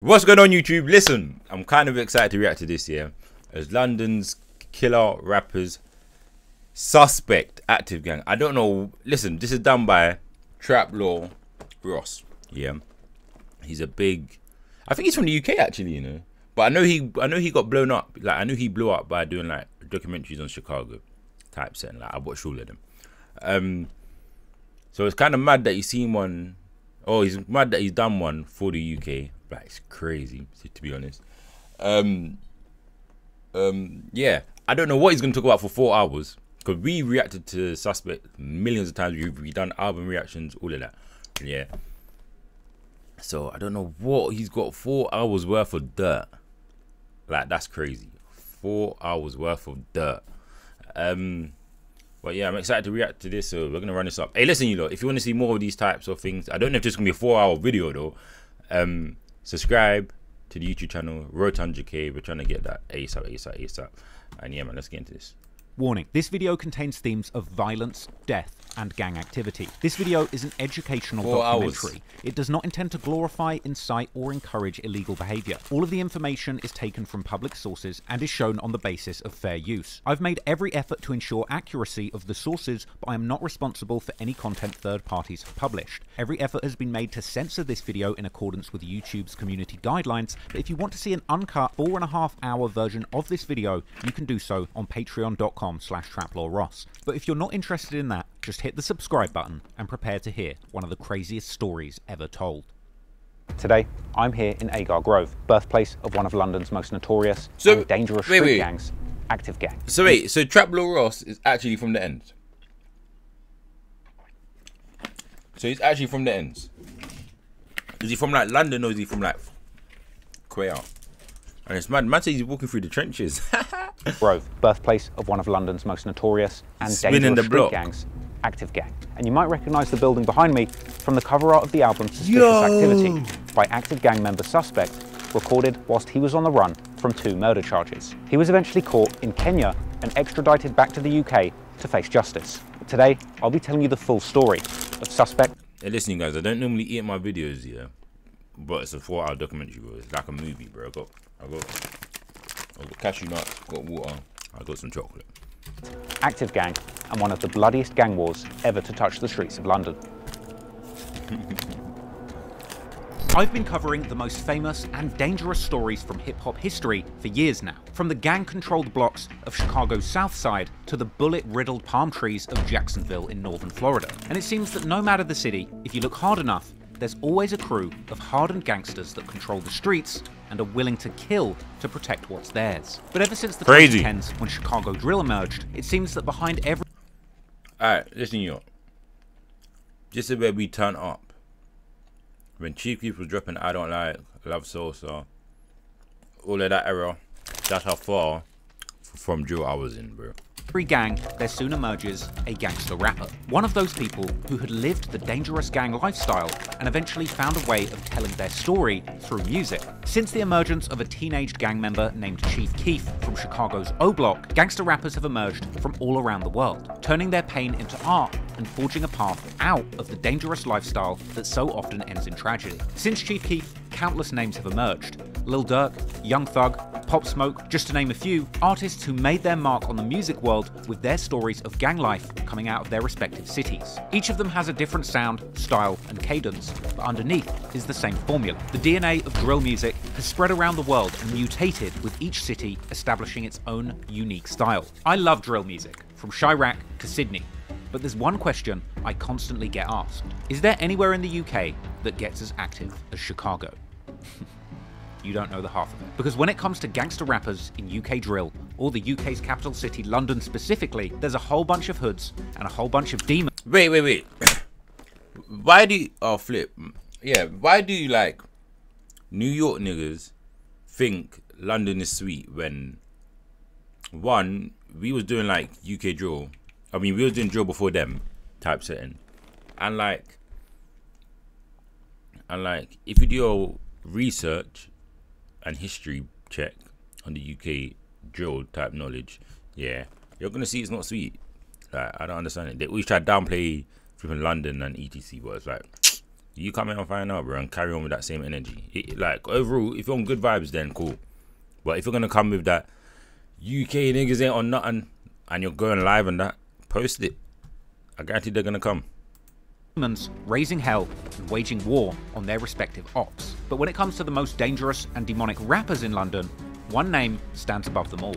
What's going on, YouTube? Listen, I'm kind of excited to react to this here. As London's killer rappers suspect active gang. I don't know. Listen, this is done by Traploreross. Yeah, he's a big. I think he's from the UK actually, you know. But I know he got blown up. Like I knew he blew up by doing like documentaries on Chicago type setting. Like I watched all of them. So it's kind of mad that he's seen one. Oh, he's mad that he's done one for the UK. Like it's crazy, to be honest. Yeah, I don't know what he's gonna talk about for 4 hours because we reacted to Suspect millions of times. We've done album reactions, all of that. Yeah. So I don't know what he's got. 4 hours worth of dirt. Like that's crazy. 4 hours worth of dirt. But yeah, I'm excited to react to this. So we're gonna run this up. Hey, listen, you lot, if you want to see more of these types of things, I don't know if this is gonna be a 4-hour video though. Subscribe to the YouTube channel, road to 100K. We're trying to get that ASAP. And yeah, man, let's get into this. Warning, this video contains themes of violence, death, and gang activity. This video is an educational documentary. It does not intend to glorify, incite, or encourage illegal behavior. All of the information is taken from public sources and is shown on the basis of fair use. I've made every effort to ensure accuracy of the sources, but I am not responsible for any content third parties have published. Every effort has been made to censor this video in accordance with YouTube's community guidelines, but if you want to see an uncut 4.5-hour version of this video, you can do so on patreon.com/Traploreross. But if you're not interested in that, just hit the subscribe button and prepare to hear one of the craziest stories ever told. Today, I'm here in Agar Grove, birthplace of one of London's most notorious and dangerous street gangs, Active Gang. So wait, so Traploreross is actually from the ends. So he's actually from the ends. Is he from like London or is he from like Korea? And it's mad. Man says he's walking through the trenches. Grove, birthplace of one of London's most notorious and dangerous street gangs, Active Gang. And you might recognise the building behind me from the cover art of the album Suspicious Activity by Active Gang member Suspect, recorded whilst he was on the run from 2 murder charges. He was eventually caught in Kenya and extradited back to the UK to face justice. Today, I'll be telling you the full story of Suspect. Hey, listen, you guys, I don't normally eat my videos here, but it's a 4-hour documentary, bro. It's like a movie, bro. I got cashew nuts, got water, I got some chocolate. Active Gang, and one of the bloodiest gang wars ever to touch the streets of London. I've been covering the most famous and dangerous stories from hip-hop history for years now. From the gang-controlled blocks of Chicago's South Side to the bullet-riddled palm trees of Jacksonville in northern Florida. And it seems that no matter the city, if you look hard enough, there's always a crew of hardened gangsters that control the streets and are willing to kill to protect what's theirs. But ever since the 2010s, when Chicago drill emerged, it seems that behind every... Alright, listen, you. This is where we turn up. When Chief Keef was dropping I Don't Like, Love Sosa, all of that era, that's how far from drill I was in, bro. Every gang, there soon emerges a gangster rapper. One of those people who had lived the dangerous gang lifestyle and eventually found a way of telling their story through music. Since the emergence of a teenage gang member named Chief Keef from Chicago's O Block, gangster rappers have emerged from all around the world, turning their pain into art and forging a path out of the dangerous lifestyle that so often ends in tragedy. Since Chief Keef, countless names have emerged. Lil Durk, Young Thug, Pop Smoke, just to name a few, artists who made their mark on the music world with their stories of gang life coming out of their respective cities. Each of them has a different sound, style, and cadence, but underneath is the same formula. The DNA of drill music has spread around the world and mutated, with each city establishing its own unique style. I love drill music, from Chirac to Sydney, but there's one question I constantly get asked. Is there anywhere in the UK that gets as active as Chicago? You don't know the half of it. Because when it comes to gangster rappers in UK drill, or the UK's capital city, London specifically, there's a whole bunch of hoods and a whole bunch of demons. Wait. Why do you... Oh, flip. Yeah, why do you, like, New York niggas think London is sweet when, one, we was doing, like, UK drill. I mean, we was doing drill before them type setting. And, like, if you do your research and history check on the UK drill type knowledge, yeah, you're gonna see it's not sweet. Like, I don't understand it. They always try to downplay flipping London and etc, but it's like you come in and find out, bro, and carry on with that same energy. Like, overall, if you're on good vibes, then cool. But if you're gonna come with that UK niggas ain't on nothing and you're going live and that, post it. I guarantee they're gonna come. Raising hell and waging war on their respective ops. But when it comes to the most dangerous and demonic rappers in London, one name stands above them all.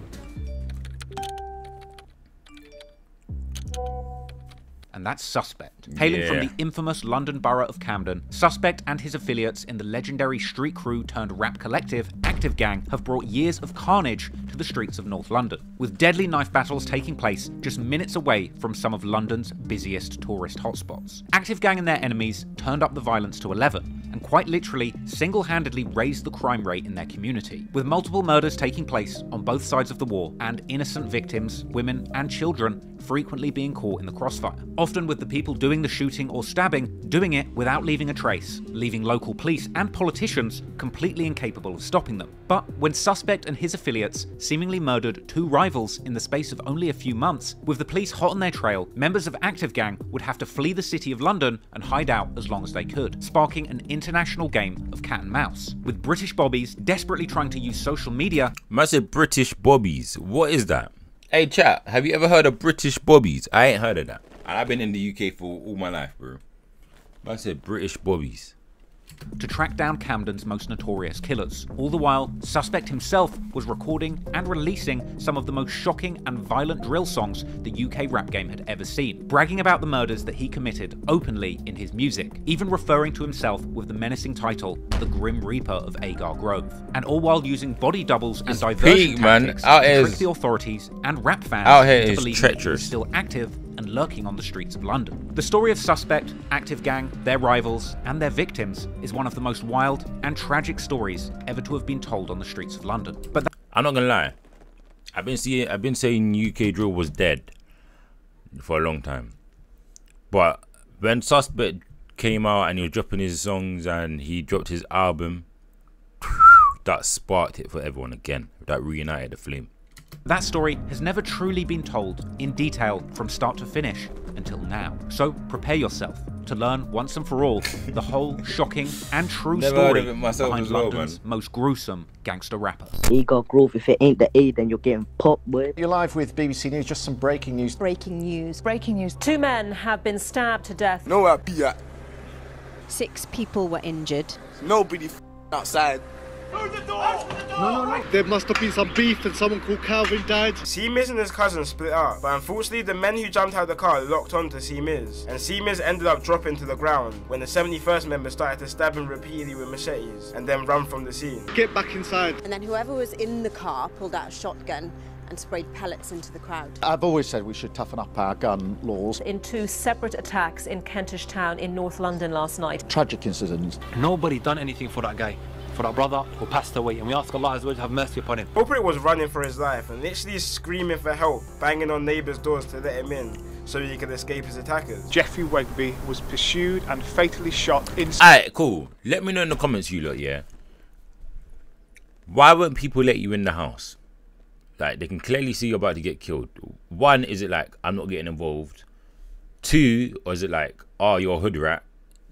And that's Suspect. Hailing from the infamous London borough of Camden, Suspect and his affiliates in the legendary street crew turned rap collective, Active Gang, have brought years of carnage to the streets of North London, with deadly knife battles taking place just minutes away from some of London's busiest tourist hotspots. Active Gang and their enemies turned up the violence to 11, and quite literally single-handedly raised the crime rate in their community, with multiple murders taking place on both sides of the war, and innocent victims, women and children, frequently being caught in the crossfire. Often with the people doing the shooting or stabbing, doing it without leaving a trace, leaving local police and politicians completely incapable of stopping them. But when Suspect and his affiliates seemingly murdered 2 rivals in the space of only a few months, with the police hot on their trail, members of Active Gang would have to flee the city of London and hide out as long as they could, sparking an international game of cat and mouse, with British bobbies desperately trying to use social media. Man said British bobbies. What is that? Hey chat, have you ever heard of British bobbies? I ain't heard of that. And I've been in the UK for all my life, bro. I said British bobbies. To track down Camden's most notorious killers. All the while, Suspect himself was recording and releasing some of the most shocking and violent drill songs the UK rap game had ever seen, bragging about the murders that he committed openly in his music, even referring to himself with the menacing title, The Grim Reaper of Agar Grove, and all while using body doubles and diversion tactics to trick the authorities and rap fans into believing he was still active and lurking on the streets of London. The story of Suspect, Active Gang, their rivals, and their victims is one of the most wild and tragic stories ever to have been told on the streets of London. But I'm not gonna lie, I've been saying UK drill was dead for a long time. But when Suspect came out and he was dropping his songs and he dropped his album, that sparked it for everyone again. That reunited the flame. that story has never truly been told in detail from start to finish until now. So prepare yourself to learn once and for all the whole shocking and true story behind London's most gruesome gangster rapper. Agar Grove, if it ain't the A, then you're getting popped, boy. You're live with BBC News, just some breaking news. Breaking news. Breaking news. 2 men have been stabbed to death. Nowhere be at. 6 people were injured. Nobody outside. No. There must have been some beef and someone called Calvin died. C-Miz and his cousin split up, but unfortunately the men who jumped out of the car locked onto C-Miz, and C-Miz ended up dropping to the ground when the 71st member started to stab him repeatedly with machetes and then run from the scene. Get back inside. And then whoever was in the car pulled out a shotgun and sprayed pellets into the crowd. I've always said we should toughen up our gun laws. In 2 separate attacks in Kentish Town in North London last night. Tragic incidents. Nobody done anything for that guy, for that brother who passed away, and we ask Allah Azza wa Jalla to have mercy upon him. Culprit was running for his life and literally screaming for help, banging on neighbours' doors to let him in so he could escape his attackers. Jeffrey Wegby was pursued and fatally shot in... Alright, cool. Let me know in the comments, you lot, yeah? Why won't people let you in the house? Like, they can clearly see you're about to get killed. 1, is it like, I'm not getting involved? 2, or is it like, oh, you're a hood rat,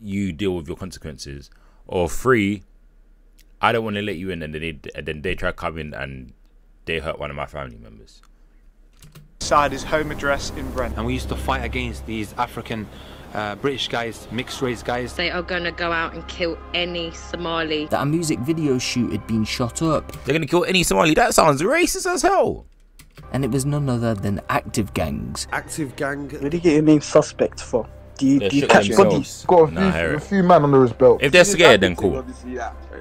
you deal with your consequences? Or 3, I don't want to let you in, and then they try to come in and they hurt one of my family members. Inside his home address in Brent. And we used to fight against these African British guys, mixed race guys. They are going to go out and kill any Somali. That a music video shoot had been shot up. They're going to kill any Somali? That sounds racist as hell. And it was none other than Active Gangs. Active Gang. Where do you get your name Suspect for? Do you catch bodies? Got a few man under his belt. If they're scared, then cool.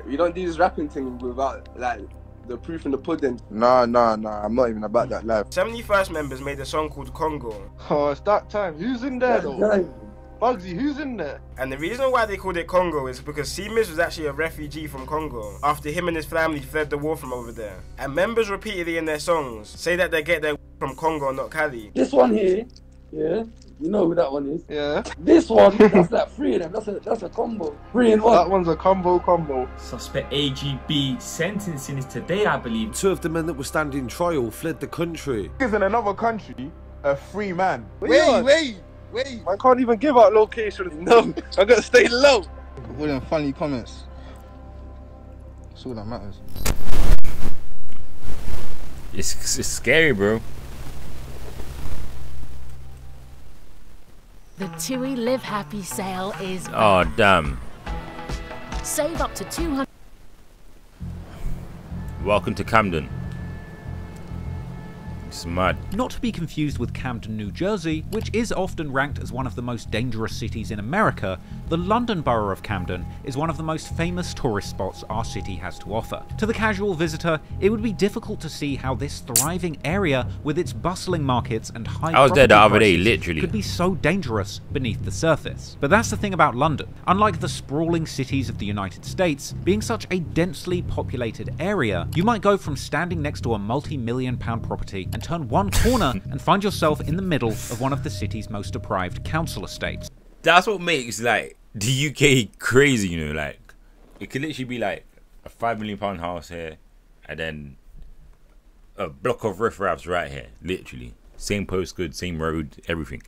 You don't do this rapping thing without, like, the proof in the pudding. Nah, I'm not even about that life. 71st members made a song called Congo. Oh, it's that time. Who's in there though? Bugsy, who's in there? And the reason why they called it Congo is because C-Miz was actually a refugee from Congo after him and his family fled the war from over there. And members repeatedly in their songs say that they get their from Congo, not Cali. This one here, yeah, you know who that one is. Yeah. This one, that's like 3 of them. That's a combo. 3 in 1. That one's a combo. Suspect AGB sentencing is today, I believe. 2 of the men that were standing trial fled the country. He's in another country, a free man. Wait. I can't even give out location. No, I gotta stay low. All them funny comments. That's all that matters. It's scary, bro. The TUI Live Happy sale is back. Oh, damn. Save up to 200. Welcome to Camden. It's mad. Not to be confused with Camden, New Jersey, which is often ranked as one of the most dangerous cities in America, the London borough of Camden is one of the most famous tourist spots our city has to offer. To the casual visitor, it would be difficult to see how this thriving area with its bustling markets and high I was there the other day, prices literally. could be so dangerous beneath the surface. But that's the thing about London. Unlike the sprawling cities of the United States, being such a densely populated area, you might go from standing next to a multi-million-pound property and turn one corner and find yourself in the middle of one of the city's most deprived council estates. That's what makes like the UK crazy, you know, like it could literally be like a £5 million house here and then a block of riffraffs right here, literally. Same postcode, same road, everything.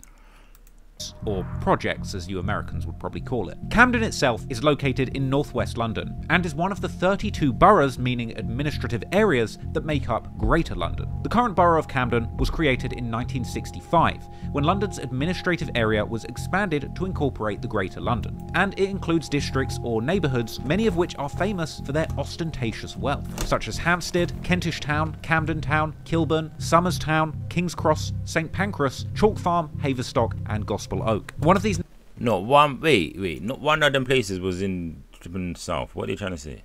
Or projects, as you Americans would probably call it. Camden itself is located in northwest London and is one of the 32 boroughs, meaning administrative areas, that make up Greater London. The current borough of Camden was created in 1965 when London's administrative area was expanded to incorporate the Greater London, and it includes districts or neighbourhoods, many of which are famous for their ostentatious wealth, such as Hampstead, Kentish Town, Camden Town, Kilburn, Somers Town, King's Cross, St Pancras, Chalk Farm, Haverstock and Gospel Oak. One of these... Not one... Wait. Not one of them places was in South. What are you trying to say?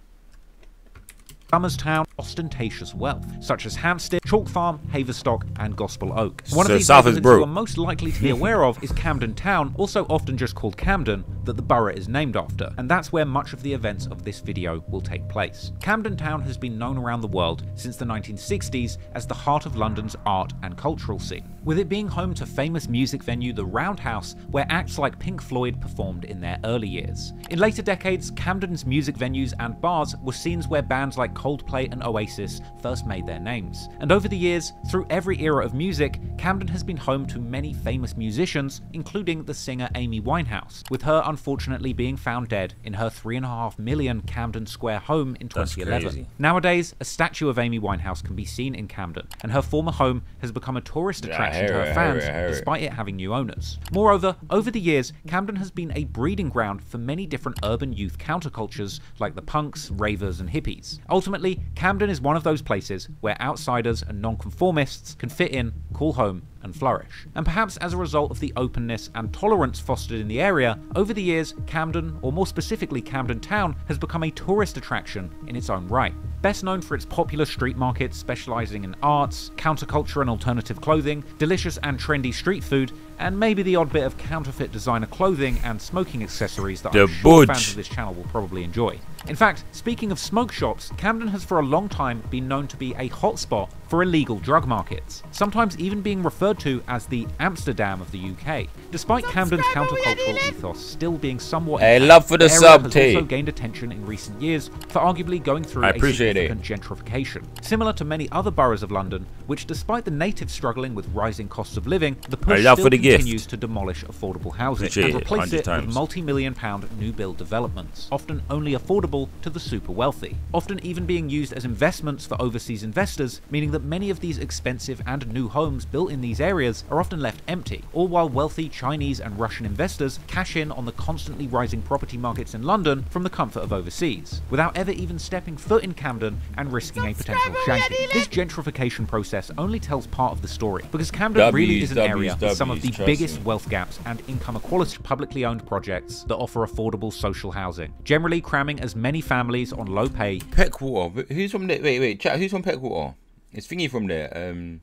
Somers Town, ostentatious wealth, such as Hampstead, Chalk Farm, Haverstock and Gospel Oak. One of these neighbourhoods you are most likely to be aware of is Camden Town, also often just called Camden, that the borough is named after, and that's where much of the events of this video will take place. Camden Town has been known around the world since the 1960s as the heart of London's art and cultural scene, with it being home to famous music venue The Roundhouse, where acts like Pink Floyd performed in their early years. In later decades, Camden's music venues and bars were scenes where bands like Coldplay and Oasis first made their names. And over the years, through every era of music, Camden has been home to many famous musicians, including the singer Amy Winehouse, with her unfortunately being found dead in her $3.5 million Camden Square home in 2011. Nowadays, a statue of Amy Winehouse can be seen in Camden, and her former home has become a tourist attraction to her fans, despite it having new owners. Moreover, over the years, Camden has been a breeding ground for many different urban youth countercultures like the punks, ravers and hippies. Ultimately, Camden is one of those places where outsiders and nonconformists can fit in, call home, and flourish. And perhaps as a result of the openness and tolerance fostered in the area, over the years, Camden, or more specifically Camden Town, has become a tourist attraction in its own right. Best known for its popular street markets specializing in arts, counterculture and alternative clothing, delicious and trendy street food, and maybe the odd bit of counterfeit designer clothing and smoking accessories that I'm sure fans of this channel will probably enjoy. In fact, speaking of smoke shops, Camden has for a long time been known to be a hotspot for illegal drug markets, sometimes even being referred to as the Amsterdam of the UK. Despite Camden's countercultural ethos still being somewhat love for the sub has also gained attention in recent years for arguably going through a significant gentrification. Similar to many other boroughs of London, which despite the natives struggling with rising costs of living, the push still continues to demolish affordable housing and replace it with multi-million-pound new build developments, often only affordable to the super wealthy, often even being used as investments for overseas investors, meaning that many of these expensive and new homes built in these areas are often left empty, all while wealthy Chinese and Russian investors cash in on the constantly rising property markets in London from the comfort of overseas, without ever even stepping foot in Camden and risking a potential shanking. This gentrification process only tells part of the story, because Camden really is an area with some of the biggest wealth gaps and income equality publicly owned projects that offer affordable social housing, generally cramming as many families on low pay. Peckwater. Who's from there? Wait, chat. Who's from Peckwater? It's Thingy from there.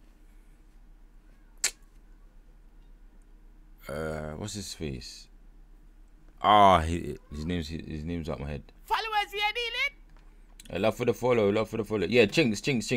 What's his face? His name's up my head. Followers, we are dealing. Love for the follow. Yeah, chinks. That's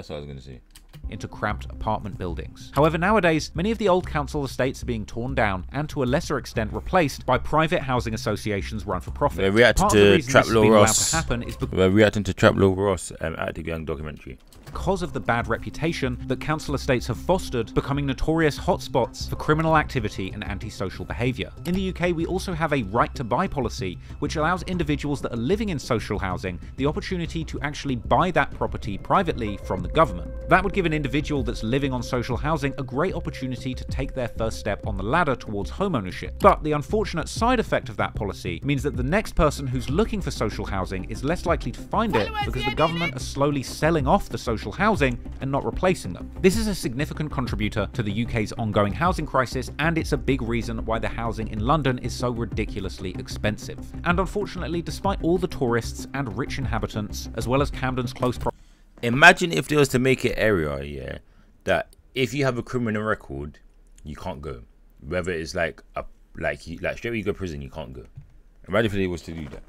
what I was gonna say. Into cramped apartment buildings. However, nowadays, many of the old council estates are being torn down and to a lesser extent replaced by private housing associations run for profit. We're reacting to Traploreross. We're reacting to Traploreross Active Gang documentary. because of the bad reputation that council estates have fostered, becoming notorious hotspots for criminal activity and antisocial behaviour. In the UK, we also have a right to buy policy, which allows individuals that are living in social housing the opportunity to actually buy that property privately from the government. That would give an individual that's living on social housing a great opportunity to take their first step on the ladder towards homeownership. But the unfortunate side effect of that policy means that the next person who's looking for social housing is less likely to find it because the government are slowly selling off the social housing and not replacing them. This is a significant contributor to the UK's ongoing housing crisis, and it's a big reason why the housing in London is so ridiculously expensive. And unfortunately, despite all the tourists and rich inhabitants, as well as Camden's close proximity. Imagine if there was to make an area, yeah, that if you have a criminal record, you can't go. Whether it's like straight when you go to prison, you can't go. Imagine if they was to do that.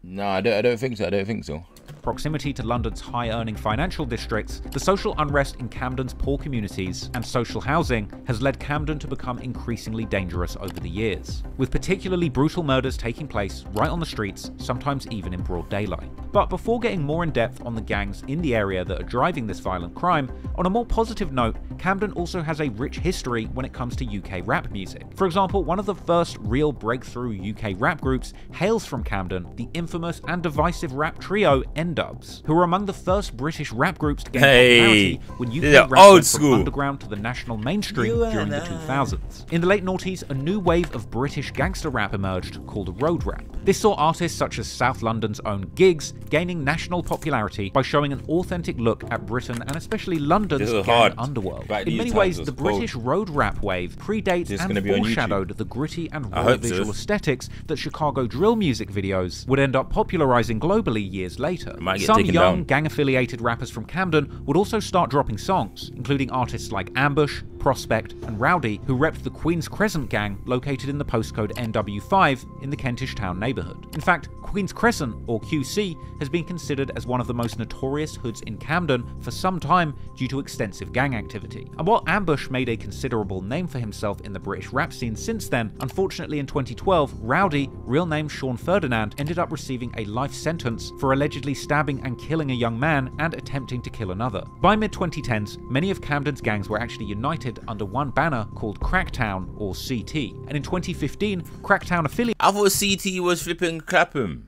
No, I don't think so. I don't think so. Proximity to London's high-earning financial districts, the social unrest in Camden's poor communities and social housing has led Camden to become increasingly dangerous over the years, with particularly brutal murders taking place right on the streets, sometimes even in broad daylight. But before getting more in depth on the gangs in the area that are driving this violent crime, on a more positive note, Camden also has a rich history when it comes to UK rap music. For example, one of the first real breakthrough UK rap groups hails from Camden, the infamous and divisive rap trio N-Dubs, who were among the first British rap groups to gain popularity when UK rap went from underground to the national mainstream during the 2000s. In the late noughties, a new wave of British gangster rap emerged called road rap. This saw artists such as South London's own Gxng gaining national popularity by showing an authentic look at Britain and especially London's gang underworld. In many ways, the British road rap wave predates and foreshadowed the gritty and raw visual aesthetics that Chicago drill music videos would end up popularizing globally years later. Some young gang-affiliated rappers from Camden would also start dropping songs, including artists like Ambush, Prospect, and Rowdy, who repped the Queen's Crescent gang located in the postcode NW5 in the Kentish Town neighbourhood. In fact, Queen's Crescent, or QC, has been considered as one of the most notorious hoods in Camden for some time due to extensive gang activity. And while Ambush made a considerable name for himself in the British rap scene since then, unfortunately in 2012, Rowdy, real name Sean Ferdinand, ended up receiving a life sentence for allegedly stabbing and killing a young man and attempting to kill another. By mid-2010s, many of Camden's gangs were actually united under one banner called Cracktown, or CT, and in 2015, Cracktown affiliated. I thought CT was flipping Clapham.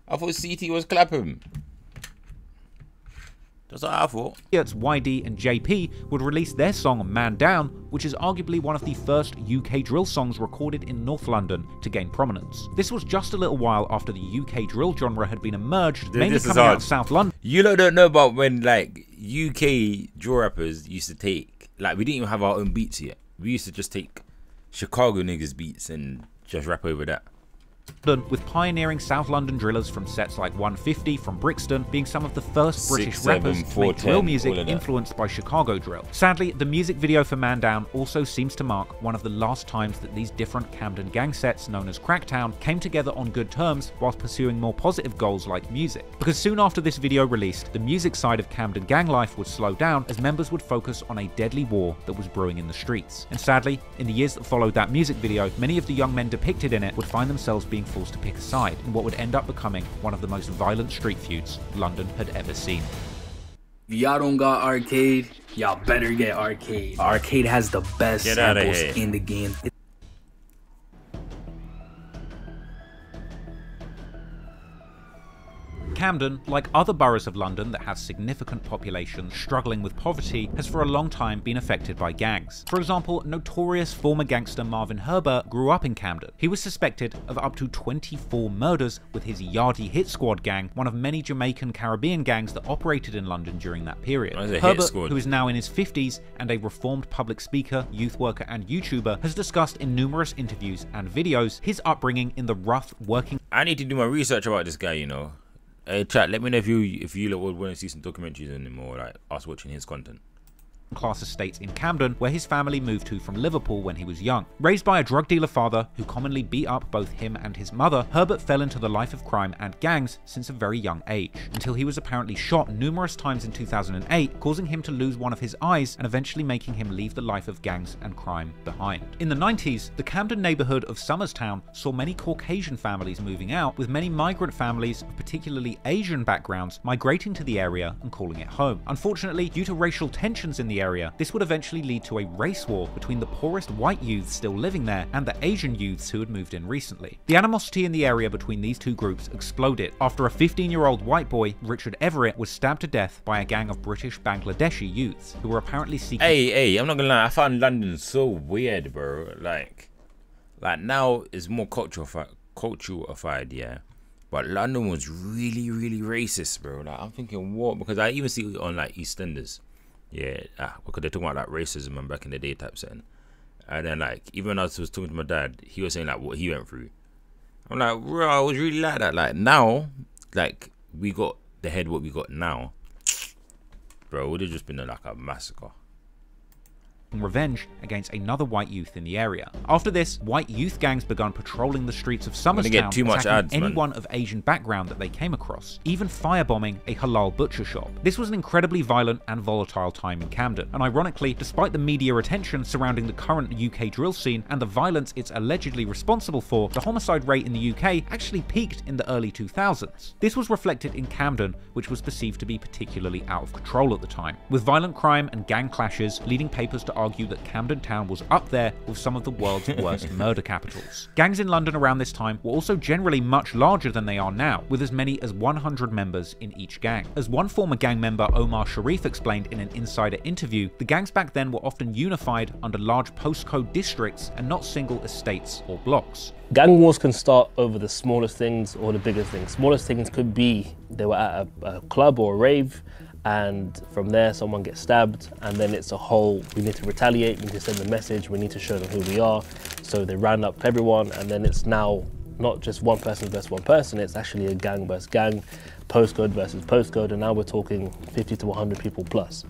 I thought CT was Clapham. That's what I thought. YD and JP would release their song Man Down, which is arguably one of the first UK drill songs recorded in North London to gain prominence. This was just a little while after the UK drill genre had been emerged, mainly coming out of South London. You lot don't know about when like UK drill rappers used to take, like, we didn't even have our own beats yet. We used to just take Chicago niggas beats and just rap over that. With pioneering South London drillers from sets like 150 from Brixton being some of the first British rappers to make drill music influenced by Chicago drill. Sadly, the music video for Man Down also seems to mark one of the last times that these different Camden gang sets known as Cracktown came together on good terms whilst pursuing more positive goals like music. Because soon after this video released, the music side of Camden gang life would slow down as members would focus on a deadly war that was brewing in the streets. And sadly, in the years that followed that music video, many of the young men depicted in it would find themselves being forced to pick a side in what would end up becoming one of the most violent street feuds London had ever seen. If y'all don't got arcade, y'all better get arcade. Arcade has the best samples in the game. Camden, like other boroughs of London that have significant populations struggling with poverty, has for a long time been affected by gangs. For example, notorious former gangster Marvin Herbert grew up in Camden. He was suspected of up to 24 murders with his Yardie Hit Squad gang, one of many Jamaican Caribbean gangs that operated in London during that period. Herbert, who is now in his 50s and a reformed public speaker, youth worker and YouTuber, has discussed in numerous interviews and videos his upbringing in the rough working... I need to do my research about this guy, you know. Hey chat, let me know if you would want to see some documentaries on him or like us watching his content. class estates in Camden, where his family moved to from Liverpool when he was young. Raised by a drug dealer father who commonly beat up both him and his mother, Herbert fell into the life of crime and gangs since a very young age, until he was apparently shot numerous times in 2008, causing him to lose one of his eyes and eventually making him leave the life of gangs and crime behind. In the 90s, the Camden neighborhood of Somerstown saw many Caucasian families moving out, with many migrant families of particularly Asian backgrounds migrating to the area and calling it home. Unfortunately, due to racial tensions in the area, this would eventually lead to a race war between the poorest white youths still living there and the Asian youths who had moved in recently. The animosity in the area between these two groups exploded after a 15-year-old white boy, Richard Everett, was stabbed to death by a gang of British Bangladeshi youths who were apparently seeking— Hey, I'm not gonna lie, I found London so weird, bro. Like now it's more cultural-ified, yeah. But London was really, really racist, bro. Like, I'm thinking, what? Because I even see it on like EastEnders. Yeah, because they're talking about like racism and back in the day type setting. And then like, even when I was talking to my dad, he was saying like what he went through. I'm like, bro, I was really like that. Like now, like we got the head what we got now, bro. It would have just been like a massacre. Revenge against another white youth in the area. After this, white youth gangs began patrolling the streets of Somerstown, attacking anyone of Asian background that they came across, even firebombing a halal butcher shop. This was an incredibly violent and volatile time in Camden, and ironically, despite the media attention surrounding the current UK drill scene and the violence it's allegedly responsible for, the homicide rate in the UK actually peaked in the early 2000s. This was reflected in Camden, which was perceived to be particularly out of control at the time, with violent crime and gang clashes leading papers to argue that Camden Town was up there with some of the world's worst murder capitals. Gangs in London around this time were also generally much larger than they are now, with as many as 100 members in each gang. As one former gang member, Omar Sharif, explained in an insider interview, the gangs back then were often unified under large postcode districts and not single estates or blocks. Gang wars can start over the smallest things or the biggest things. Smallest things could be they were at a club or a rave, and from there someone gets stabbed, and then it's a whole, we need to retaliate, we need to send a message, we need to show them who we are. So they round up everyone, and then it's now not just one person versus one person, it's actually a gang versus gang, postcode versus postcode, and now we're talking 50 to 100 people plus.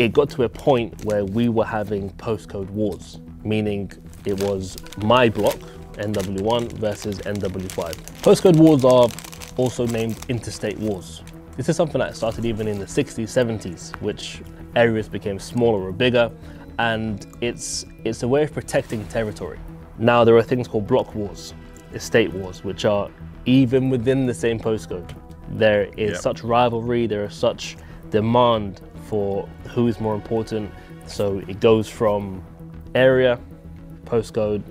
It got to a point where we were having postcode wars, meaning it was my block, NW1 versus NW5. Postcode wars are also named interstate wars. This is something that started even in the 60s, 70s, which areas became smaller or bigger, and it's a way of protecting territory. Now there are things called block wars, estate wars, which are even within the same postcode. There is such rivalry, there is such demand for who is more important, so it goes from area, postcode,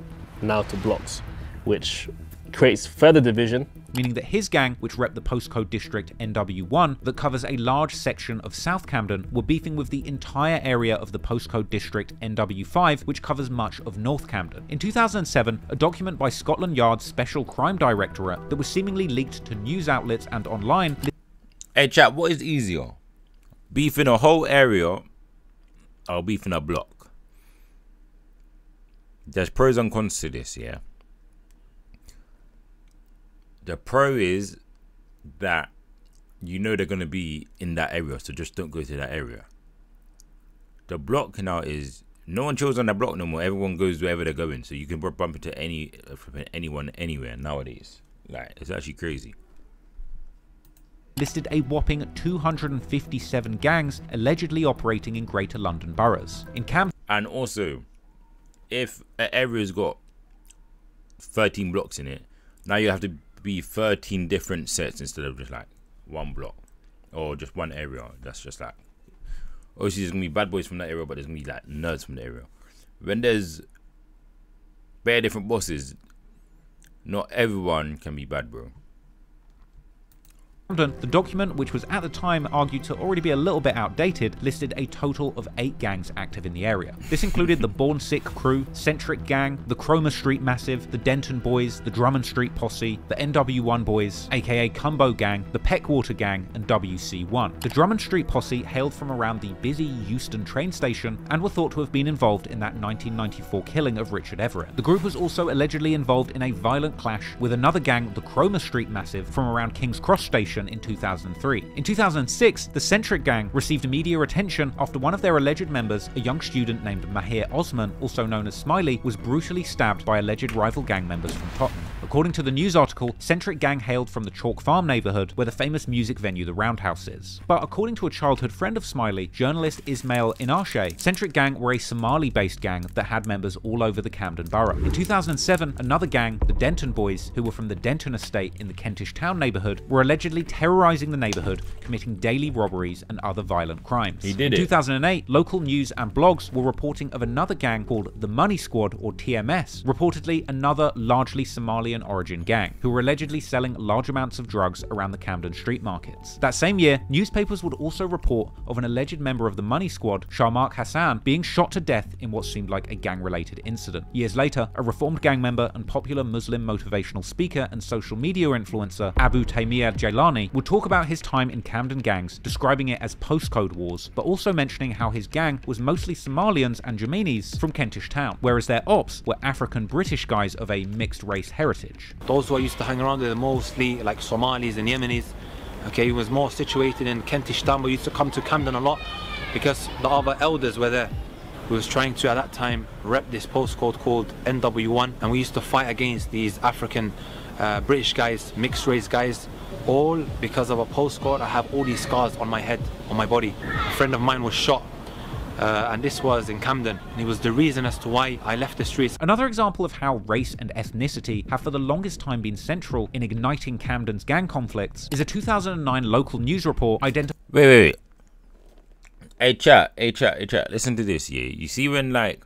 now to blocks, which creates further division. Meaning that his gang, which rep the postcode district NW1, that covers a large section of South Camden, were beefing with the entire area of the postcode district NW5, which covers much of North Camden. In 2007, a document by Scotland Yard's Special Crime Directorate that was seemingly leaked to news outlets and online— Hey chat, what is easier? Beefing a whole area or beefing a block? There's pros and cons to this, yeah? The pro is that you know they're going to be in that area, so just don't go to that area. The block now is no one chills on the block no more. Everyone goes wherever they're going, so you can bump into anyone anywhere nowadays. Like, it's actually crazy. Listed a whopping 257 gangs allegedly operating in Greater London boroughs. In Camden, and also, if an area's got 13 blocks in it, now you have to be 13 different sets instead of just like one block or just one area. That's just like, obviously there's gonna be bad boys from that area, but there's gonna be like nerds from the area. When there's bare different bosses, not everyone can be bad, bro. The document, which was at the time argued to already be a little bit outdated, listed a total of 8 gangs active in the area. This included the Born Sick Crew, Centric Gang, the Cromer Street Massive, the Denton Boys, the Drummond Street Posse, the NW1 Boys, aka Cumbo Gang, the Peckwater Gang, and WC1. The Drummond Street Posse hailed from around the busy Euston train station and were thought to have been involved in that 1994 killing of Richard Everett. The group was also allegedly involved in a violent clash with another gang, the Cromer Street Massive, from around King's Cross Station, attention in 2003. In 2006, the Centric Gang received media attention after one of their alleged members, a young student named Mahir Osman, also known as Smiley, was brutally stabbed by alleged rival gang members from Tottenham. According to the news article, Centric Gang hailed from the Chalk Farm neighbourhood where the famous music venue The Roundhouse is. But according to a childhood friend of Smiley, journalist Ismail Inarshe, Centric Gang were a Somali-based gang that had members all over the Camden borough. In 2007, another gang, the Denton Boys, who were from the Denton estate in the Kentish Town neighbourhood, were allegedly terrorising the neighbourhood, committing daily robberies and other violent crimes. In 2008, local news and blogs were reporting of another gang called the Money Squad, or TMS, reportedly another largely Somalian origin gang, who were allegedly selling large amounts of drugs around the Camden street markets. That same year, newspapers would also report of an alleged member of the Money Squad, Sharmak Hassan, being shot to death in what seemed like a gang-related incident. Years later, a reformed gang member and popular Muslim motivational speaker and social media influencer Abu Taymiyyah Jailani would talk about his time in Camden gangs, describing it as postcode wars, but also mentioning how his gang was mostly Somalians and Yemenis from Kentish Town, whereas their ops were African-British guys of a mixed-race heritage. Those who I used to hang around with mostly like Somalis and Yemenis. Okay, he was more situated in Kentish Town, but used to come to Camden a lot because the other elders were there, who was trying to at that time rep this postcode called NW1, and we used to fight against these African British guys, mixed race guys, all because of a postcode. I have all these scars on my head, on my body. A friend of mine was shot, and this was in Camden, and it was the reason as to why I left the streets. Another example of how race and ethnicity have for the longest time been central in igniting Camden's gang conflicts is a 2009 local news report identifying... Wait. Hey chat, listen to this, yeah? You see when, like,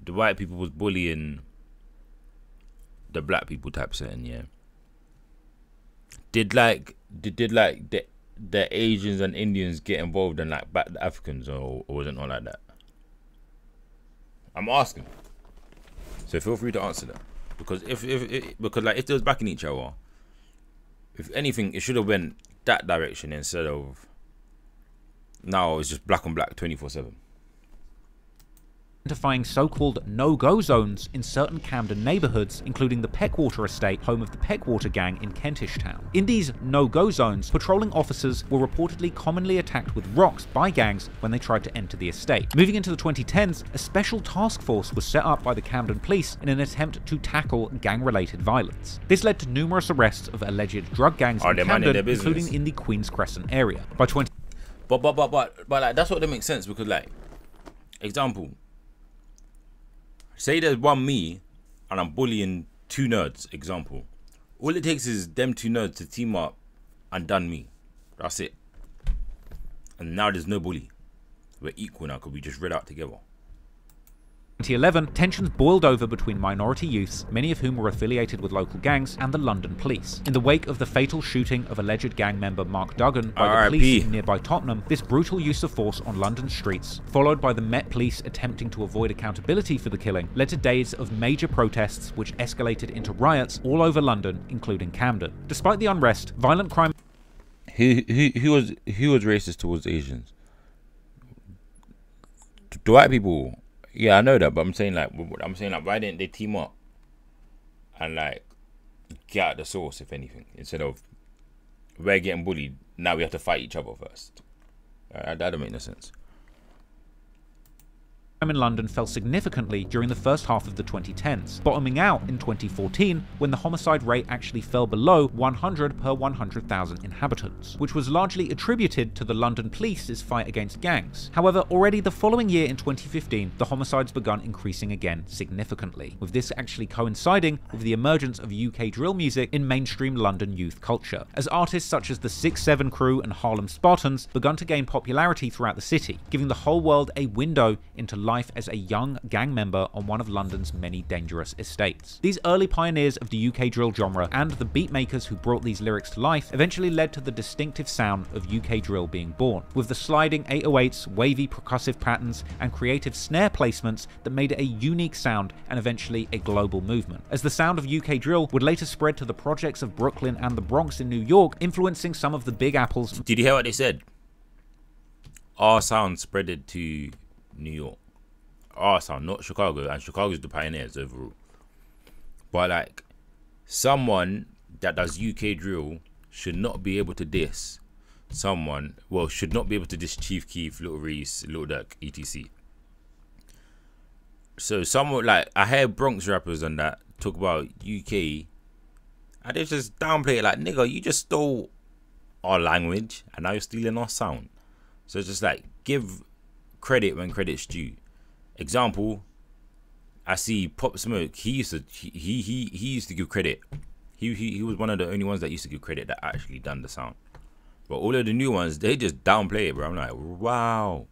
the white people was bullying the black people type setting, yeah? Did the Asians and Indians get involved and like back the Africans, or was it not like that? I'm asking. So feel free to answer that. Because if they was backing each other, if anything, it should have went that direction instead of now it's just black on black 24/7. Identifying so-called no-go zones in certain Camden neighbourhoods, including the Peckwater estate, home of the Peckwater gang in Kentish Town. In these no-go zones, patrolling officers were reportedly commonly attacked with rocks by gangs when they tried to enter the estate. Moving into the 2010s, a special task force was set up by the Camden police in an attempt to tackle gang-related violence. This led to numerous arrests of alleged drug gangs in Camden, including in the Queen's Crescent area. By But like that's what that makes sense, because like, example, say there's one me and I'm bullying two nerds, example. All it takes is them two nerds to team up and done me. That's it. And now there's no bully. We're equal now because we just read out together. 2011, tensions boiled over between minority youths, many of whom were affiliated with local gangs, and the London police. In the wake of the fatal shooting of alleged gang member Mark Duggan by the police in nearby Tottenham, this brutal use of force on London streets, followed by the Met Police attempting to avoid accountability for the killing, led to days of major protests which escalated into riots all over London, including Camden. Despite the unrest, violent crime... Who was racist towards Asians? The white people... Yeah, I know that, but I'm saying like, why didn't they team up and like get at the source, if anything, instead of we're getting bullied, now we have to fight each other first? That don't make no sense. In London fell significantly during the first half of the 2010s, bottoming out in 2014 when the homicide rate actually fell below 100 per 100,000 inhabitants, which was largely attributed to the London police's fight against gangs. However, already the following year in 2015, the homicides begun increasing again significantly, with this actually coinciding with the emergence of UK drill music in mainstream London youth culture, as artists such as the 6-7 Crew and Harlem Spartans begun to gain popularity throughout the city, giving the whole world a window into life as a young gang member on one of London's many dangerous estates. These early pioneers of the UK drill genre and the beat makers who brought these lyrics to life eventually led to the distinctive sound of UK drill being born, with the sliding 808s, wavy percussive patterns, and creative snare placements that made it a unique sound and eventually a global movement. As the sound of UK drill would later spread to the projects of Brooklyn and the Bronx in New York, influencing some of the Big Apple's... Did you hear what they said? Our sound spreaded to New York. Our sound, not Chicago, and Chicago's the pioneers overall. But like, someone that does UK drill should not be able to diss someone. Well, should not be able to diss Chief Keef, Lil Reese, Lil Durk, etc. So someone like, I hear Bronx rappers on that talk about UK, and they just downplay it like, nigga, you just stole our language and now you're stealing our sound. So it's just like, give credit when credit's due. Example, I see Pop Smoke. He used to give credit. He was one of the only ones that used to give credit that actually done the sound. But all of the new ones, they just downplay it, bro. I'm like, wow.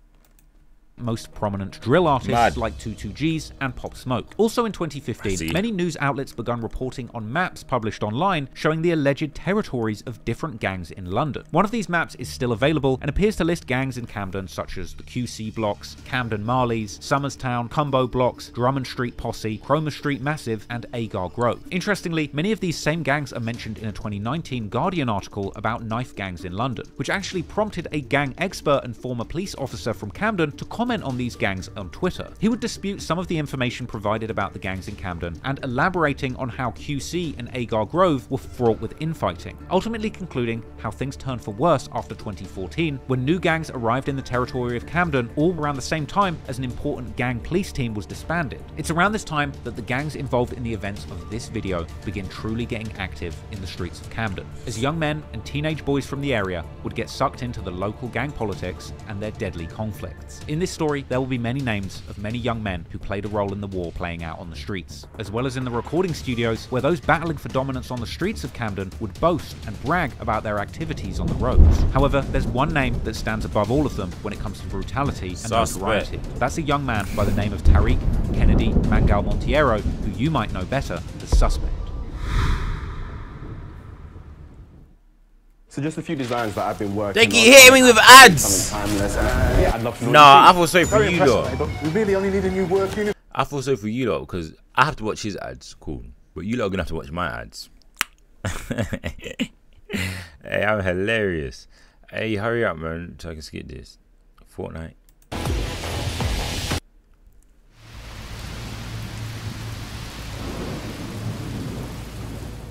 Most prominent drill artists like 22Gs and Pop Smoke. Also in 2015, many news outlets begun reporting on maps published online showing the alleged territories of different gangs in London. One of these maps is still available and appears to list gangs in Camden such as the QC blocks, Camden Marleys, Somerstown, Cumbo blocks, Drummond Street Posse, Cromer Street Massive, and Agar Grove. Interestingly, many of these same gangs are mentioned in a 2019 Guardian article about knife gangs in London, which actually prompted a gang expert and former police officer from Camden to comment on these gangs on Twitter. He would dispute some of the information provided about the gangs in Camden and elaborating on how QC and Agar Grove were fraught with infighting, ultimately concluding how things turned for worse after 2014 when new gangs arrived in the territory of Camden all around the same time as an important gang police team was disbanded. It's around this time that the gangs involved in the events of this video begin truly getting active in the streets of Camden, as young men and teenage boys from the area would get sucked into the local gang politics and their deadly conflicts. In this story, there will be many names of many young men who played a role in the war playing out on the streets, as well as in the recording studios where those battling for dominance on the streets of Camden would boast and brag about their activities on the roads. However, there's one name that stands above all of them when it comes to brutality and notoriety. That's a young man by the name of Tariq Kennedy Mangal Monteiro, who you might know better as Suspect. So just a few designs that I've been working on. They keep hitting me with ads! Nah, I feel sorry for you though. We really only need a new work unit. I feel sorry for you though, because I have to watch his ads, cool. But you lot are gonna have to watch my ads. Hey, I'm hilarious. Hey, hurry up, man, so I can skip this. Fortnite.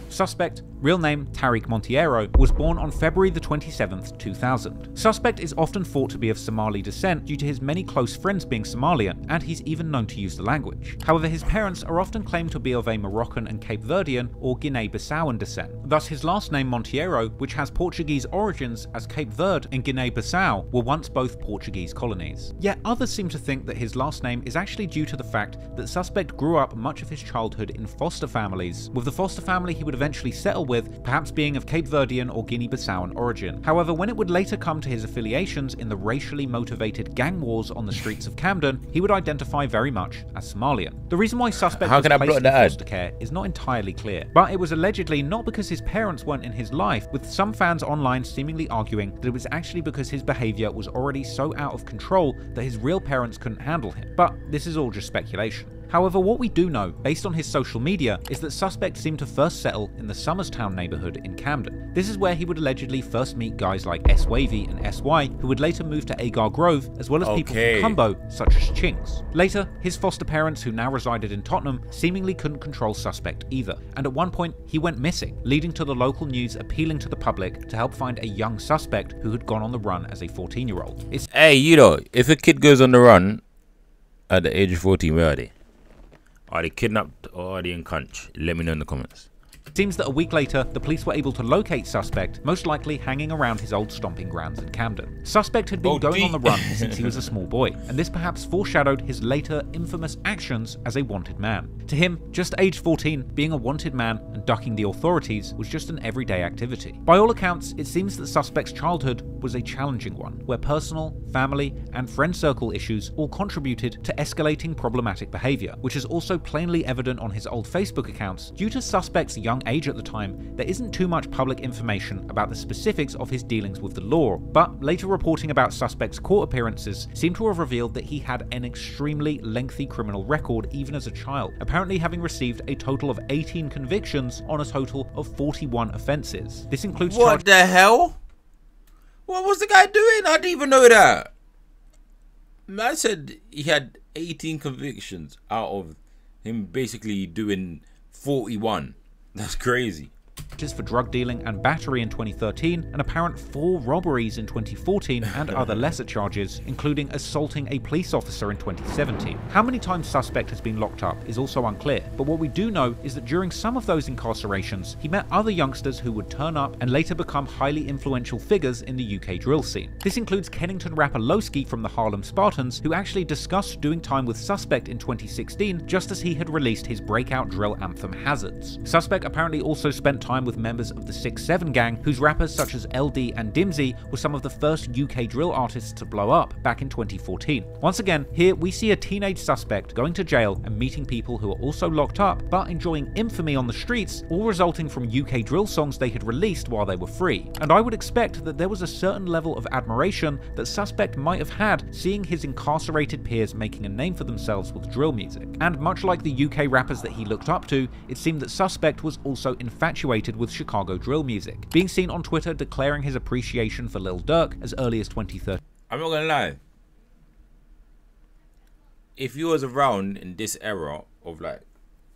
Suspect, real name Tariq Monteiro, was born on February the 27th, 2000. Suspect is often thought to be of Somali descent due to his many close friends being Somalian, and he's even known to use the language. However, his parents are often claimed to be of a Moroccan and Cape Verdean or Guinea-Bissauan descent. Thus, his last name Monteiro, which has Portuguese origins as Cape Verde and Guinea-Bissau, were once both Portuguese colonies. Yet others seem to think that his last name is actually due to the fact that Suspect grew up much of his childhood in foster families, with the foster family he would eventually settle with perhaps being of Cape Verdean or Guinea-Bissauan origin. However, when it would later come to his affiliations in the racially motivated gang wars on the streets of Camden, he would identify very much as Somalian. The reason why Suspect was placed in foster care is not entirely clear, but it was allegedly not because his parents weren't in his life, with some fans online seemingly arguing that it was actually because his behavior was already so out of control that his real parents couldn't handle him. But this is all just speculation. However, what we do know, based on his social media, is that Suspect seemed to first settle in the Somerstown neighbourhood in Camden. This is where he would allegedly first meet guys like S Wavy and SY, who would later move to Agar Grove, as well as people from Cumbo, such as Chinks. Later, his foster parents, who now resided in Tottenham, seemingly couldn't control Suspect either, and at one point, he went missing, leading to the local news appealing to the public to help find a young Suspect who had gone on the run as a 14-year-old. Hey, you know, if a kid goes on the run at the age of 14, where are they? Are they kidnapped or are they in Cunch? Let me know in the comments. It seems that a week later, the police were able to locate Suspect, most likely hanging around his old stomping grounds in Camden. Suspect had been going on the run since he was a small boy, and this perhaps foreshadowed his later infamous actions as a wanted man. To him, just age 14, being a wanted man and ducking the authorities was just an everyday activity. By all accounts, it seems that Suspect's childhood was a challenging one, where personal, family, and friend circle issues all contributed to escalating problematic behavior, which is also plainly evident on his old Facebook accounts. Due to Suspect's young age at the time, there isn't too much public information about the specifics of his dealings with the law, but later reporting about Suspect's court appearances seem to have revealed that he had an extremely lengthy criminal record even as a child, apparently having received a total of 18 convictions on a total of 41 offences. This includes What the hell? What was the guy doing? I didn't even know that. Man said he had 18 convictions out of him basically doing 41. That's crazy. charges for drug dealing and battery in 2013, an apparent 4 robberies in 2014, and other lesser charges, including assaulting a police officer in 2017. How many times Suspect has been locked up is also unclear, but what we do know is that during some of those incarcerations, he met other youngsters who would turn up and later become highly influential figures in the UK drill scene. This includes Kennington rapper Lowski from the Harlem Spartans, who actually discussed doing time with Suspect in 2016 just as he had released his breakout drill anthem Hazards. Suspect apparently also spent time with members of the 6-7 gang, whose rappers such as LD and Dimsy were some of the first UK drill artists to blow up back in 2014. Once again, here we see a teenage Suspect going to jail and meeting people who are also locked up but enjoying infamy on the streets, all resulting from UK drill songs they had released while they were free. And I would expect that there was a certain level of admiration that Suspect might have had seeing his incarcerated peers making a name for themselves with drill music. And much like the UK rappers that he looked up to, it seemed that Suspect was also infatuated with Chicago drill music, being seen on Twitter declaring his appreciation for Lil Durk as early as 2013. I'm not gonna lie. If you was around in this era of like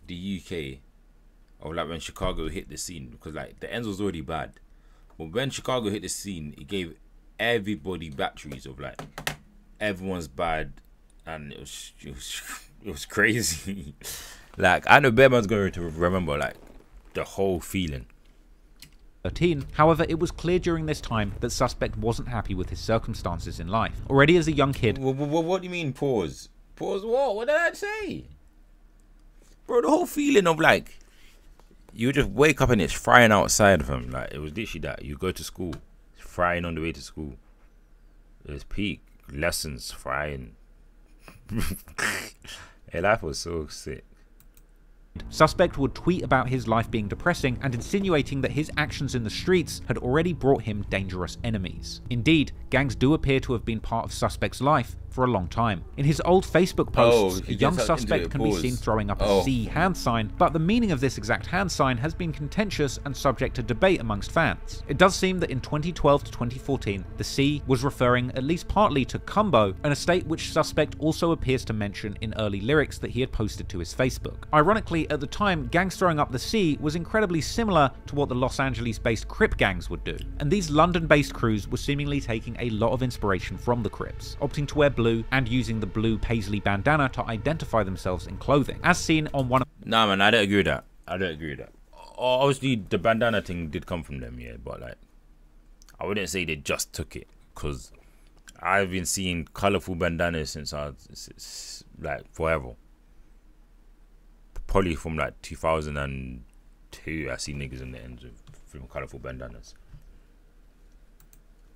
the UK, of like when Chicago hit the scene, because like the ends was already bad, but when Chicago hit the scene, it gave everybody batteries of like everyone's bad, and it was crazy. Like I know Bearman's going to remember like the whole feeling. However, it was clear during this time that Suspect wasn't happy with his circumstances in life. Already as a young kid... What do you mean pause? Pause what? What did I say? Bro, the whole feeling of like, you just wake up and it's frying outside of him. Like, it was literally that. You go to school, it's frying on the way to school. It was peak. Lessons, frying. Hey, life was so sick. Suspect would tweet about his life being depressing and insinuating that his actions in the streets had already brought him dangerous enemies. Indeed, gangs do appear to have been part of Suspect's life for a long time. In his old Facebook posts, a young Suspect can be seen throwing up a C hand sign, but the meaning of this exact hand sign has been contentious and subject to debate amongst fans. It does seem that in 2012 to 2014, the C was referring at least partly to Cumbo, an estate which Suspect also appears to mention in early lyrics that he had posted to his Facebook. Ironically, at the time, gangs throwing up the C was incredibly similar to what the Los Angeles-based Crip gangs would do, and these London-based crews were seemingly taking a lot of inspiration from the Crips, opting to wear blue and using the blue paisley bandana to identify themselves in clothing, as seen on one of... Nah man, I don't agree with that. I don't agree with that. Obviously the bandana thing did come from them, yeah, but like, I wouldn't say they just took it, because I've been seeing colourful bandanas since I was, like, forever. Probably from like 2002, I see niggas in the ends with colourful bandanas.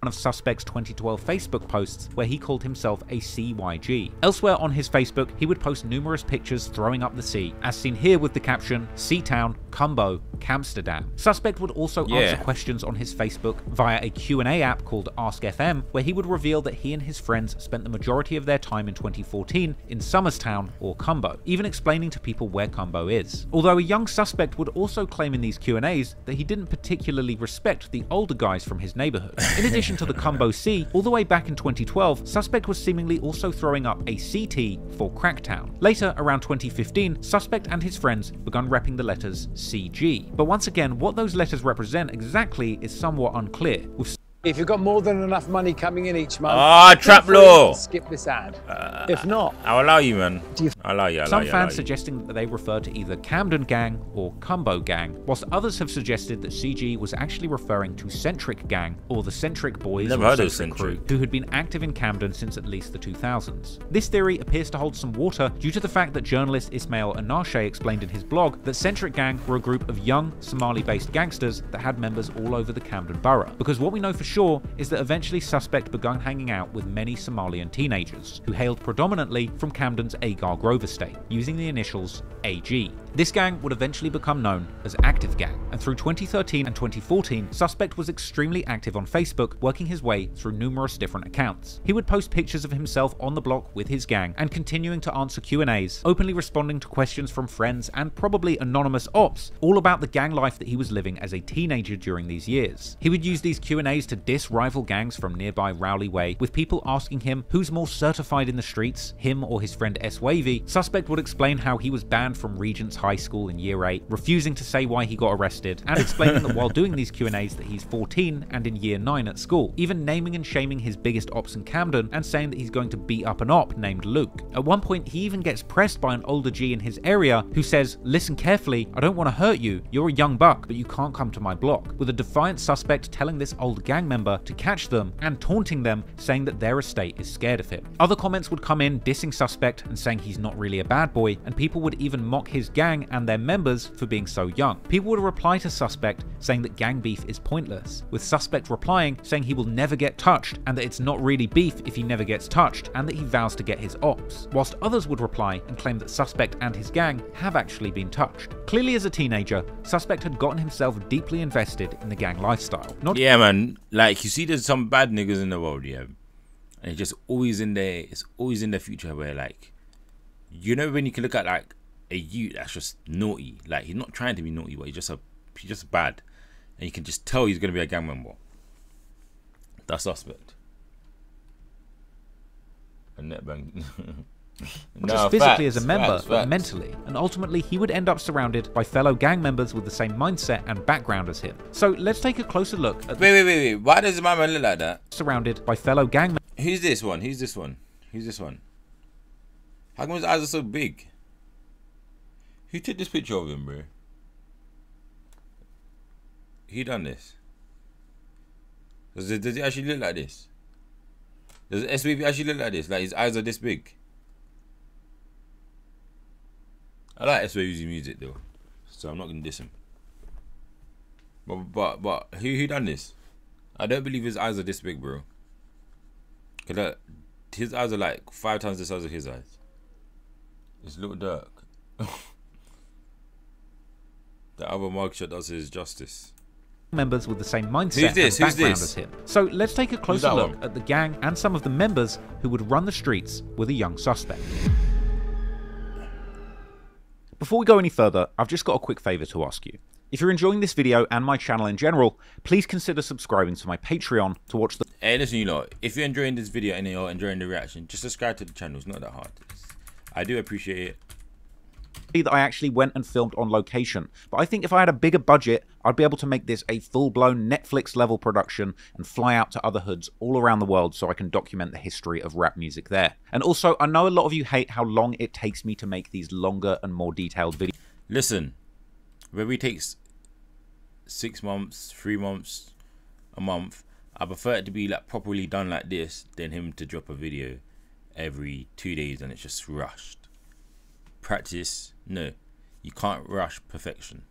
One of Suspect's 2012 Facebook posts where he called himself a CYG. Elsewhere on his Facebook, he would post numerous pictures throwing up the C, as seen here with the caption, Seatown, Cumbo, Camsterdam. Suspect would also answer questions on his Facebook via a Q&A app called Ask FM, where he would reveal that he and his friends spent the majority of their time in 2014 in Somerstown or Cumbo, even explaining to people where Cumbo is. Although a young Suspect would also claim in these Q&As that he didn't particularly respect the older guys from his neighborhood. In addition to the Cumbo C, all the way back in 2012, Suspect was seemingly also throwing up a CT for Cracktown. Later, around 2015, Suspect and his friends begun repping the letters CG. But once again, what those letters represent exactly is somewhat unclear, with if you've got more than enough money coming in each month, Traploreross, skip this ad. If not, I'll allow you, man. I'll allow you. Some fans suggesting that they refer to either Camden Gang or Cumbo Gang, whilst others have suggested that CG was actually referring to Centric Gang or the Centric Boys or Centric Crew, who had been active in Camden since at least the 2000s. This theory appears to hold some water due to the fact that journalist Ismail Anashe explained in his blog that Centric Gang were a group of young Somali-based gangsters that had members all over the Camden borough. Because what we know for sure is that eventually Suspect began hanging out with many Somalian teenagers, who hailed predominantly from Camden's Agar Grove estate, using the initials AG. This gang would eventually become known as Active Gang, and through 2013 and 2014, Suspect was extremely active on Facebook, working his way through numerous different accounts. He would post pictures of himself on the block with his gang, and continuing to answer Q&As, openly responding to questions from friends and probably anonymous ops, all about the gang life that he was living as a teenager during these years. He would use these Q&As to diss rival gangs from nearby Rowley Way, with people asking him who's more certified in the streets, him or his friend S-Wavy. Suspect would explain how he was banned from Regent's High School in year 8, refusing to say why he got arrested, and explaining that while doing these Q&As that he's 14 and in year 9 at school, even naming and shaming his biggest ops in Camden and saying that he's going to beat up an op named Luke. At one point, he even gets pressed by an older G in his area who says, "Listen carefully, I don't want to hurt you, you're a young buck, but you can't come to my block," with a defiant Suspect telling this old gang member to catch them and taunting them, saying that their estate is scared of him. Other comments would come in dissing Suspect and saying he's not really a bad boy, and people would even mock his gang and their members for being so young. People would reply to Suspect saying that gang beef is pointless, with Suspect replying saying he will never get touched and that it's not really beef if he never gets touched, and that he vows to get his ops, whilst others would reply and claim that Suspect and his gang have actually been touched. Clearly as a teenager, Suspect had gotten himself deeply invested in the gang lifestyle. Yeah man, like you see there's some bad niggas in the world, yeah, and it's just always in there, it's always in the future where, like, you know, when you can look at like a youth that's just naughty, like he's not trying to be naughty, but he's just bad, and you can just tell he's gonna be a gang member. That's Suspect. And net bang. Not just physically as a member, but mentally, and ultimately he would end up surrounded by fellow gang members with the same mindset and background as him. So let's take a closer look at— Wait, why does my man look like that? Surrounded by fellow gang members. Who's this one? Who's this one? Who's this one? How come his eyes are so big? Who took this picture of him, bro? Who done this? Does it actually look like this? Does SBB actually look like this? Like his eyes are this big? I like SBB's music though, so I'm not gonna diss him. But who done this? I don't believe his eyes are this big, bro. Cause his eyes are like 5 times the size of his eyes. It's Little Dirk. The other mugshot does his justice. Members with the same mindset and background as him. So let's take a closer look at the gang and some of the members who would run the streets with a young Suspect. Before we go any further, I've just got a quick favour to ask you. If you're enjoying this video and my channel in general, please consider subscribing to my Patreon to watch the— Hey, listen, you lot, if you're enjoying this video and you're enjoying the reaction, just subscribe to the channel. It's not that hard. I do appreciate it. That I actually went and filmed on location, but I think if I had a bigger budget, I'd be able to make this a full-blown Netflix level production and fly out to other hoods all around the world so I can document the history of rap music there. And also, I know a lot of you hate how long it takes me to make these longer and more detailed videos. Listen, whether it takes 6 months, 3 months, a month, I prefer it to be like properly done like this than him to drop a video every 2 days and it's just rushed. Practice, no, you can't rush perfection.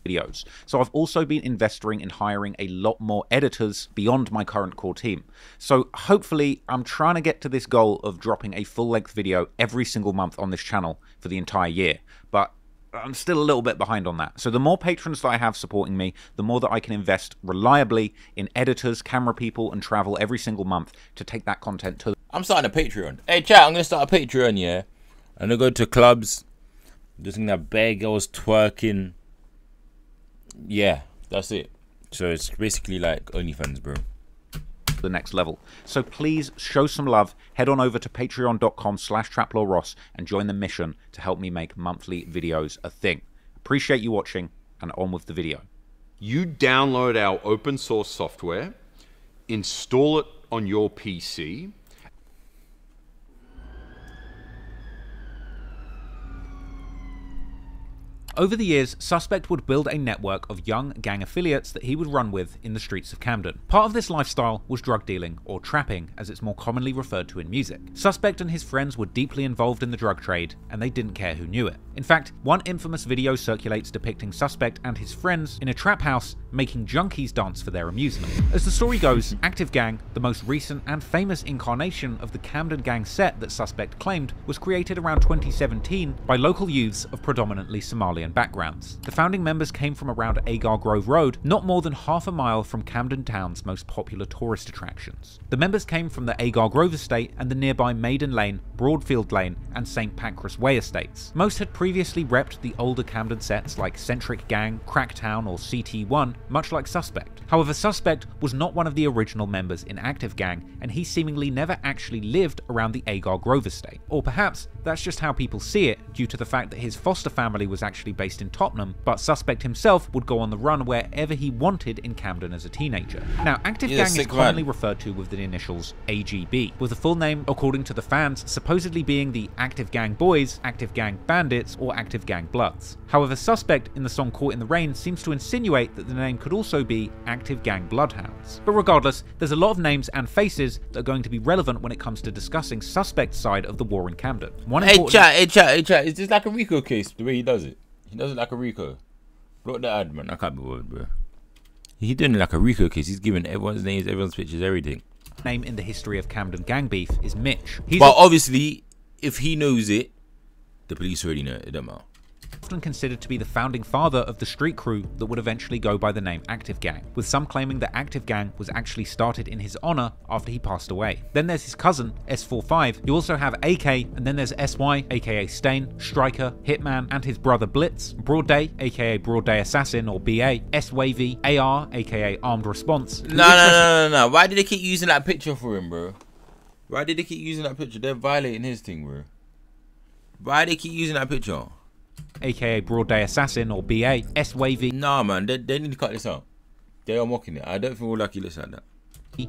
Videos. So I've also been investing in hiring a lot more editors beyond my current core team. So hopefully I'm trying to get to this goal of dropping a full-length video every single month on this channel for the entire year, but I'm still a little bit behind on that. So the more patrons that I have supporting me, the more that I can invest reliably in editors, camera people, and travel every single month to take that content to— I'm starting a Patreon. Hey chat, I'm gonna start a Patreon, yeah? I'm gonna go to clubs, just gonna have bare girls twerking. Yeah, that's it. So it's basically like OnlyFans, bro. The next level. So please show some love. Head on over to patreon.com/Traploreross and join the mission to help me make monthly videos a thing. Appreciate you watching, and on with the video. You download our open source software, install it on your PC. Over the years, Suspect would build a network of young gang affiliates that he would run with in the streets of Camden. Part of this lifestyle was drug dealing, or trapping as it's more commonly referred to in music. Suspect and his friends were deeply involved in the drug trade, and they didn't care who knew it. In fact, one infamous video circulates depicting Suspect and his friends in a trap house making junkies dance for their amusement. As the story goes, Active Gang, the most recent and famous incarnation of the Camden Gang set that Suspect claimed, was created around 2017 by local youths of predominantly Somalian Alien backgrounds. The founding members came from around Agar Grove Road, not more than half a mile from Camden Town's most popular tourist attractions. The members came from the Agar Grove estate and the nearby Maiden Lane, Broadfield Lane, and St Pancras Way estates. Most had previously repped the older Camden sets like Centric Gang, Cracktown, or CT1, much like Suspect. However, Suspect was not one of the original members in Active Gang, and he seemingly never actually lived around the Agar Grove estate. Or perhaps that's just how people see it, due to the fact that his foster family was actually based in Tottenham, but Suspect himself would go on the run wherever he wanted in Camden as a teenager. Now, Active Gang is commonly referred to with the initials AGB, with the full name, according to the fans, supposedly being the Active Gang Boys, Active Gang Bandits, or Active Gang Bloods. However, Suspect in the song Caught in the Rain seems to insinuate that the name could also be Active Gang Bloodhounds. But regardless, there's a lot of names and faces that are going to be relevant when it comes to discussing Suspect's side of the war in Camden. Hey chat, is this like a Rico case, the way he does it? He does it like a Rico. Block the ad, man, I can't be bothered, bro. He's doing it like a Rico case, he's giving everyone's names, everyone's pictures, everything. Name in the history of Camden gang beef is Mitch. But obviously, if he knows it, the police already know it, it don't matter. Often considered to be the founding father of the street crew that would eventually go by the name Active Gang, with some claiming that Active Gang was actually started in his honor after he passed away. Then there's his cousin, S45. You also have AK, and then there's SY, aka Stain, Striker, Hitman, and his brother Blitz, Broad Day, aka Broad Day Assassin or BA, S-Wavy, AR, aka Armed Response. No. Why did they keep using that picture for him, bro? Why did they keep using that picture? They're violating his thing, bro. Why do they keep using that picture? AKA Broad Day Assassin or BA, S-Wavy. Nah, man, they need to cut this out. They are mocking it. I don't feel like he looks like that.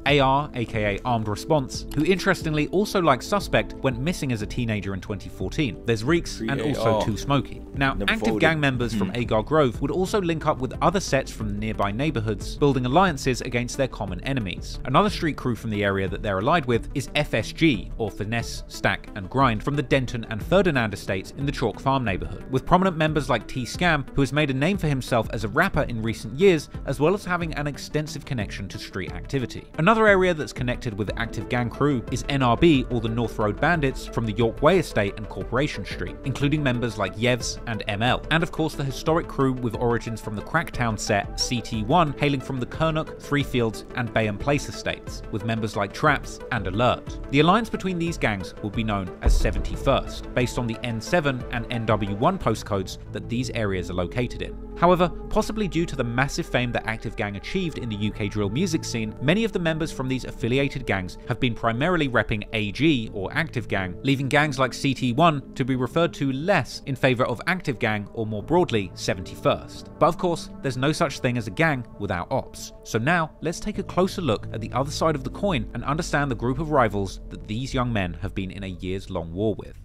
AR, aka Armed Response, who interestingly also like Suspect went missing as a teenager in 2014. There's Reeks and also Too Smoky. Now, active gang members from Agar Grove would also link up with other sets from nearby neighborhoods, building alliances against their common enemies. Another street crew from the area that they're allied with is FSG, or Finesse, Stack and Grind, from the Denton and Ferdinand estates in the Chalk Farm neighborhood, with prominent members like T-Scam, who has made a name for himself as a rapper in recent years, as well as having an extensive connection to street activity. Another area that's connected with the active gang crew is NRB, or the North Road Bandits, from the York Way estate and Corporation Street, including members like Yevs and ML, and of course the historic crew with origins from the Cracktown set CT1, hailing from the Kernock, Three Fields and Bayham Place estates, with members like Traps and Alert. The alliance between these gangs will be known as 71st, based on the N7 and NW1 postcodes that these areas are located in. However, possibly due to the massive fame that Active Gang achieved in the UK drill music scene, many of the members from these affiliated gangs have been primarily repping AG, or Active Gang, leaving gangs like CT1 to be referred to less in favour of Active Gang, or more broadly, 71st. But of course, there's no such thing as a gang without ops. So now, let's take a closer look at the other side of the coin and understand the group of rivals that these young men have been in a years-long war with.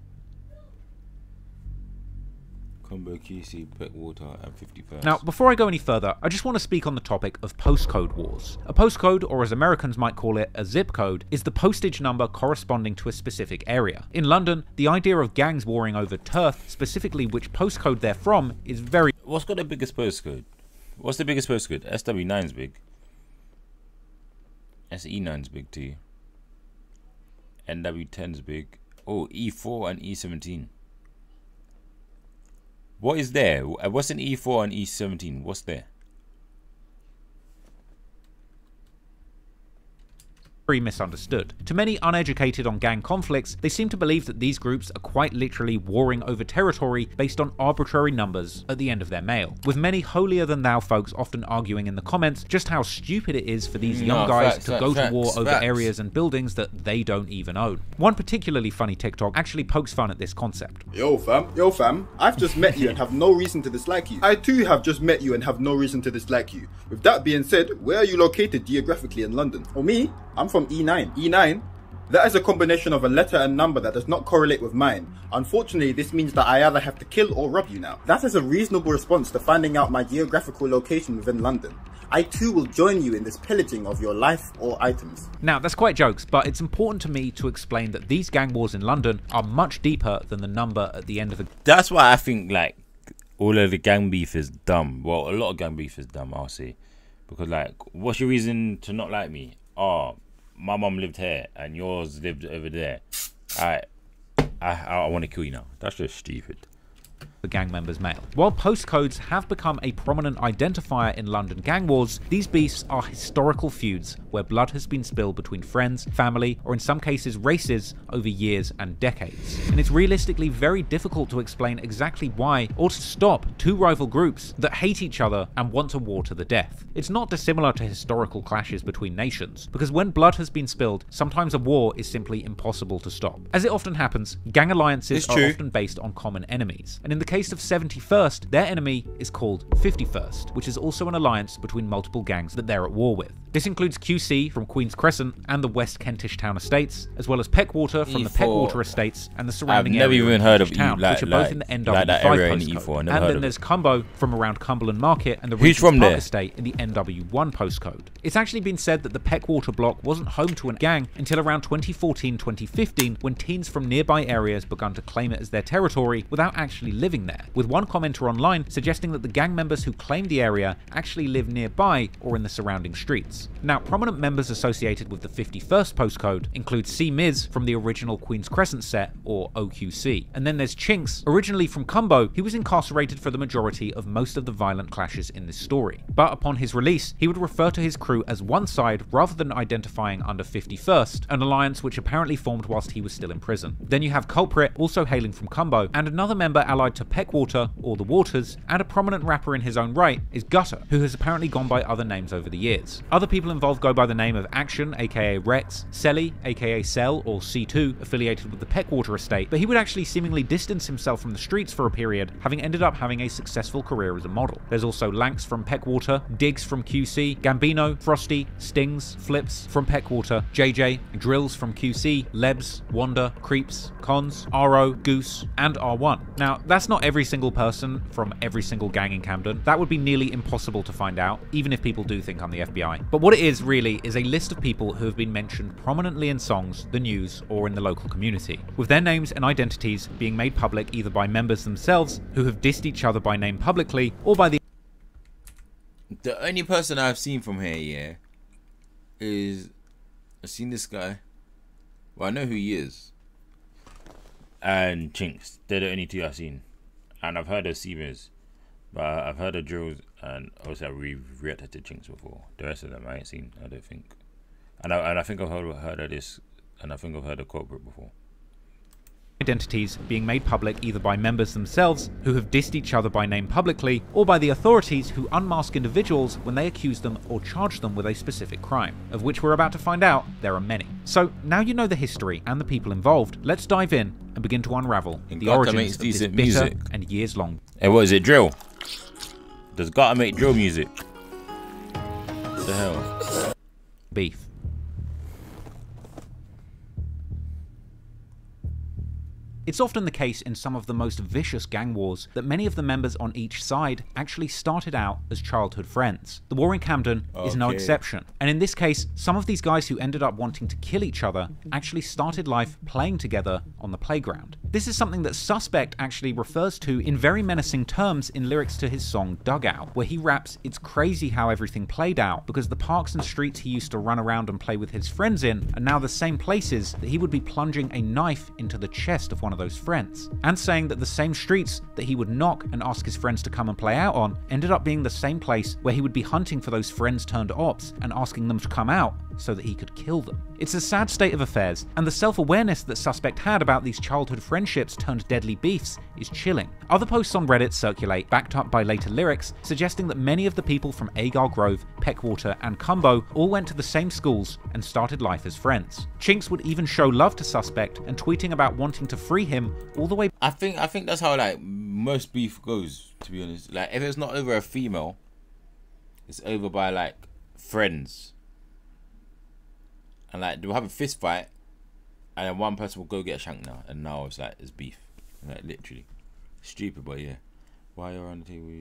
Combo QC, Peckwater, and 51st. Now, before I go any further, I just want to speak on the topic of postcode wars. A postcode, or as Americans might call it, a zip code, is the postage number corresponding to a specific area. In London, the idea of gangs warring over turf, specifically which postcode they're from, is very... What's got the biggest postcode? What's the biggest postcode? SW9's big. SE9's big too. NW10's big. Oh, E4 and E17. What is there? What's an E4 and E17? What's there? Very misunderstood. To many uneducated on gang conflicts, they seem to believe that these groups are quite literally warring over territory based on arbitrary numbers at the end of their mail, with many holier-than-thou folks often arguing in the comments just how stupid it is for these young guys to go to war over areas and buildings that they don't even own. One particularly funny TikTok actually pokes fun at this concept. Yo fam, I've just met you and have no reason to dislike you. I too have just met you and have no reason to dislike you. With that being said, where are you located geographically in London? Or me? I'm from E9. E9? That is a combination of a letter and number that does not correlate with mine. Unfortunately, this means that I either have to kill or rob you now. That is a reasonable response to finding out my geographical location within London. I too will join you in this pillaging of your life or items. Now, that's quite jokes, but it's important to me to explain that these gang wars in London are much deeper than the number at the end of a... That's why I think, like, all of the gang beef is dumb. Well, a lot of gang beef is dumb, I'll say. Because, like, what's your reason to not like me? Oh, my mum lived here and yours lived over there. I want to kill you now. That's just stupid. the gang members' mail. While postcodes have become a prominent identifier in London gang wars, these beefs are historical feuds where blood has been spilled between friends, family, or in some cases races over years and decades. And it's realistically very difficult to explain exactly why or to stop two rival groups that hate each other and want a war to the death. It's not dissimilar to historical clashes between nations, because when blood has been spilled, sometimes a war is simply impossible to stop. As it often happens, gang alliances are often based on common enemies, and in the case of 71st, their enemy is called 51st, which is also an alliance between multiple gangs that they're at war with. This includes QC from Queen's Crescent and the West Kentish Town Estates, as well as Peckwater from the Peckwater Estates and the surrounding area. I've never even heard of Town, which are both in the NW5 postcode. And then there's Cumbo from around Cumberland Market and the Regent's Park Estate in the NW1 postcode. It's actually been said that the Peckwater block wasn't home to a gang until around 2014-2015, when teens from nearby areas began to claim it as their territory without actually living there, with one commenter online suggesting that the gang members who claimed the area actually live nearby or in the surrounding streets. Now, prominent members associated with the 51st postcode include C-Miz from the original Queen's Crescent set, or OQC. And then there's Chinks, originally from Cumbo. He was incarcerated for the majority of most of the violent clashes in this story. But upon his release, he would refer to his crew as one side rather than identifying under 51st, an alliance which apparently formed whilst he was still in prison. Then you have Culprit, also hailing from Cumbo, and another member allied to Peckwater, or the Waters, and a prominent rapper in his own right is Gutter, who has apparently gone by other names over the years. Other people involved go by the name of Action, aka Rex, Selly, aka Cell, or C2, affiliated with the Peckwater estate, but he would actually seemingly distance himself from the streets for a period, having ended up having a successful career as a model. There's also Lanks from Peckwater, Diggs from QC, Gambino, Frosty, Stings, Flips from Peckwater, JJ, Drills from QC, Lebs, Wanda, Creeps, Cons, RO, Goose, and R1. Now, that's not every single person from every single gang in Camden. That would be nearly impossible to find out, even if people do think I'm the FBI. But what it is really is a list of people who have been mentioned prominently in songs, the news, or in the local community, with their names and identities being made public either by members themselves who have dissed each other by name publicly, or by the only person I've seen from here, yeah, is I've seen this guy. Well, I know who he is, and Chinks. They're the only two I've seen, and I've heard of C-Miz, but I've heard of Drills, and also we've reacted to Chinks before. The rest of them I ain't seen, I don't think. And I think I've heard of this, and I think I've heard of Corporate before. Identities being made public either by members themselves who have dissed each other by name publicly, or by the authorities who unmask individuals when they accuse them or charge them with a specific crime, of which we're about to find out there are many. So now you know the history and the people involved, let's dive in and begin to unravel the origins of this bitter and years-long. Hey, what is it, drill? Does Gutter make drill music? What the hell? Beef. It's often the case in some of the most vicious gang wars that many of the members on each side actually started out as childhood friends. The war in Camden is no exception. And in this case, some of these guys who ended up wanting to kill each other actually started life playing together on the playground. This is something that Suspect actually refers to in very menacing terms in lyrics to his song Dugout, where he raps, "It's crazy how everything played out, because the parks and streets he used to run around and play with his friends in are now the same places that he would be plunging a knife into the chest of one of those friends," and saying that the same streets that he would knock and ask his friends to come and play out on ended up being the same place where he would be hunting for those friends turned ops and asking them to come out so that he could kill them. It's a sad state of affairs, and the self-awareness that Suspect had about these childhood friendships turned deadly beefs is chilling. Other posts on Reddit circulate, backed up by later lyrics, suggesting that many of the people from Agar Grove, Peckwater, and Cumbo all went to the same schools and started life as friends. Chinks would even show love to Suspect and tweeting about wanting to free him all the way. I think that's how like most beef goes, to be honest. Like if it's not over a female, it's over by like friends. And like they'll have a fist fight, and then one person will go get shanked now, and now it's like it's beef, like literally, stupid, but yeah. Why you're on the table?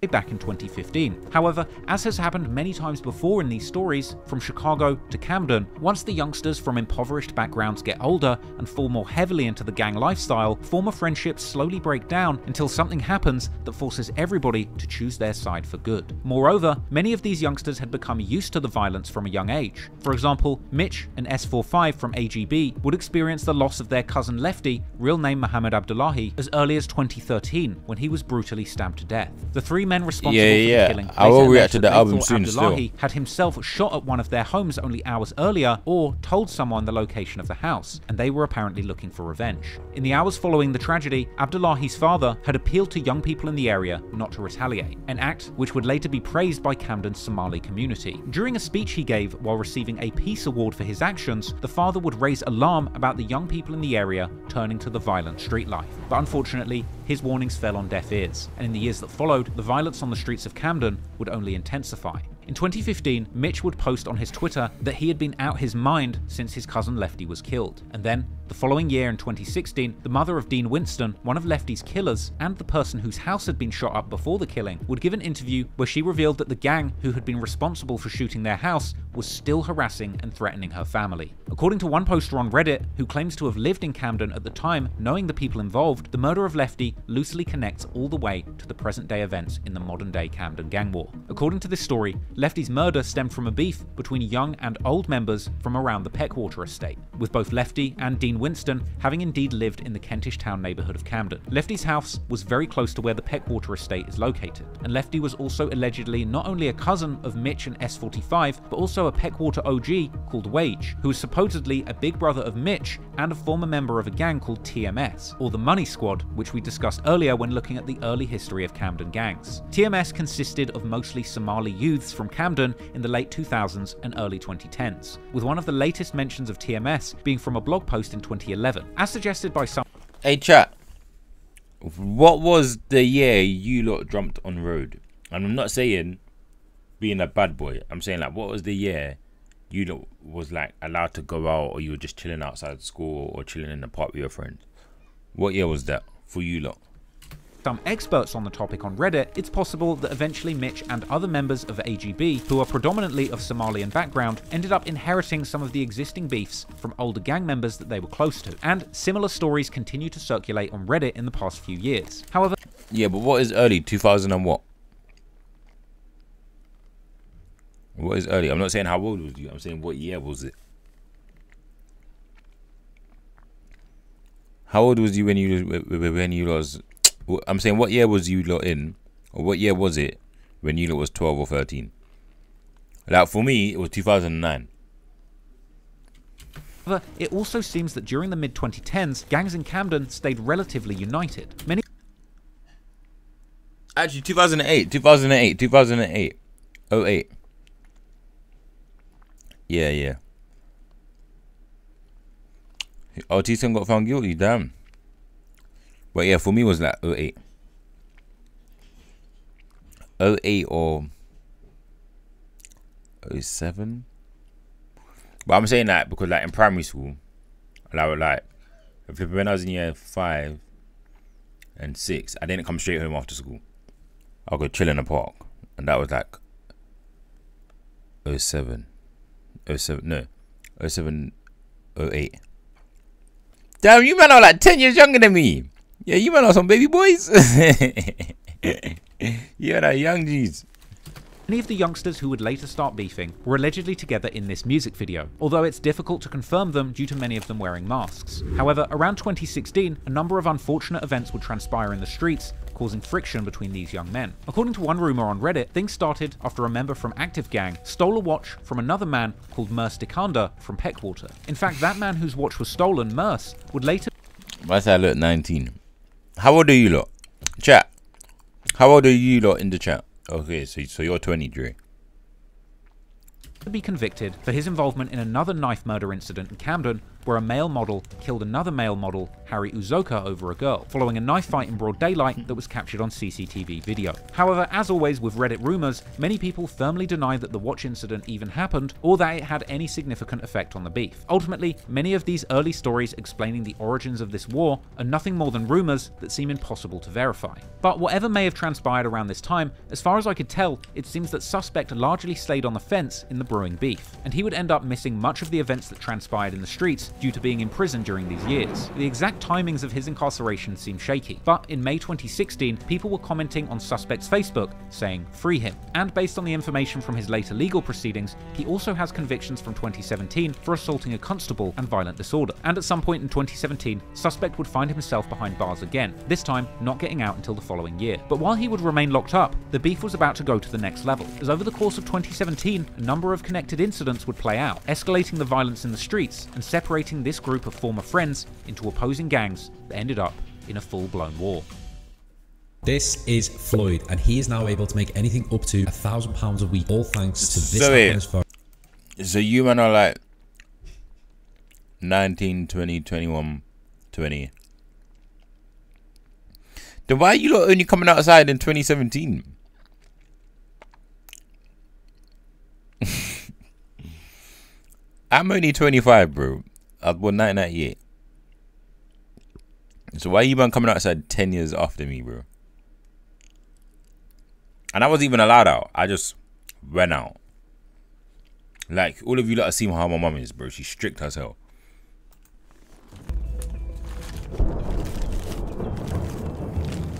back in 2015. However, as has happened many times before in these stories, from Chicago to Camden, once the youngsters from impoverished backgrounds get older and fall more heavily into the gang lifestyle, former friendships slowly break down until something happens that forces everybody to choose their side for good. Moreover, many of these youngsters had become used to the violence from a young age. For example, Mitch, an S45 from AGB, would experience the loss of their cousin Lefty, real name Mohammed Abdullahi, as early as 2013 when he was brutally stabbed to death. The three men responsible for the killing. I will react to the album soon. Abdullahi had himself shot at one of their homes only hours earlier, or told someone the location of the house, and they were apparently looking for revenge. In the hours following the tragedy, Abdullahi's father had appealed to young people in the area not to retaliate, an act which would later be praised by Camden's Somali community. During a speech he gave while receiving a peace award for his actions, the father would raise alarm about the young people in the area turning to the violent street life. But unfortunately, his warnings fell on deaf ears, and in the years that followed, the violence on the streets of Camden would only intensify. In 2015, Mitch would post on his Twitter that he had been out his mind since his cousin Lefty was killed. And then, the following year in 2016, the mother of Dean Winston, one of Lefty's killers, and the person whose house had been shot up before the killing, would give an interview where she revealed that the gang who had been responsible for shooting their house was still harassing and threatening her family. According to one poster on Reddit, who claims to have lived in Camden at the time, knowing the people involved, the murder of Lefty loosely connects all the way to the present-day events in the modern-day Camden gang war. According to this story, Lefty's murder stemmed from a beef between young and old members from around the Peckwater estate, with both Lefty and Dean Winston having indeed lived in the Kentish Town neighbourhood of Camden. Lefty's house was very close to where the Peckwater estate is located, and Lefty was also allegedly not only a cousin of Mitch and S45, but also a Peckwater OG called Wage, who was supposedly a big brother of Mitch and a former member of a gang called TMS, or the Money Squad, which we discussed earlier when looking at the early history of Camden gangs. TMS consisted of mostly Somali youths from Camden in the late 2000s and early 2010s, with one of the latest mentions of TMS being from a blog post in 2011. As suggested by some... Hey chat, what was the year you lot jumped on road? And I'm not saying being a bad boy, I'm saying like what was the year you lot was like allowed to go out, or you were just chilling outside school or chilling in the park with your friends? What year was that for you lot? Some experts on the topic on Reddit, it's possible that eventually Mitch and other members of AGB, who are predominantly of Somalian background, ended up inheriting some of the existing beefs from older gang members that they were close to, and similar stories continue to circulate on Reddit in the past few years. However... Yeah, but what is early? 2000 and what? What is early? I'm not saying how old was you, I'm saying what year was it? How old was you when you was... I'm saying what year was you lot in, or what year was it when you lot was 12 or 13? Like for me, it was 2009. However, it also seems that during the mid-2010s, gangs in Camden stayed relatively united. Many... Actually, 2008. 08. Yeah. Oh, T-Son got found guilty, damn. But yeah, for me it was like 08. 08 or 07. But I'm saying that because like in primary school, like when I was in year 5 and 6, I didn't come straight home after school. I could chill in the park, and that was like 07, 08. Damn, you man are like 10 years younger than me. Yeah, you man are some baby boys. Yeah, that young G's. Many of the youngsters who would later start beefing were allegedly together in this music video, although it's difficult to confirm them due to many of them wearing masks. However, around 2016, a number of unfortunate events would transpire in the streets, causing friction between these young men. According to one rumor on Reddit, things started after a member from Active Gang stole a watch from another man called Merce Dikanda from Peckwater. In fact, that man whose watch was stolen, Merce, would later... I said I look 19. How old are you lot? Chat. How old are you lot in the chat? Okay, so you're 20, Dre. ...be convicted for his involvement in another knife murder incident in Camden where a male model killed another male model, Harry Uzoka, over a girl, following a knife fight in broad daylight that was captured on CCTV video. However, as always with Reddit rumors, many people firmly deny that the watch incident even happened or that it had any significant effect on the beef. Ultimately, many of these early stories explaining the origins of this war are nothing more than rumors that seem impossible to verify. But whatever may have transpired around this time, as far as I could tell, it seems that suspect largely stayed on the fence in the brewing beef, and he would end up missing much of the events that transpired in the streets due to being in prison during these years. The exact timings of his incarceration seem shaky, but in May 2016, people were commenting on suspect's Facebook saying, "Free him." And based on the information from his later legal proceedings, he also has convictions from 2017 for assaulting a constable and violent disorder. And at some point in 2017, suspect would find himself behind bars again, this time not getting out until the following year. But while he would remain locked up, the beef was about to go to the next level, as over the course of 2017, a number of connected incidents would play out, escalating the violence in the streets and separating this group of former friends into opposing gangs that ended up in a full-blown war. This is Floyd, and he is now able to make anything up to £1,000 a week, all thanks to this happiness phone. So you man are like 19, 20, 21, 20. Then why are you lot only coming outside in 2017? I'm only 25, bro. I was born 1998. So why are you man coming outside 10 years after me, bro? And I wasn't even allowed out. I just went out. Like, all of you lot have seen how my mum is, bro. She's strict as hell.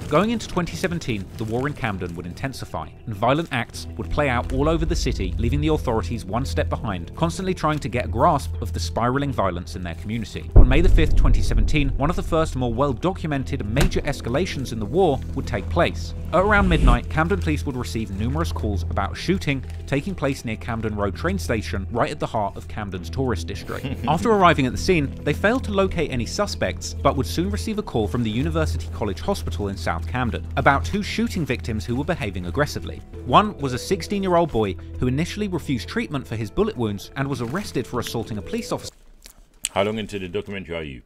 Going into 2017, the war in Camden would intensify, and violent acts would play out all over the city, leaving the authorities one step behind, constantly trying to get a grasp of the spiraling violence in their community. On May the 5th, 2017, one of the first more well-documented major escalations in the war would take place. At around midnight, Camden police would receive numerous calls about a shooting taking place near Camden Road train station, right at the heart of Camden's tourist district. After arriving at the scene, they failed to locate any suspects, but would soon receive a call from the University College Hospital in South Camden about two shooting victims who were behaving aggressively. One was a 16-year-old boy who initially refused treatment for his bullet wounds and was arrested for assaulting a police officer. How long into the documentary are you?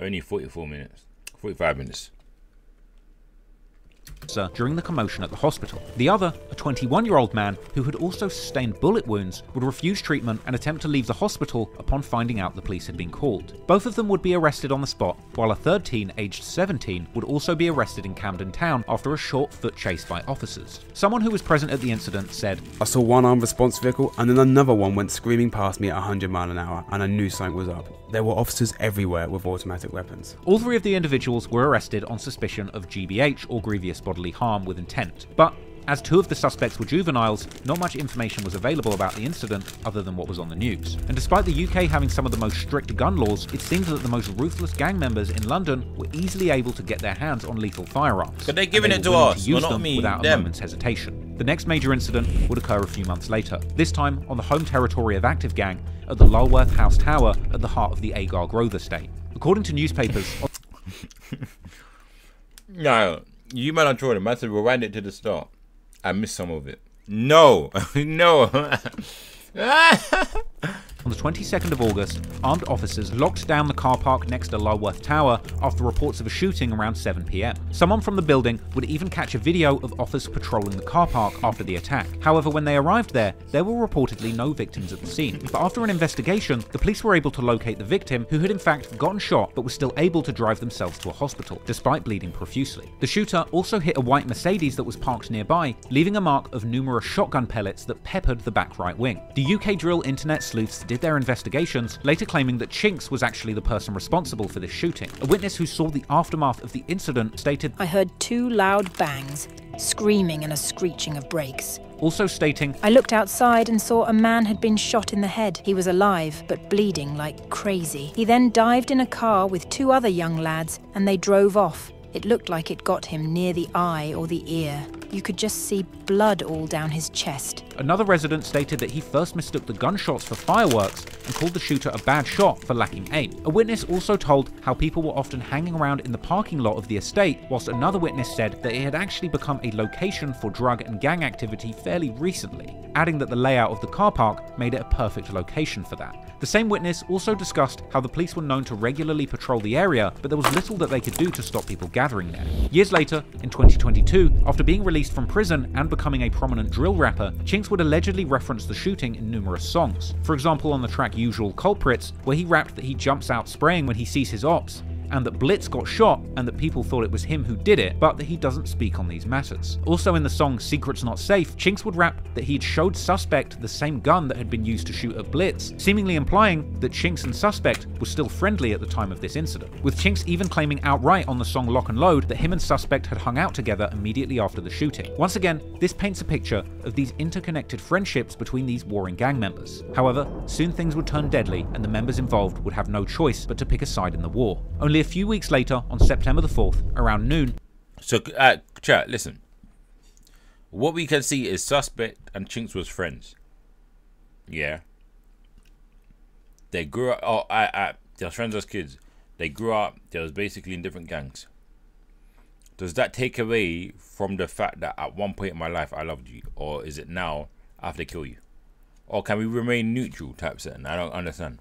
Only 44 minutes. 45 minutes. During the commotion at the hospital. The other, a 21-year-old man who had also sustained bullet wounds, would refuse treatment and attempt to leave the hospital upon finding out the police had been called. Both of them would be arrested on the spot, while a third teen aged 17 would also be arrested in Camden Town after a short foot chase by officers. Someone who was present at the incident said, "I saw one armed response vehicle and then another one went screaming past me at 100 miles an hour and I knew something was up. There were officers everywhere with automatic weapons." All three of the individuals were arrested on suspicion of GBH, or grievous bodily harm with intent. But as two of the suspects were juveniles, not much information was available about the incident other than what was on the news. And despite the UK having some of the most strict gun laws, it seems that the most ruthless gang members in London were easily able to get their hands on lethal firearms. But they're giving it to us, use not them me, without a moment's hesitation. The next major incident would occur a few months later, this time on the home territory of Active Gang at the Lulworth House Tower at the heart of the Agar Grove estate. According to newspapers... No, you man are trolling. Man said rewind it to the start. I missed some of it. No, no. On the 22nd of August, armed officers locked down the car park next to Lulworth Tower after reports of a shooting around 7 PM. Someone from the building would even catch a video of officers patrolling the car park after the attack. However, when they arrived there were reportedly no victims at the scene. But after an investigation, the police were able to locate the victim, who had in fact gotten shot but was still able to drive themselves to a hospital, despite bleeding profusely. The shooter also hit a white Mercedes that was parked nearby, leaving a mark of numerous shotgun pellets that peppered the back right wing. The ukdrill internet sleuths did their investigations, later claiming that Gxng was actually the person responsible for this shooting. A witness who saw the aftermath of the incident stated, "I heard two loud bangs, screaming and a screeching of brakes." Also stating, "I looked outside and saw a man had been shot in the head. He was alive, but bleeding like crazy. He then dived in a car with two other young lads and they drove off. It looked like it got him near the eye or the ear. You could just see blood all down his chest." Another resident stated that he first mistook the gunshots for fireworks and called the shooter a bad shot for lacking aim. A witness also told how people were often hanging around in the parking lot of the estate, whilst another witness said that it had actually become a location for drug and gang activity fairly recently. adding that the layout of the car park made it a perfect location for that. The same witness also discussed how the police were known to regularly patrol the area, but there was little that they could do to stop people gathering there. Years later, in 2022, after being released from prison and becoming a prominent drill rapper, Gxng would allegedly reference the shooting in numerous songs. For example, on the track Usual Culprits, where he rapped that he jumps out spraying when he sees his ops, and that Blitz got shot and that people thought it was him who did it, but that he doesn't speak on these matters. Also in the song Secret's Not Safe, Gxng would rap that he'd showed Suspect the same gun that had been used to shoot at Blitz, seemingly implying that Gxng and Suspect were still friendly at the time of this incident, with Gxng even claiming outright on the song Lock and Load that him and Suspect had hung out together immediately after the shooting. Once again, this paints a picture of these interconnected friendships between these warring gang members. However, soon things would turn deadly and the members involved would have no choice but to pick a side in the war. Only a few weeks later, on September the 4th, around noon. So, chat, listen. What we can see is Suspect and Gxng was friends. Yeah. They grew up. Oh, they were friends as kids. They grew up. They was basically in different gangs. Does that take away from the fact that at one point in my life I loved you, or is it now I have to kill you, or can we remain neutral type setting? I don't understand.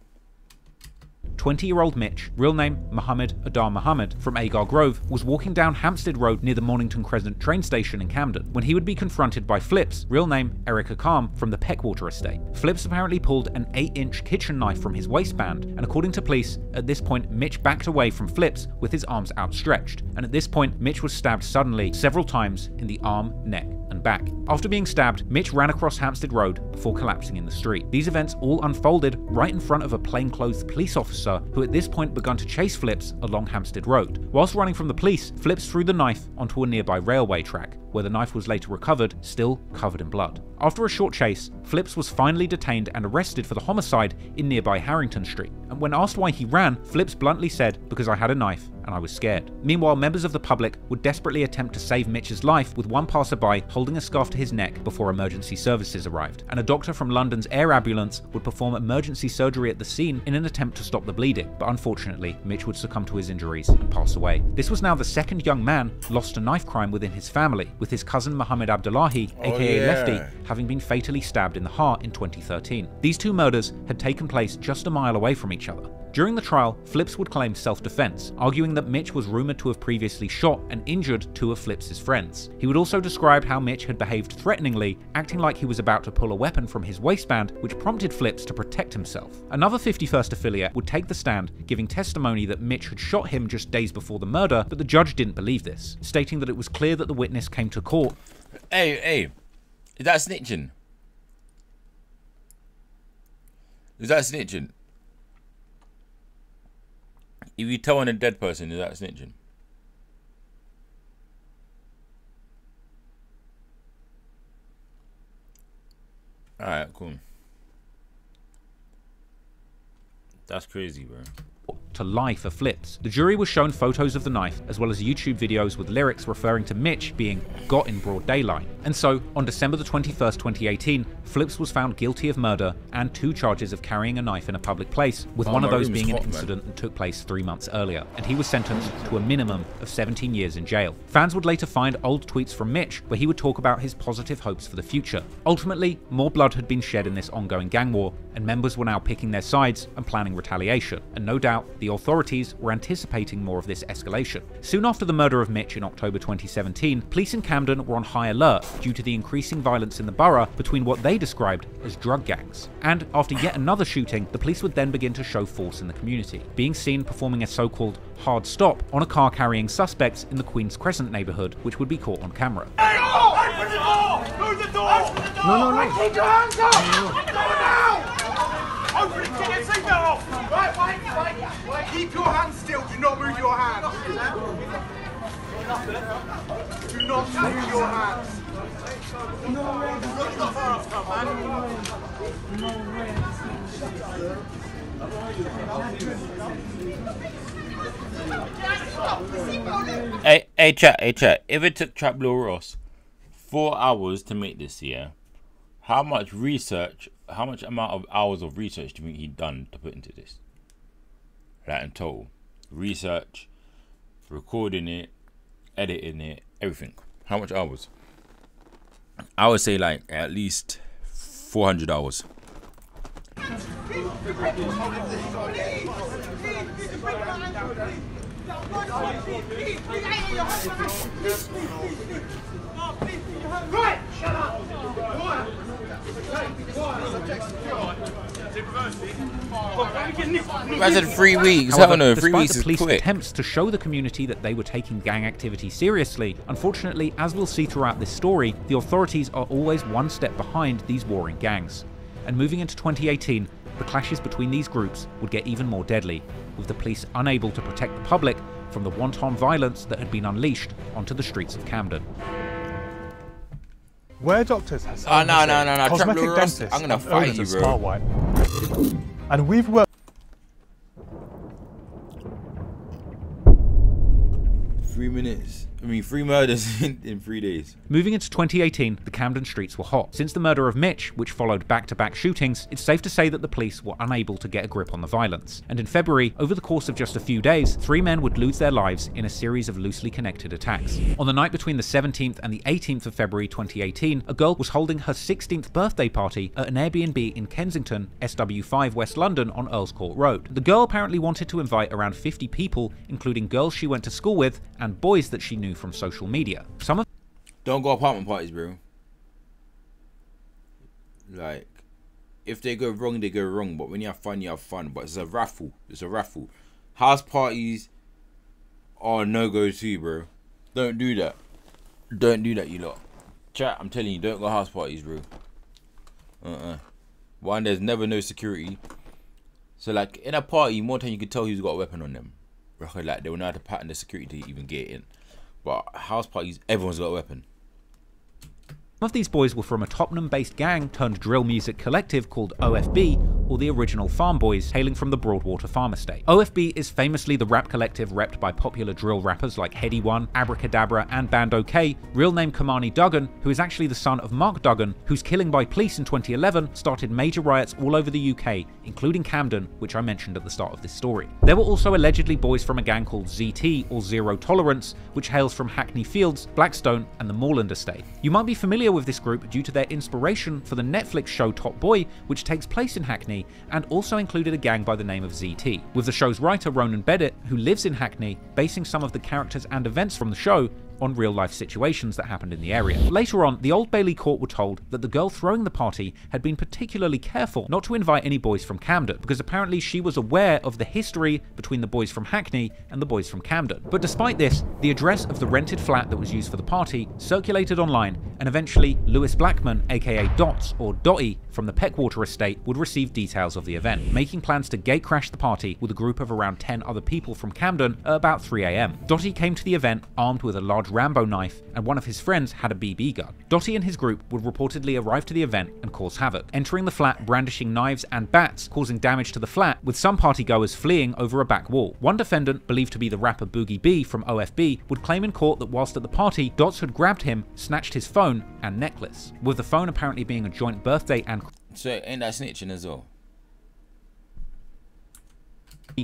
20-year-old Mitch, real name Mohammed Adar Mohammed, from Agar Grove, was walking down Hampstead Road near the Mornington Crescent train station in Camden when he would be confronted by Flips, real name Erica Calm, from the Peckwater estate. Flips apparently pulled an 8-inch kitchen knife from his waistband, and according to police, at this point Mitch backed away from Flips with his arms outstretched, and at this point Mitch was stabbed suddenly several times in the arm, neck, and back. After being stabbed, Mitch ran across Hampstead Road before collapsing in the street. These events all unfolded right in front of a plainclothes police officer who at this point begun to chase Flips along Hampstead Road. Whilst running from the police, Flips threw the knife onto a nearby railway track, where the knife was later recovered, still covered in blood. After a short chase, Flips was finally detained and arrested for the homicide in nearby Harrington Street, and when asked why he ran, Flips bluntly said, "Because I had a knife and I was scared." Meanwhile, members of the public would desperately attempt to save Mitch's life, with one passerby holding a scarf to his neck before emergency services arrived, and a doctor from London's air ambulance would perform emergency surgery at the scene in an attempt to stop the bleeding, but unfortunately, Mitch would succumb to his injuries and pass away. This was now the second young man lost to knife crime within his family, with his cousin Mohammed Abdullahi, aka Lefty, having been fatally stabbed in the heart in 2013. These two murders had taken place just a mile away from each other. During the trial, Flips would claim self-defense, arguing that Mitch was rumored to have previously shot and injured two of Flips's friends. He would also describe how Mitch had behaved threateningly, acting like he was about to pull a weapon from his waistband, which prompted Flips to protect himself. Another 51st affiliate would take the stand, giving testimony that Mitch had shot him just days before the murder, but the judge didn't believe this, stating that it was clear that the witness came to court. Hey, is that snitching? Is that snitching? If you tell on a dead person, is that snitching? Alright, cool. That's crazy, bro. To lie for Flips. The jury was shown photos of the knife, as well as YouTube videos with lyrics referring to Mitch being got in broad daylight. And so, on December the 21st, 2018, Flips was found guilty of murder and 2 charges of carrying a knife in a public place, with one of those being an incident that took place 3 months earlier, and he was sentenced to a minimum of 17 years in jail. Fans would later find old tweets from Mitch where he would talk about his positive hopes for the future. Ultimately, more blood had been shed in this ongoing gang war, and members were now picking their sides and planning retaliation, and no doubt the authorities were anticipating more of this escalation. Soon after the murder of Mitch in October 2017, police in Camden were on high alert due to the increasing violence in the borough between what they described as drug gangs. And after yet another shooting, the police would then begin to show force in the community, being seen performing a so-called hard stop on a car carrying suspects in the Queen's Crescent neighbourhood, which would be caught on camera. Hey, open the door! Close the door! Open the door! No. Keep your hands up! Open the door now! Open it! Get your seatbelt off! Right, wait. Keep your hands still. Do not move your hands. Do not move your hands. Hey, chat. If it took Traploreross 4 hours to make this, yeah, how much amount of hours of research do you think he'd done to put into this? Like in total. Research, recording it, editing it, everything. How much hours? I would say like at least 400 hours. Right, shut up. I said 3 weeks. I don't know. 3 weeks the is police quick. attempts to show the community that they were taking gang activity seriously, unfortunately, as we'll see throughout this story, the authorities are always one step behind these warring gangs. And moving into 2018, the clashes between these groups would get even more deadly, with the police unable to protect the public from the wanton violence that had been unleashed onto the streets of Camden. Where doctors have Oh, no, cosmetic Traploreross, dentists I'm gonna and fight owners you, of bro. Spa White. And we've worked 3 minutes. I mean, 3 murders in 3 days. Moving into 2018, the Camden streets were hot. Since the murder of Mitch, which followed back-to-back shootings, it's safe to say that the police were unable to get a grip on the violence. And in February, over the course of just a few days, 3 men would lose their lives in a series of loosely connected attacks. On the night between the 17th and the 18th of February 2018, a girl was holding her 16th birthday party at an Airbnb in Kensington, SW5 West London on Earls Court Road. The girl apparently wanted to invite around 50 people, including girls she went to school with and boys that she knew from social media. Some of Don't go apartment parties, bro. Like, if they go wrong, they go wrong. But when you have fun, you have fun. But it's a raffle. It's a raffle. House parties are no-go too, bro. Don't do that. Don't do that, you lot. Chat, I'm telling you, don't go house parties, bro. One, there's never no security. So, like, in a party, more time you can tell who's got a weapon on them. Like, they will know how to pattern the security to even get in. But house parties, everyone's got a weapon. Some of these boys were from a Tottenham-based gang turned drill music collective called OFB, or the original Farm Boys, hailing from the Broadwater farm estate. OFB is famously the rap collective repped by popular drill rappers like Heady One, Abracadabra, and Band OK, real name Kamani Duggan, who is actually the son of Mark Duggan, whose killing by police in 2011 started major riots all over the UK, including Camden, which I mentioned at the start of this story. There were also allegedly boys from a gang called ZT, or Zero Tolerance, which hails from Hackney Fields, Blackstone, and the Moorland estate. You might be familiar with this group due to their inspiration for the Netflix show Top Boy, which takes place in Hackney, and also included a gang by the name of ZT, with the show's writer Ronan Bennett, who lives in Hackney, basing some of the characters and events from the show on real-life situations that happened in the area. Later on, the Old Bailey court were told that the girl throwing the party had been particularly careful not to invite any boys from Camden, because apparently she was aware of the history between the boys from Hackney and the boys from Camden. But despite this, the address of the rented flat that was used for the party circulated online, and eventually Lewis Blackman, aka Dots, or Dotty, from the Peckwater estate would receive details of the event, making plans to gate crash the party with a group of around 10 other people from Camden at about 3 AM. Dotty came to the event armed with a large Rambo knife, and one of his friends had a BB gun. Dotty and his group would reportedly arrive to the event and cause havoc, entering the flat brandishing knives and bats, causing damage to the flat, with some partygoers fleeing over a back wall. One defendant, believed to be the rapper Boogie B from OFB, would claim in court that whilst at the party, Dots had grabbed him, snatched his phone and necklace, with the phone apparently being a joint birthday and... So ain't that snitching as well?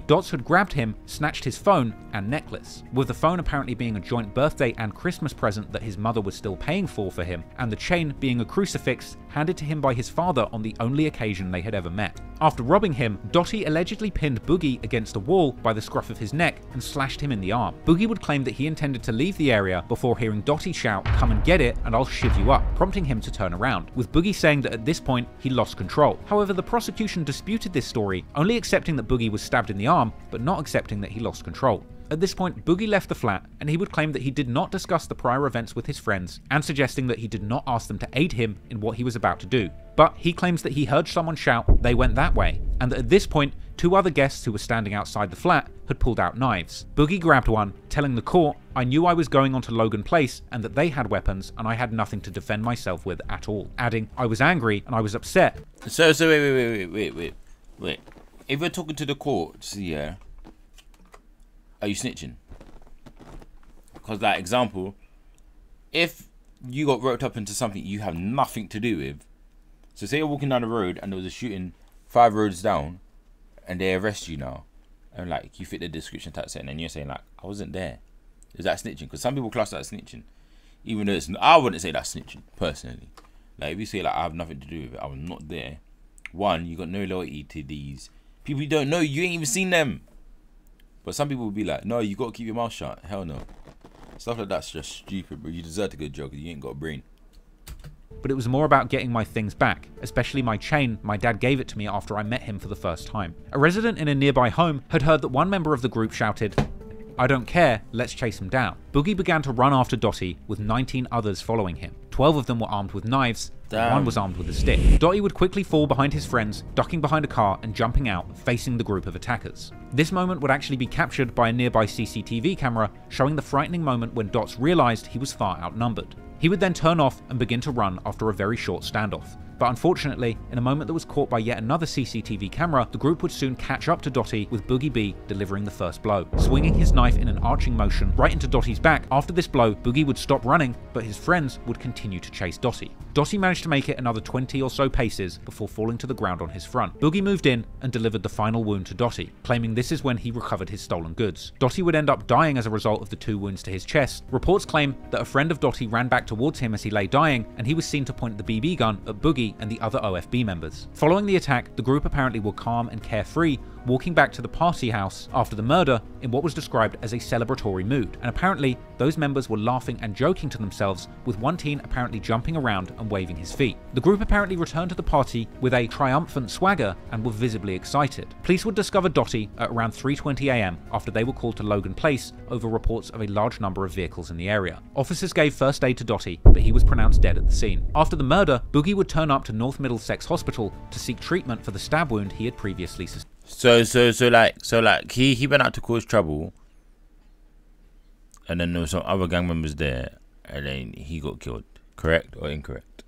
Dots had grabbed him, snatched his phone and necklace, with the phone apparently being a joint birthday and Christmas present that his mother was still paying for him, and the chain being a crucifix handed to him by his father on the only occasion they had ever met. After robbing him, Dotty allegedly pinned Boogie against a wall by the scruff of his neck and slashed him in the arm. Boogie would claim that he intended to leave the area before hearing Dotty shout, "Come and get it and I'll shiv you up," prompting him to turn around, with Boogie saying that at this point he lost control. However, the prosecution disputed this story, only accepting that Boogie was stabbed in the arm, but not accepting that he lost control. At this point, Boogie left the flat, and he would claim that he did not discuss the prior events with his friends, and suggesting that he did not ask them to aid him in what he was about to do. But he claims that he heard someone shout, "They went that way," and that at this point, 2 other guests who were standing outside the flat had pulled out knives. Boogie grabbed one, telling the court, "I knew I was going onto Logan Place and that they had weapons and I had nothing to defend myself with at all," adding, "I was angry and I was upset." So wait. If you're talking to the courts, yeah, are you snitching? Because, like, example, if you got roped up into something you have nothing to do with, so say you're walking down the road and there was a shooting 5 roads down, and they arrest you now, and like you fit the description type set, and you're saying like, "I wasn't there," is that snitching? Because some people class that as snitching, even though it's, I wouldn't say that's snitching personally. Like if you say like I have nothing to do with it, I was not there. One, you got no loyalty to these people you don't know. You ain't even seen them. But some people will be like, no, you got to keep your mouth shut. Hell no. Stuff like that's just stupid, bro. You deserve to go to jail because you ain't got a brain. But it was more about getting my things back, especially my chain. My dad gave it to me after I met him for the first time. A resident in a nearby home had heard that one member of the group shouted, "I don't care, let's chase him down." Boogie began to run after Dotty with 19 others following him. 12 of them were armed with knives, one was armed with a stick. Dotty would quickly fall behind his friends, ducking behind a car and jumping out, facing the group of attackers. This moment would actually be captured by a nearby CCTV camera, showing the frightening moment when Dots realised he was far outnumbered. He would then turn off and begin to run after a very short standoff. But unfortunately, in a moment that was caught by yet another CCTV camera, the group would soon catch up to Dotty, with Boogie B delivering the first blow, swinging his knife in an arching motion right into Dotty's back. After this blow, Boogie would stop running, but his friends would continue to chase Dotty. Dotty managed to make it another 20 or so paces before falling to the ground on his front. Boogie moved in and delivered the final wound to Dotty, claiming this is when he recovered his stolen goods. Dotty would end up dying as a result of the 2 wounds to his chest. Reports claim that a friend of Dotty ran back towards him as he lay dying, and he was seen to point the BB gun at Boogie and the other OFB members. Following the attack, the group apparently were calm and carefree, walking back to the party house after the murder in what was described as a celebratory mood, and apparently those members were laughing and joking to themselves, with one teen apparently jumping around and waving his feet. The group apparently returned to the party with a triumphant swagger and were visibly excited. Police would discover Dotty at around 3:20 AM after they were called to Logan Place over reports of a large number of vehicles in the area. Officers gave first aid to Dotty, but he was pronounced dead at the scene. After the murder, Boogie would turn up to North Middlesex Hospital to seek treatment for the stab wound he had previously sustained. So like he went out to cause trouble, and then there were some other gang members there, and then he got killed. Correct or incorrect?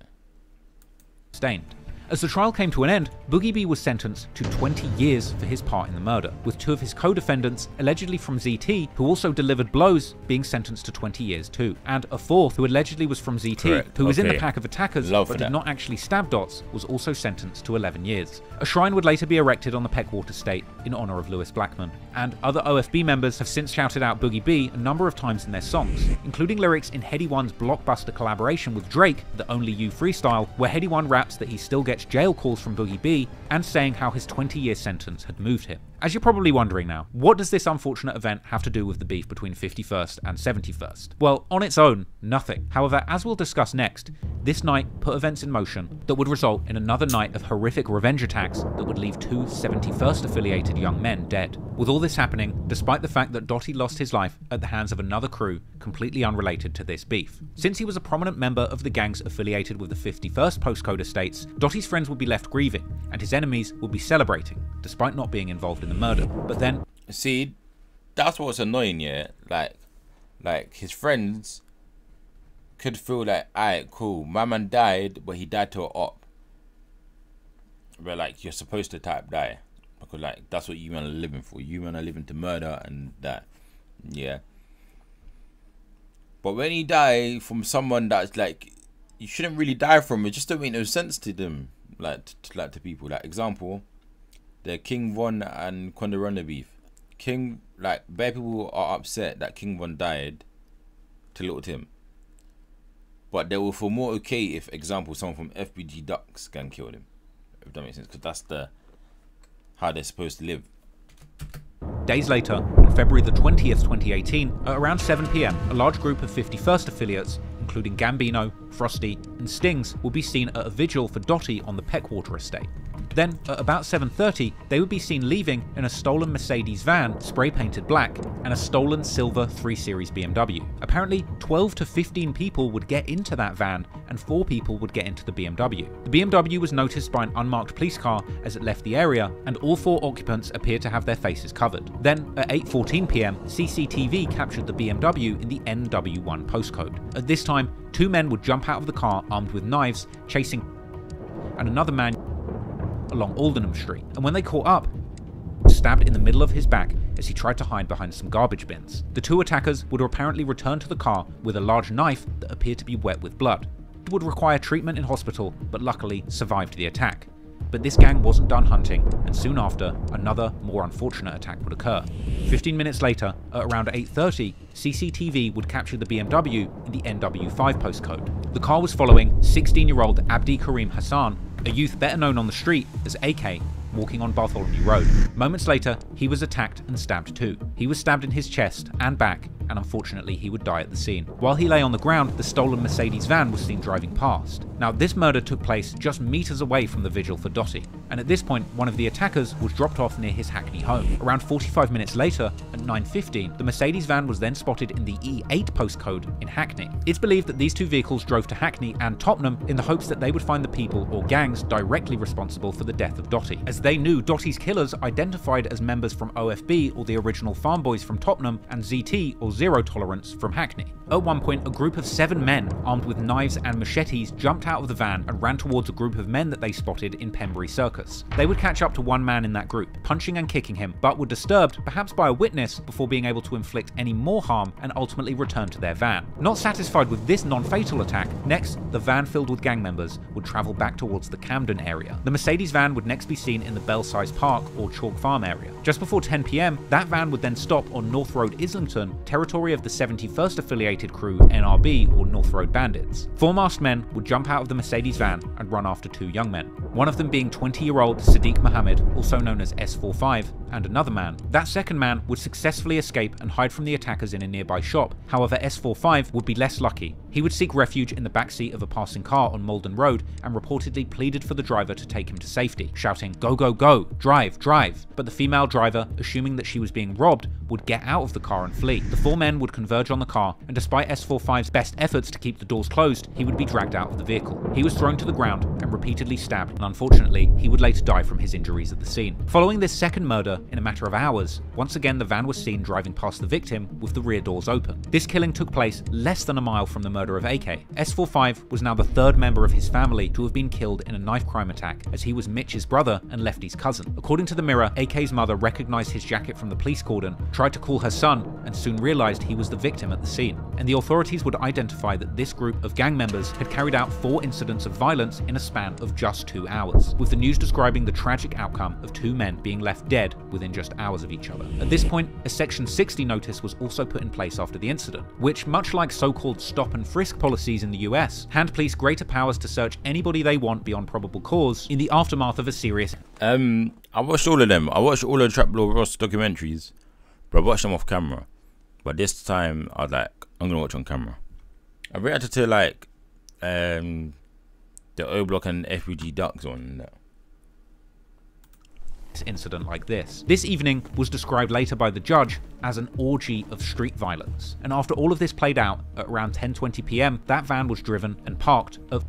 As the trial came to an end, Boogie B was sentenced to 20 years for his part in the murder, with 2 of his co-defendants, allegedly from ZT, who also delivered blows, being sentenced to 20 years too, and a 4th, who allegedly was from ZT, who was in the pack of attackers but did not actually stab Dots, was also sentenced to 11 years. A shrine would later be erected on the Peckwater estate in honour of Lewis Blackman, and other OFB members have since shouted out Boogie B a number of times in their songs, including lyrics in Heady One's blockbuster collaboration with Drake, the Only You freestyle, where Heady One raps that he still gets jail calls from Boogie B, and saying how his 20-year sentence had moved him. As you're probably wondering now, what does this unfortunate event have to do with the beef between 51st and 71st? Well, on its own, nothing. However, as we'll discuss next, this night put events in motion that would result in another night of horrific revenge attacks that would leave 2 71st affiliated young men dead. With all this happening, despite the fact that Dotty lost his life at the hands of another crew completely unrelated to this beef. Since he was a prominent member of the gangs affiliated with the 51st postcode estates, Dotty's friends would be left grieving, and his enemies would be celebrating, despite not being involved in the murder. But then, see, that's what's annoying, yeah. Like his friends could feel like, alright, cool, my man died, but he died to a op. But like, you're supposed to type die, because like that's what you men are living for. You men are living to murder and that, yeah. But when you die from someone that's like, you shouldn't really die from, it just don't make no sense to them, like to people. Like example, the King Von and Quandarona beef. Like bare people are upset that King Von died to Little Tim, but they will feel more okay if, example, someone from FBG Ducks gang killed him, if that makes sense, because that's how they're supposed to live. Days later, on February the 20th, 2018, at around 7 PM, a large group of 51st affiliates, including Gambino, Frosty, and Stings, will be seen at a vigil for Dotty on the Peckwater estate. Then, at about 7:30, they would be seen leaving in a stolen Mercedes van, spray-painted black, and a stolen silver 3 Series BMW. Apparently, 12 to 15 people would get into that van, and 4 people would get into the BMW. The BMW was noticed by an unmarked police car as it left the area, and all 4 occupants appeared to have their faces covered. Then, at 8:14 PM, CCTV captured the BMW in the NW1 postcode. At this time, 2 men would jump out of the car armed with knives, chasing, and another man along Aldenham Street, and when they caught up, stabbed in the middle of his back as he tried to hide behind some garbage bins. The 2 attackers would apparently return to the car with a large knife that appeared to be wet with blood. It would require treatment in hospital, but luckily survived the attack. But this gang wasn't done hunting, and soon after, another, more unfortunate attack would occur. 15 minutes later, at around 8:30, CCTV would capture the BMW in the NW5 postcode. The car was following 16-year-old Abdi Karim Hassan, a youth better known on the street as AK, walking on Bartholomew Road. Moments later, he was attacked and stabbed too. He was stabbed in his chest and back, and unfortunately he would die at the scene. While he lay on the ground, the stolen Mercedes van was seen driving past. Now, this murder took place just meters away from the vigil for Dottie, and at this point, one of the attackers was dropped off near his Hackney home. Around 45 minutes later, at 9:15, the Mercedes van was then spotted in the E8 postcode in Hackney. It's believed that these two vehicles drove to Hackney and Tottenham in the hopes that they would find the people or gangs directly responsible for the death of Dottie, as they knew Dottie's killers identified as members from OFB or the original Farm Boys from Tottenham and ZT or Zero Tolerance from Hackney. At one point, a group of 7 men armed with knives and machetes jumped out of the van and ran towards a group of men that they spotted in Pembury Circus. They would catch up to one man in that group, punching and kicking him, but were disturbed, perhaps by a witness, before being able to inflict any more harm and ultimately return to their van. Not satisfied with this non-fatal attack, next, the van filled with gang members would travel back towards the Camden area. The Mercedes van would next be seen in the Belsize Park or Chalk Farm area. Just before 10 PM, that van would then stop on North Road Islington, territory of the 71st affiliated crew NRB or North Road Bandits. 4 masked men would jump out of the Mercedes van and run after 2 young men, one of them being 20-year-old Sadiq Mohammed, also known as S45, and another man. That second man would successfully escape and hide from the attackers in a nearby shop. However, S45 would be less lucky. He would seek refuge in the backseat of a passing car on Malden Road and reportedly pleaded for the driver to take him to safety, shouting, "Go, go, go, drive, drive." But the female driver, assuming that she was being robbed, would get out of the car and flee. The 4 men would converge on the car, and despite S45's best efforts to keep the doors closed, he would be dragged out of the vehicle. He was thrown to the ground and repeatedly stabbed, and unfortunately, he would later die from his injuries at the scene. Following this second murder, in a matter of hours, once again the van was seen driving past the victim with the rear doors open. This killing took place less than a mile from the murder of AK. S45 was now the 3rd member of his family to have been killed in a knife crime attack, as he was Mitch's brother and Lefty's cousin. According to the Mirror, AK's mother recognized his jacket from the police cordon, tried to call her son, and soon realized he was the victim at the scene. And the authorities would identify that this group of gang members had carried out 4 incidents of violence in a span of just 2 hours, with the news describing the tragic outcome of 2 men being left dead within just hours of each other. At this point, a Section 60 notice was also put in place after the incident, which, much like so-called stop and frisk policies in the US, hand police greater powers to search anybody they want beyond probable cause in the aftermath of a serious... I watched all of them. I watched all of the Traploreross documentaries, but I watched them off camera. But this time, I was like, I'm gonna watch on camera. I reacted to like the O Block and FBG Ducks on that. Incident like this. This evening was described later by the judge as an orgy of street violence, and after all of this played out at around 10:20 PM, that van was driven and parked at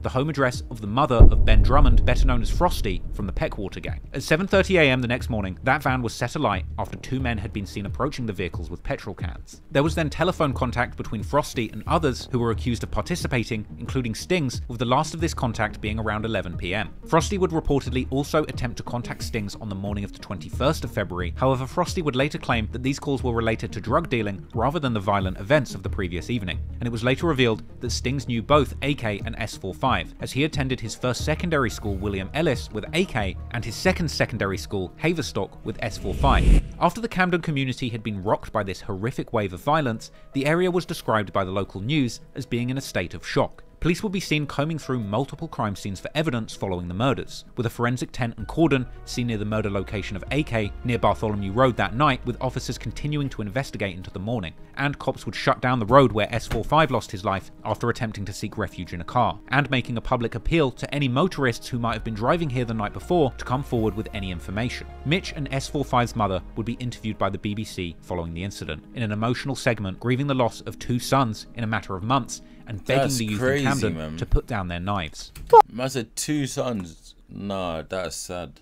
the home address of the mother of Ben Drummond, better known as Frosty, from the Peckwater gang. At 7:30 AM the next morning, that van was set alight after 2 men had been seen approaching the vehicles with petrol cans. There was then telephone contact between Frosty and others who were accused of participating, including Stings, with the last of this contact being around 11 PM. Frosty would reportedly also attempt to contact Stings on the morning of the 21st of February, however Frosty would later claim that these calls were related to drug dealing rather than the violent events of the previous evening, and it was later revealed that Stings knew both AK and S45, as he attended his first secondary school William Ellis with AK and his second secondary school Haverstock with S45. After the Camden community had been rocked by this horrific wave of violence, the area was described by the local news as being in a state of shock. Police will be seen combing through multiple crime scenes for evidence following the murders, with a forensic tent and cordon seen near the murder location of AK near Bartholomew Road that night, with officers continuing to investigate into the morning, and cops would shut down the road where S45 lost his life after attempting to seek refuge in a car, and making a public appeal to any motorists who might have been driving here the night before to come forward with any information. Mitch and S45's mother would be interviewed by the BBC following the incident, in an emotional segment grieving the loss of 2 sons in a matter of months, and begging the youth in Camden to put down their knives. Man said 2 sons. Nah, that's sad.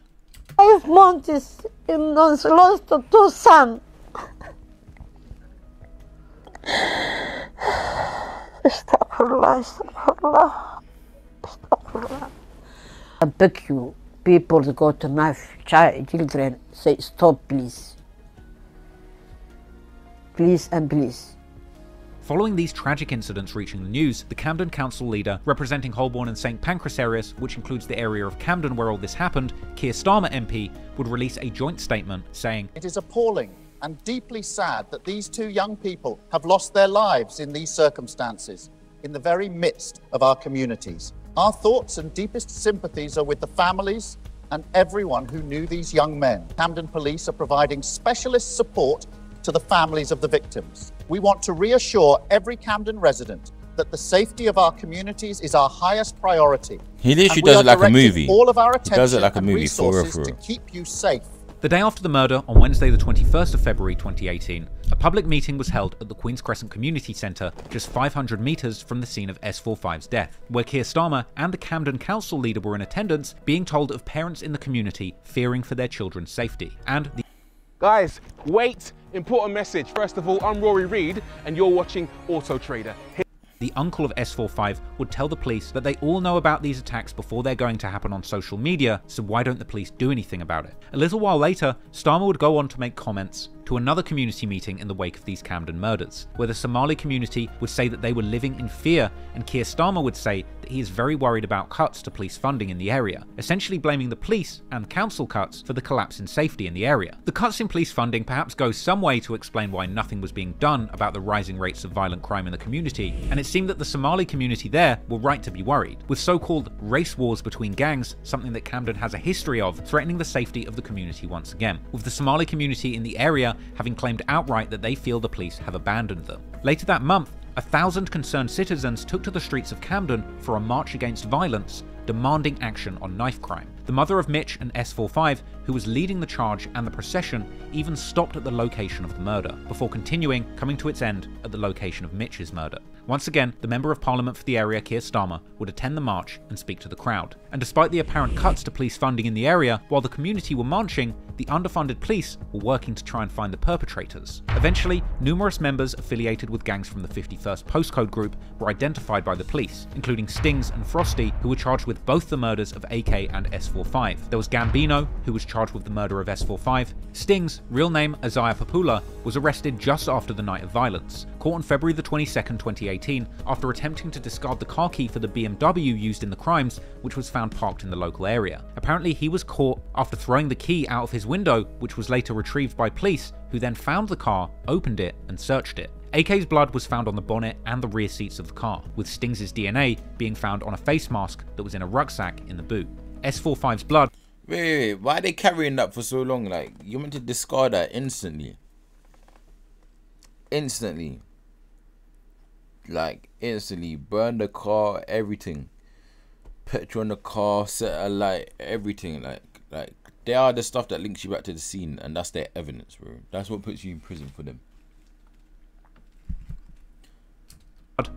5 months and lost 2 sons. I beg you, people that got knife children, say stop please. Please and please. Following these tragic incidents reaching the news, the Camden Council leader, representing Holborn and St Pancras areas, which includes the area of Camden where all this happened, Keir Starmer MP, would release a joint statement saying, "It is appalling and deeply sad that these 2 young people have lost their lives in these circumstances. in the very midst of our communities. Our thoughts and deepest sympathies are with the families and everyone who knew these young men. Camden Police are providing specialist support to the families of the victims. We want to reassure every Camden resident that the safety of our communities is our highest priority. He literally does it like a movie. All of our He does it attention like a and movie, for real, resources for to real. keep you safe. The day after the murder, on Wednesday the 21st of February 2018, a public meeting was held at the Queen's Crescent Community Centre, just 500 metres from the scene of S45's death, where Keir Starmer and the Camden Council leader were in attendance, being told of parents in the community fearing for their children's safety. And the Guys, wait! Important message. First of all, I'm Rory Reid, and you're watching Auto Trader. The uncle of S45 would tell the police that they all know about these attacks before they're going to happen on social media, so why don't the police do anything about it? A little while later, Starmer would go on to make comments to another community meeting in the wake of these Camden murders, where the Somali community would say that they were living in fear, and Keir Starmer would say that he is very worried about cuts to police funding in the area, essentially blaming the police and council cuts for the collapse in safety in the area. The cuts in police funding perhaps go some way to explain why nothing was being done about the rising rates of violent crime in the community, and it seemed that the Somali community there were right to be worried, with so-called race wars between gangs, something that Camden has a history of, threatening the safety of the community once again, with the Somali community in the area having claimed outright that they feel the police have abandoned them. Later that month, 1,000 concerned citizens took to the streets of Camden for a march against violence, demanding action on knife crime. The mother of Mitch and S45, who was leading the charge and the procession, even stopped at the location of the murder, before continuing, coming to its end at the location of Mitch's murder. Once again, the Member of Parliament for the area, Keir Starmer, would attend the march and speak to the crowd. And despite the apparent cuts to police funding in the area, while the community were marching, the underfunded police were working to try and find the perpetrators. Eventually, numerous members affiliated with gangs from the 51st postcode group were identified by the police, including Stings and Frosty, who were charged with both the murders of AK and S45. There was Gambino, who was charged with the murder of S45. Stings, real name Isaiah Papula, was arrested just after the night of violence, caught on February the 22nd, 2018, after attempting to discard the car key for the BMW used in the crimes, which was found parked in the local area. Apparently, he was caught after throwing the key out of his window, which was later retrieved by police, who then found the car, opened it, and searched it. AK's blood was found on the bonnet and the rear seats of the car, with Stings' DNA being found on a face mask that was in a rucksack in the boot. S45's blood... Wait, why are they carrying that for so long? Like, you meant to discard that instantly. Instantly. Like, instantly. Burn the car, everything. Petrol in the car, set a light, everything. Like, they are the stuff that links you back to the scene, and that's their evidence, bro. That's what puts you in prison for them.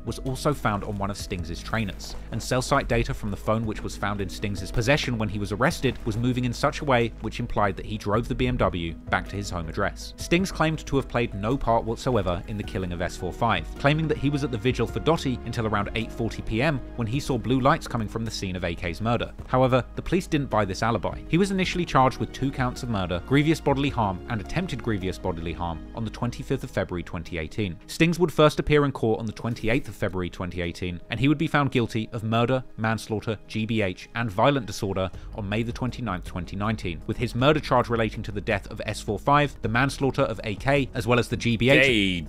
Was also found on one of Stings' trainers, and cell site data from the phone which was found in Stings' possession when he was arrested was moving in such a way which implied that he drove the BMW back to his home address. Stings claimed to have played no part whatsoever in the killing of S45, claiming that he was at the vigil for Dotty until around 8:40 PM when he saw blue lights coming from the scene of AK's murder. However, the police didn't buy this alibi. He was initially charged with 2 counts of murder, grievous bodily harm, and attempted grievous bodily harm on the 25th of February 2018. Stings would first appear in court on the 28th of February 2018, and he would be found guilty of murder, manslaughter, GBH, and violent disorder on May the 29th, 2019, with his murder charge relating to the death of S45, the manslaughter of AK, as well as the GBH,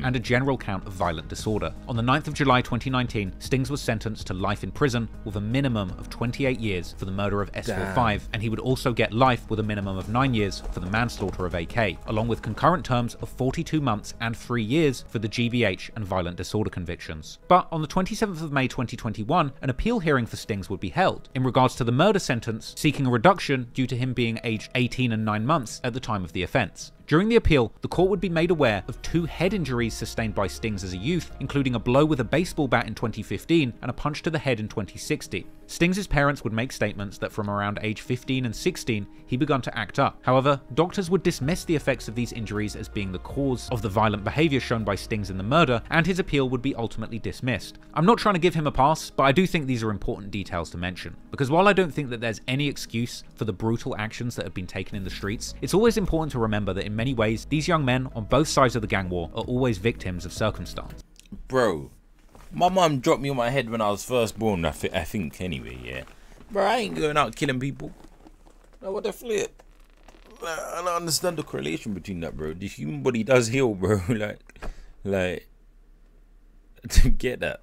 and a general count of violent disorder. On the 9th of July 2019, Stings was sentenced to life in prison with a minimum of 28 years for the murder of S45, and he would also get life with a minimum of 9 years for the manslaughter of AK, along with concurrent terms of 42 months and 3 years for the GBH and violent disorder convictions. But on the 27th of May 2021, an appeal hearing for Stings would be held in regards to the murder sentence, seeking a reduction due to him being aged 18 and 9 months at the time of the offence. During the appeal, the court would be made aware of 2 head injuries sustained by Stings as a youth, including a blow with a baseball bat in 2015 and a punch to the head in 2016. Stings' parents would make statements that from around age 15 and 16, he begun to act up. However, doctors would dismiss the effects of these injuries as being the cause of the violent behaviour shown by Stings in the murder, and his appeal would be ultimately dismissed. I'm not trying to give him a pass, but I do think these are important details to mention, because while I don't think that there's any excuse for the brutal actions that have been taken in the streets, it's always important to remember that in many ways, these young men on both sides of the gang war are always victims of circumstance. Bro, my mum dropped me on my head when I was first born, I think anyway, yeah. Bro, I ain't going out killing people. Now what the flip? I don't understand the correlation between that, bro. The human body does heal, bro. like, to get that.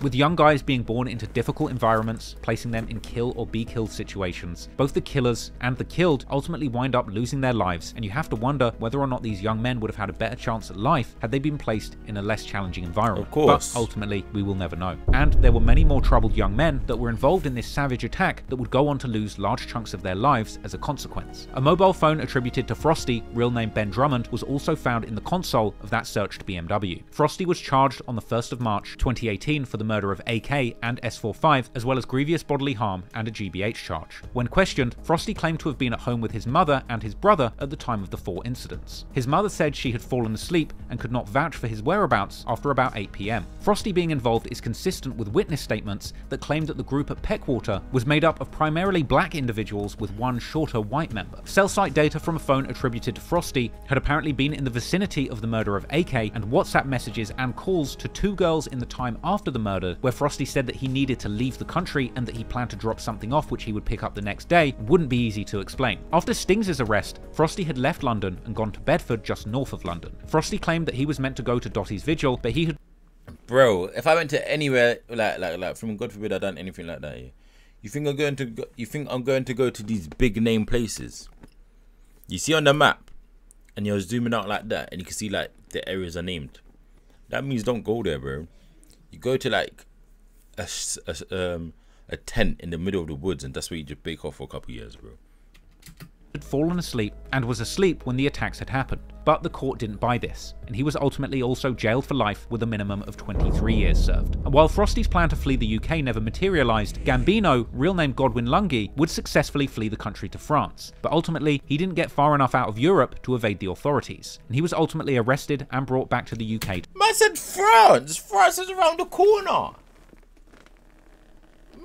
With young guys being born into difficult environments, placing them in kill or be killed situations, both the killers and the killed ultimately wind up losing their lives, and you have to wonder whether or not these young men would have had a better chance at life had they been placed in a less challenging environment. Of course. But ultimately, we will never know. And there were many more troubled young men that were involved in this savage attack that would go on to lose large chunks of their lives as a consequence. A mobile phone attributed to Frosty, real name Ben Drummond, was also found in the console of that searched BMW. Frosty was charged on the 1st of March 2018 for the murder of AK and S45, as well as grievous bodily harm and a GBH charge. When questioned, Frosty claimed to have been at home with his mother and his brother at the time of the 4 incidents. His mother said she had fallen asleep and could not vouch for his whereabouts after about 8 PM. Frosty being involved is consistent with witness statements that claimed that the group at Peckwater was made up of primarily black individuals with one shorter white member. Cell site data from a phone attributed to Frosty had apparently been in the vicinity of the murder of AK, and WhatsApp messages and calls to 2 girls in the time after the murder, where Frosty said that he needed to leave the country and that he planned to drop something off which he would pick up the next day, wouldn't be easy to explain. After Stings' arrest, Frosty had left London and gone to Bedford, just north of London. Frosty claimed that he was meant to go to Dottie's vigil, but he had... Bro, if I went to anywhere like from God forbid I done anything like that, yeah, you think I'm going to go to these big name places? You see on the map, and you're zooming out like that, and you can see like the areas are named. That means don't go there, bro. You go to like a tent in the middle of the woods, and that's where you just bake off for a couple of years, bro. Had fallen asleep and was asleep when the attacks had happened, but the court didn't buy this, and he was ultimately also jailed for life with a minimum of 23 years served. And while Frosty's plan to flee the UK never materialised, Gambino, real name Godwin Lungi, would successfully flee the country to France, but ultimately he didn't get far enough out of Europe to evade the authorities, and he was ultimately arrested and brought back to the UK. Man said France! France is around the corner!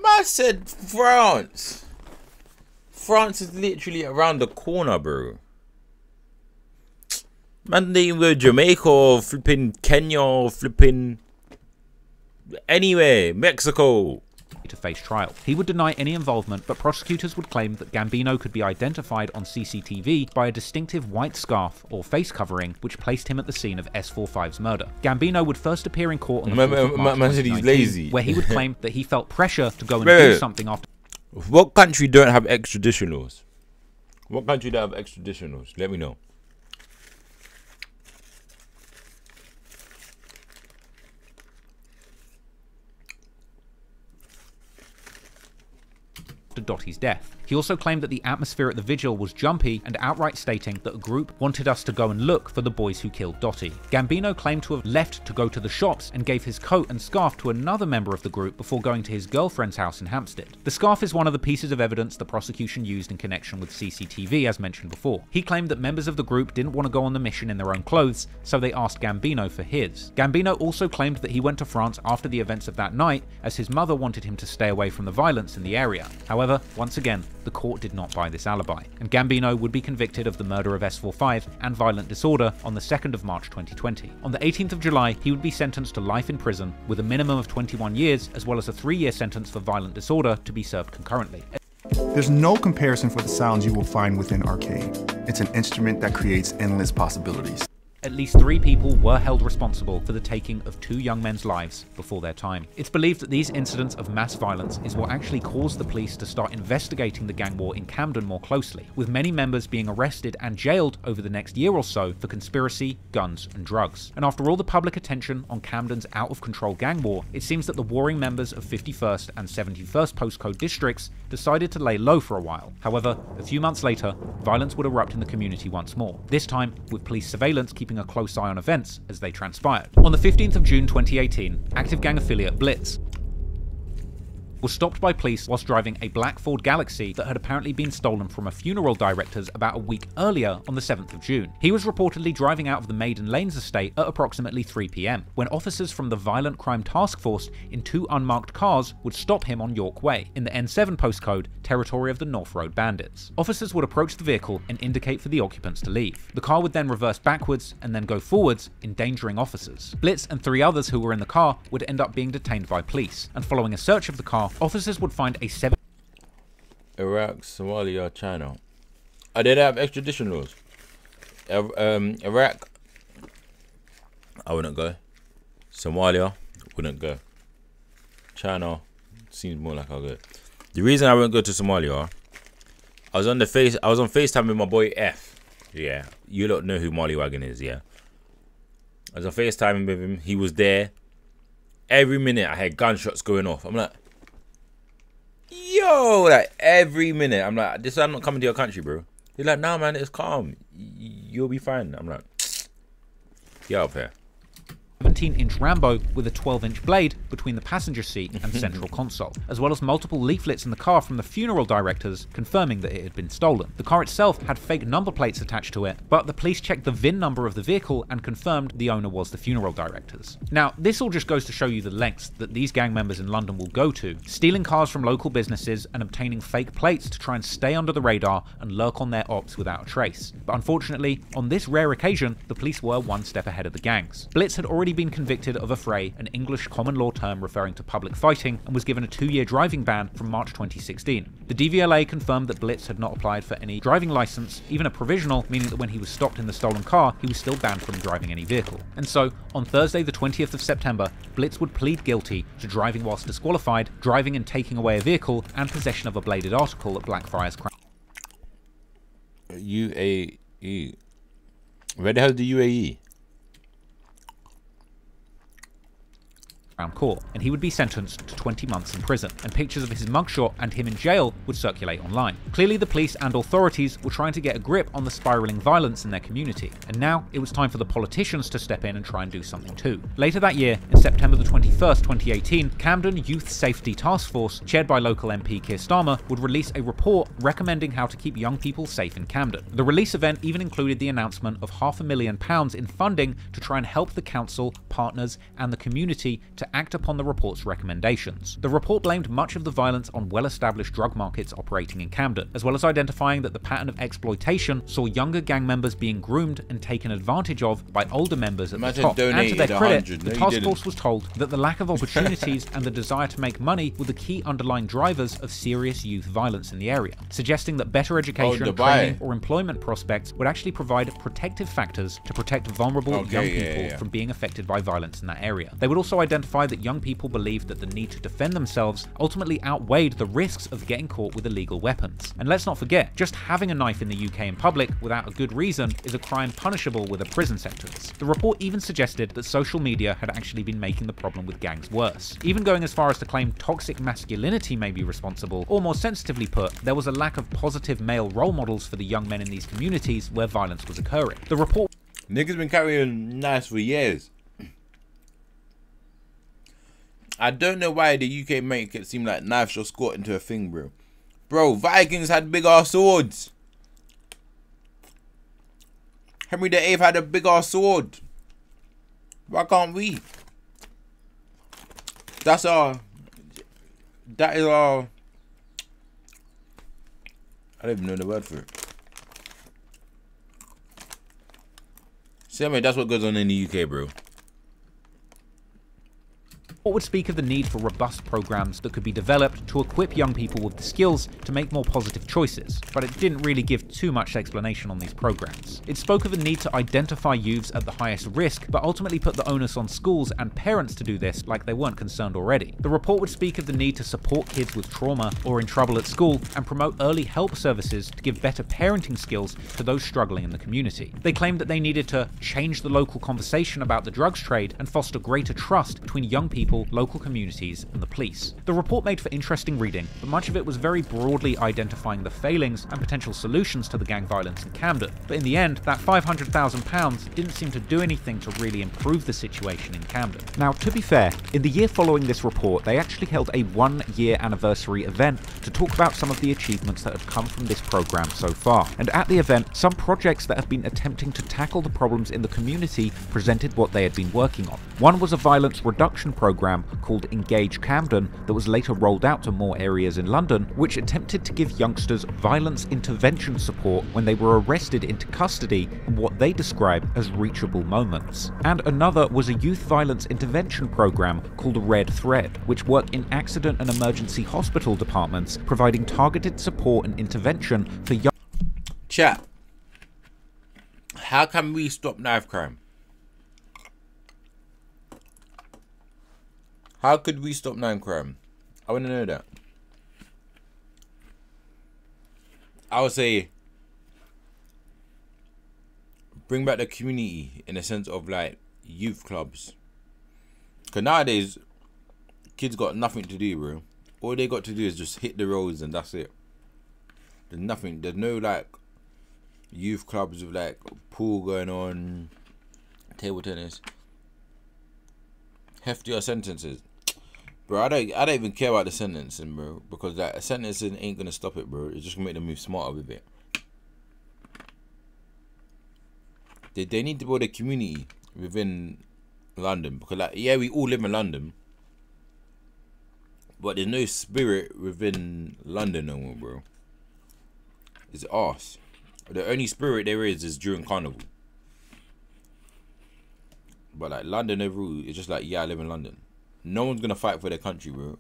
Man said France! France is literally around the corner, bro. Man, they were Jamaica or flipping Kenya or flipping anywhere, Mexico. To face trial. He would deny any involvement, but prosecutors would claim that Gambino could be identified on CCTV by a distinctive white scarf or face covering which placed him at the scene of S45's murder. Gambino would first appear in court on the 4th of March 2019, where he would claim that he felt pressure to go and do something after... What country don't have extradition laws? What country don't have extradition laws? Let me know. Dottie's death. He also claimed that the atmosphere at the vigil was jumpy and outright stating that a group wanted us to go and look for the boys who killed Dottie. Gambino claimed to have left to go to the shops and gave his coat and scarf to another member of the group before going to his girlfriend's house in Hampstead. The scarf is one of the pieces of evidence the prosecution used in connection with CCTV, as mentioned before. He claimed that members of the group didn't want to go on the mission in their own clothes, so they asked Gambino for his. Gambino also claimed that he went to France after the events of that night, as his mother wanted him to stay away from the violence in the area. However, once again, the court did not buy this alibi, and Gambino would be convicted of the murder of S45 and violent disorder on the 2nd of March 2020. On the 18th of July, he would be sentenced to life in prison with a minimum of 21 years, as well as a 3-year sentence for violent disorder to be served concurrently. There's no comparison for the sounds you will find within arcade. It's an instrument that creates endless possibilities. At least 3 people were held responsible for the taking of 2 young men's lives before their time. It's believed that these incidents of mass violence is what actually caused the police to start investigating the gang war in Camden more closely, with many members being arrested and jailed over the next year or so for conspiracy, guns and drugs. And after all the public attention on Camden's out-of-control gang war, it seems that the warring members of 51st and 71st postcode districts decided to lay low for a while. However, a few months later, violence would erupt in the community once more, this time with police surveillance keeping a close eye on events as they transpired. On the 15th of June 2018, active gang affiliate Blitz was stopped by police whilst driving a black Ford Galaxy that had apparently been stolen from a funeral director's about a week earlier on the 7th of June. He was reportedly driving out of the Maiden Lanes estate at approximately 3 PM, when officers from the Violent Crime Task Force in 2 unmarked cars would stop him on York Way, in the N7 postcode, territory of the North Road Bandits. Officers would approach the vehicle and indicate for the occupants to leave. The car would then reverse backwards and then go forwards, endangering officers. Blitz and 3 others who were in the car would end up being detained by police, and following a search of the car, officers would find a Iraq, Somalia, China. Oh, they have extradition laws. Iraq, I wouldn't go. Somalia, wouldn't go. China seems more like I'll go. The reason I won't go to Somalia, I was on FaceTime with my boy F. Yeah, you don't know who Bandwagon is, yeah. I was on FaceTime with him. He was there. Every minute I had gunshots going off. I'm like, yo, like every minute. I'm like, this I'm not coming to your country, bro. He's like, nah, man, it's calm. You'll be fine. I'm like, get up here. 17-inch Rambo with a 12-inch blade between the passenger seat and central console, as well as multiple leaflets in the car from the funeral directors confirming that it had been stolen. The car itself had fake number plates attached to it, but the police checked the VIN number of the vehicle and confirmed the owner was the funeral directors. Now, this all just goes to show you the lengths that these gang members in London will go to, stealing cars from local businesses and obtaining fake plates to try and stay under the radar and lurk on their ops without a trace. But unfortunately, on this rare occasion, the police were one step ahead of the gangs. Blitz had already been convicted of affray, an English common law term referring to public fighting, and was given a 2-year driving ban from March 2016. The DVLA confirmed that Blitz had not applied for any driving license, even a provisional, meaning that when he was stopped in the stolen car, he was still banned from driving any vehicle. And so, on Thursday the 20th of September, Blitz would plead guilty to driving whilst disqualified, driving and taking away a vehicle, and possession of a bladed article at Blackfriars Crown. UAE. Where the hell is the UAE? Court, and he would be sentenced to 20 months in prison, and pictures of his mugshot and him in jail would circulate online. Clearly the police and authorities were trying to get a grip on the spiraling violence in their community, and now it was time for the politicians to step in and try and do something too. Later that year, in September the 21st, 2018, Camden Youth Safety Task Force, chaired by local MP Keir Starmer, would release a report recommending how to keep young people safe in Camden. The release event even included the announcement of £500,000 in funding to try and help the council, partners, and the community to act upon the report's recommendations. The report blamed much of the violence on well-established drug markets operating in Camden, as well as identifying that the pattern of exploitation saw younger gang members being groomed and taken advantage of by older members at the top. And to their credit, the task force was told that the lack of opportunities and the desire to make money were the key underlying drivers of serious youth violence in the area, suggesting that better education, training, or employment prospects would actually provide protective factors to protect vulnerable young people from being affected by violence in that area. They would also identify that young people believed that the need to defend themselves ultimately outweighed the risks of getting caught with illegal weapons. And let's not forget, just having a knife in the UK in public without a good reason is a crime punishable with a prison sentence. The report even suggested that social media had actually been making the problem with gangs worse, even going as far as to claim toxic masculinity may be responsible, or more sensitively put, there was a lack of positive male role models for the young men in these communities where violence was occurring. The report... Niggas been carrying knives for years. I don't know why the UK make it seem like knives just got into a thing, bro. Bro, Vikings had big ass swords. Henry VIII had a big ass sword. Why can't we? That is our... I don't even know the word for it. See, I mean, that's what goes on in the UK, bro. What would speak of the need for robust programs that could be developed to equip young people with the skills to make more positive choices, but it didn't really give too much explanation on these programs. It spoke of a need to identify youths at the highest risk, but ultimately put the onus on schools and parents to do this like they weren't concerned already. The report would speak of the need to support kids with trauma or in trouble at school and promote early help services to give better parenting skills to those struggling in the community. They claimed that they needed to change the local conversation about the drugs trade and foster greater trust between young people, local communities, and the police. The report made for interesting reading, but much of it was very broadly identifying the failings and potential solutions to the gang violence in Camden. But in the end, that £500,000 didn't seem to do anything to really improve the situation in Camden. Now, to be fair, in the year following this report, they actually held a 1-year anniversary event to talk about some of the achievements that have come from this program so far. And at the event, some projects that have been attempting to tackle the problems in the community presented what they had been working on. One was a violence reduction program called Engage Camden that was later rolled out to more areas in London, which attempted to give youngsters violence intervention support when they were arrested into custody in what they describe as reachable moments. And another was a youth violence intervention program called Red Thread, which worked in accident and emergency hospital departments, providing targeted support and intervention for young... Chat. How can we stop knife crime? How could we stop 9 crime? I want to know that. I would say bring back the community in the sense of like youth clubs. Because nowadays, kids got nothing to do, bro. All they got to do is just hit the roads and that's it. There's nothing. There's no like youth clubs with like pool going on, table tennis. Heftier sentences. Bro, I don't even care about the sentencing, bro. Because like sentencing ain't gonna stop it, bro. It's just gonna make them move smarter with it. They need to build a community within London. Because like, yeah, we all live in London. But there's no spirit within London no more, bro. It's arse. The only spirit there is during Carnival. But like London overall, it's just like, yeah, I live in London. No one's gonna fight for their country, bro.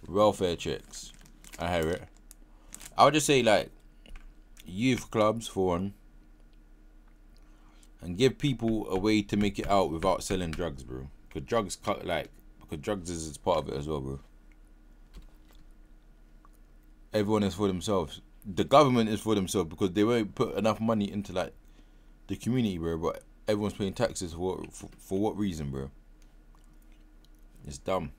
Welfare checks. I hear it. I would just say like youth clubs for one. And give people a way to make it out without selling drugs, bro. Because drugs cut like drugs is part of it as well, bro. Everyone is for themselves. The government is for themselves because they won't put enough money into like the community, bro. But everyone's paying taxes for what reason, bro? It's dumb.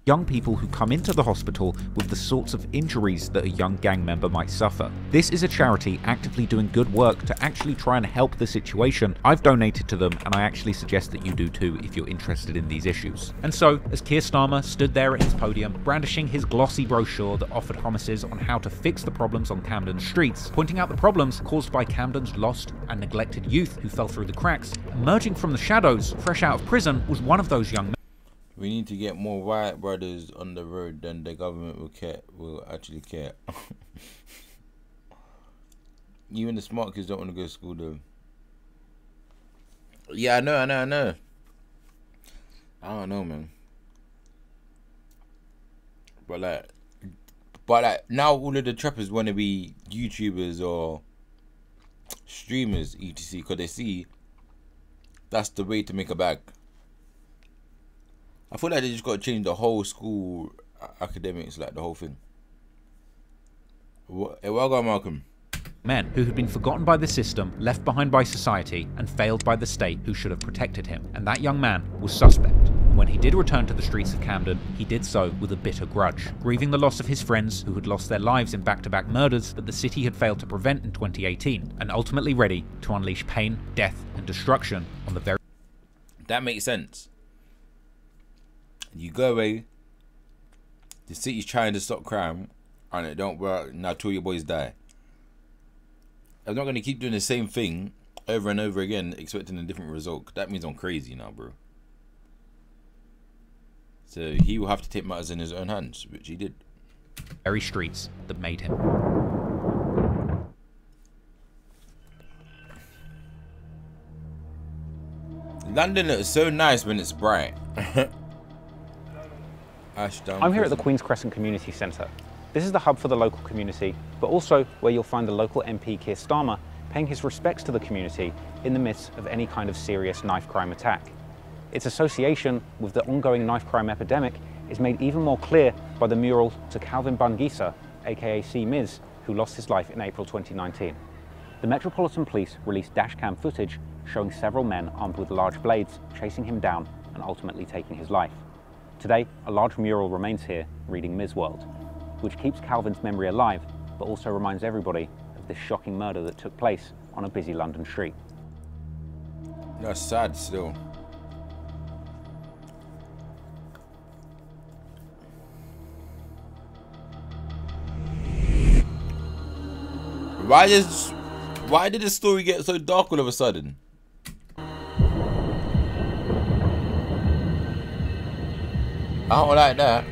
Young people who come into the hospital with the sorts of injuries that a young gang member might suffer. This is a charity actively doing good work to actually try and help the situation. I've donated to them and I actually suggest that you do too if you're interested in these issues. And so, as Keir Starmer stood there at his podium, brandishing his glossy brochure that offered promises on how to fix the problems on Camden's streets, pointing out the problems caused by Camden's lost and neglected youth who fell through the cracks, emerging from the shadows, fresh out of prison, was one of those young men. We need to get more white brothers on the road than the government will actually care. Even the smart kids don't want to go to school though. Yeah, I know. I don't know, man. But like now all of the trappers want to be YouTubers or streamers, etc. Because they see that's the way to make a bag. I feel like they just got to change the whole school academics, like the whole thing. Welcome, Malcolm. Men who had been forgotten by the system, left behind by society, and failed by the state who should have protected him. And that young man was suspect. When he did return to the streets of Camden, he did so with a bitter grudge, grieving the loss of his friends who had lost their lives in back-to-back murders that the city had failed to prevent in 2018, and ultimately ready to unleash pain, death, and destruction on the very... That makes sense. You go away, the city's trying to stop crime, and it don't work, now two of your boys die. I'm not going to keep doing the same thing over and over again, expecting a different result. That means I'm crazy now, bro. So he will have to take matters in his own hands, which he did. Very streets that made him. London looks so nice when it's bright. I'm here at the Queen's Crescent Community Centre. This is the hub for the local community, but also where you'll find the local MP Keir Starmer paying his respects to the community in the midst of any kind of serious knife crime attack. Its association with the ongoing knife crime epidemic is made even more clear by the mural to Calvin Bangisa, aka C. Miz, who lost his life in April 2019. The Metropolitan Police released dashcam footage showing several men armed with large blades chasing him down and ultimately taking his life. Today, a large mural remains here reading Miz World, which keeps Calvin's memory alive, but also reminds everybody of this shocking murder that took place on a busy London street. That's sad still. Why did the story get so dark all of a sudden? I don't like that.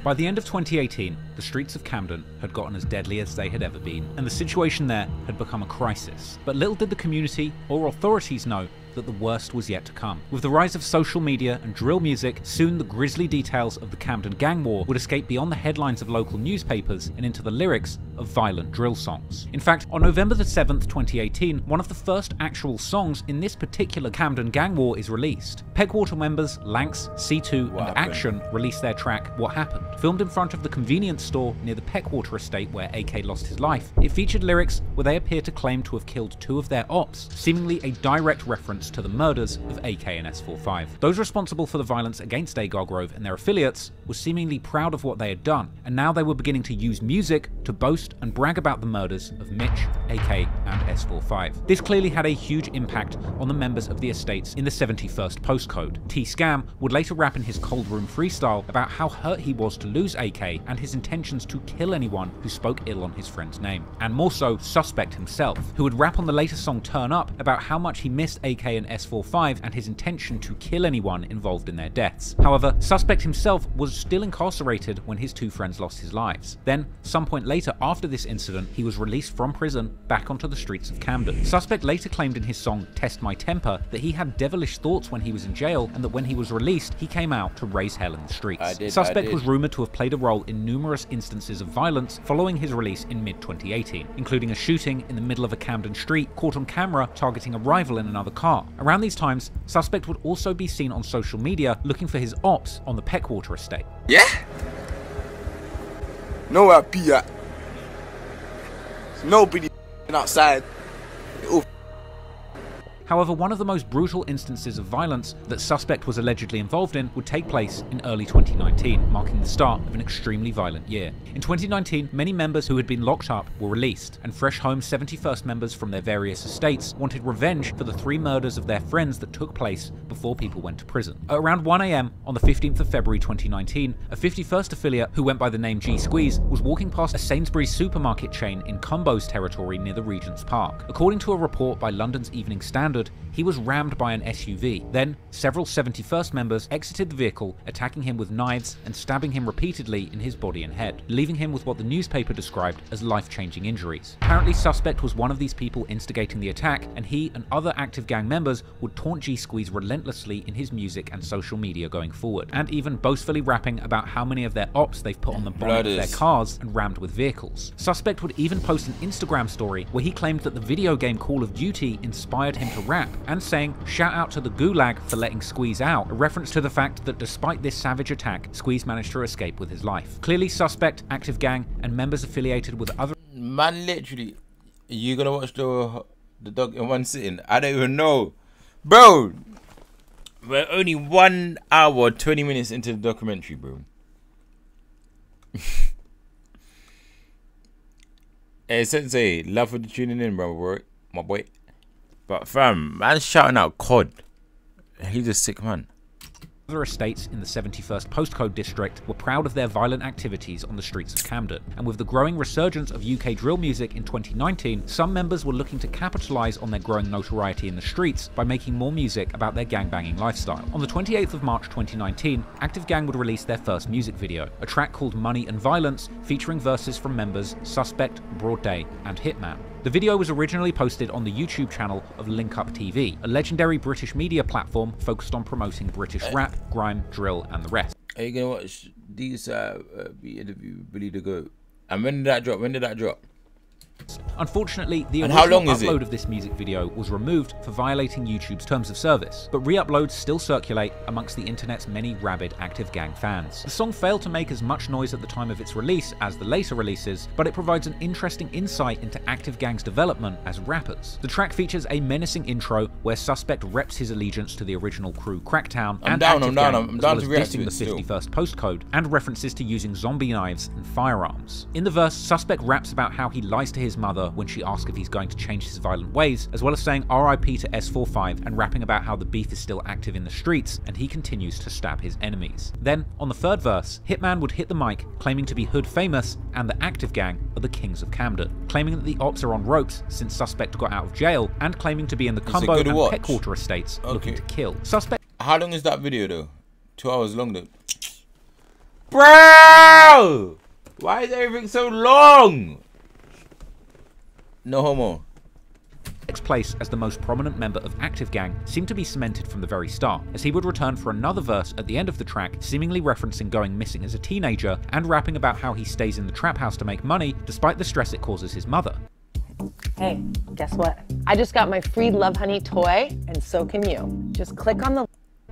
By the end of 2018, the streets of Camden had gotten as deadly as they had ever been, and the situation there had become a crisis. But little did the community or authorities know that the worst was yet to come. With the rise of social media and drill music, soon the grisly details of the Camden gang war would escape beyond the headlines of local newspapers and into the lyrics of violent drill songs. In fact, on November the 7th, 2018, one of the first actual songs in this particular Camden gang war is released. Pegwater members Lanx, C2 and Action released their track What Happened. Filmed in front of the convenience store near the Peckwater estate where AK lost his life, it featured lyrics where they appear to claim to have killed 2 of their ops, seemingly a direct reference to the murders of AK and S45. Those responsible for the violence against Agogrove and their affiliates were seemingly proud of what they had done, and now they were beginning to use music to boast and brag about the murders of Mitch, AK and S45. This clearly had a huge impact on the members of the estates in the 71st postcode. T-Scam would later rap in his Cold Room freestyle about how hurt he was to lose AK and his intentions to kill anyone who spoke ill on his friend's name. And more so, Suspect himself, who would rap on the later song Turn Up about how much he missed AK and S45 and his intention to kill anyone involved in their deaths. However, Suspect himself was still incarcerated when his 2 friends lost his lives. Then, some point later after this incident, he was released from prison back onto the streets of Camden. Suspect later claimed in his song Test My Temper that he had devilish thoughts when he was in jail and that when he was released, he came out to raise hell in the streets. Suspect was rumoured to have played a role in numerous instances of violence following his release in mid-2018, including a shooting in the middle of a Camden street caught on camera targeting a rival in another car. Around these times, Suspect would also be seen on social media looking for his ops on the Peckwater estate. Yeah? Nowhere I be at. Nobody outside. However, one of the most brutal instances of violence that Suspect was allegedly involved in would take place in early 2019, marking the start of an extremely violent year. In 2019, many members who had been locked up were released, and fresh home 71st members from their various estates wanted revenge for the 3 murders of their friends that took place before people went to prison. At around 1 AM on the 15th of February 2019, a 51st affiliate who went by the name G-Squeeze was walking past a Sainsbury's supermarket chain in Cumbo's territory near the Regent's Park. According to a report by London's Evening Standard, he was rammed by an SUV. Then, several 71st members exited the vehicle, attacking him with knives and stabbing him repeatedly in his body and head, leaving him with what the newspaper described as life-changing injuries. Apparently, Suspect was one of these people instigating the attack, and he and other active gang members would taunt G-Squeeze relentlessly in his music and social media going forward, and even boastfully rapping about how many of their ops they've put on the bonnet of their cars and rammed with vehicles. Suspect would even post an Instagram story where he claimed that the video game Call of Duty inspired him to rap, and saying, "Shout out to the Gulag for letting Squeeze out," a reference to the fact that despite this savage attack, Squeeze managed to escape with his life. Clearly, Suspect, active gang, and members affiliated with other... Man, literally, you gonna watch the dog in one sitting? I don't even know. Bro, we're only 1 hour, 20 minutes into the documentary, bro. Hey, Sensei, love for the tuning in, bro, my boy. But fam, man's shouting out COD. He's a sick man. Other estates in the 71st postcode district were proud of their violent activities on the streets of Camden, and with the growing resurgence of UK drill music in 2019, some members were looking to capitalise on their growing notoriety in the streets by making more music about their gangbanging lifestyle. On the 28th of March 2019, Active Gang would release their first music video, a track called Money and Violence, featuring verses from members Suspect, Broad Day and Hitman. The video was originally posted on the YouTube channel of Link Up TV, a legendary British media platform focused on promoting British rap, grime, drill and the rest. Are you gonna watch these interview with Billy the Goat? And when did that drop? When did that drop? Unfortunately, the and how original long is upload it? of this music video was removed for violating YouTube's terms of service, but re-uploads still circulate amongst the internet's many rabid Active Gang fans. The song failed to make as much noise at the time of its release as the later releases, but it provides an interesting insight into Active Gang's development as rappers. The track features a menacing intro where Suspect reps his allegiance to the original crew Cracktown and Active Gang, as well as dissing the 51st postcode, and references to using zombie knives and firearms. In the verse, Suspect raps about how he lies to his mother when she asks if he's going to change his violent ways, as well as saying RIP to S45 and rapping about how the beef is still active in the streets and he continues to stab his enemies. Then, on the third verse, Hitman would hit the mic claiming to be hood famous and the Active Gang are the kings of Camden, claiming that the ops are on ropes since Suspect got out of jail and claiming to be in the Cumbo and Peckwater estates looking to kill. Suspect. How long is that video though? 2 hours long though. Bro! Why is everything so long? No homo. Suspect's place as the most prominent member of Active Gang seemed to be cemented from the very start, as he would return for another verse at the end of the track, seemingly referencing going missing as a teenager and rapping about how he stays in the trap house to make money despite the stress it causes his mother. Hey, guess what? I just got my free Love Honey toy, and so can you. Just click on the...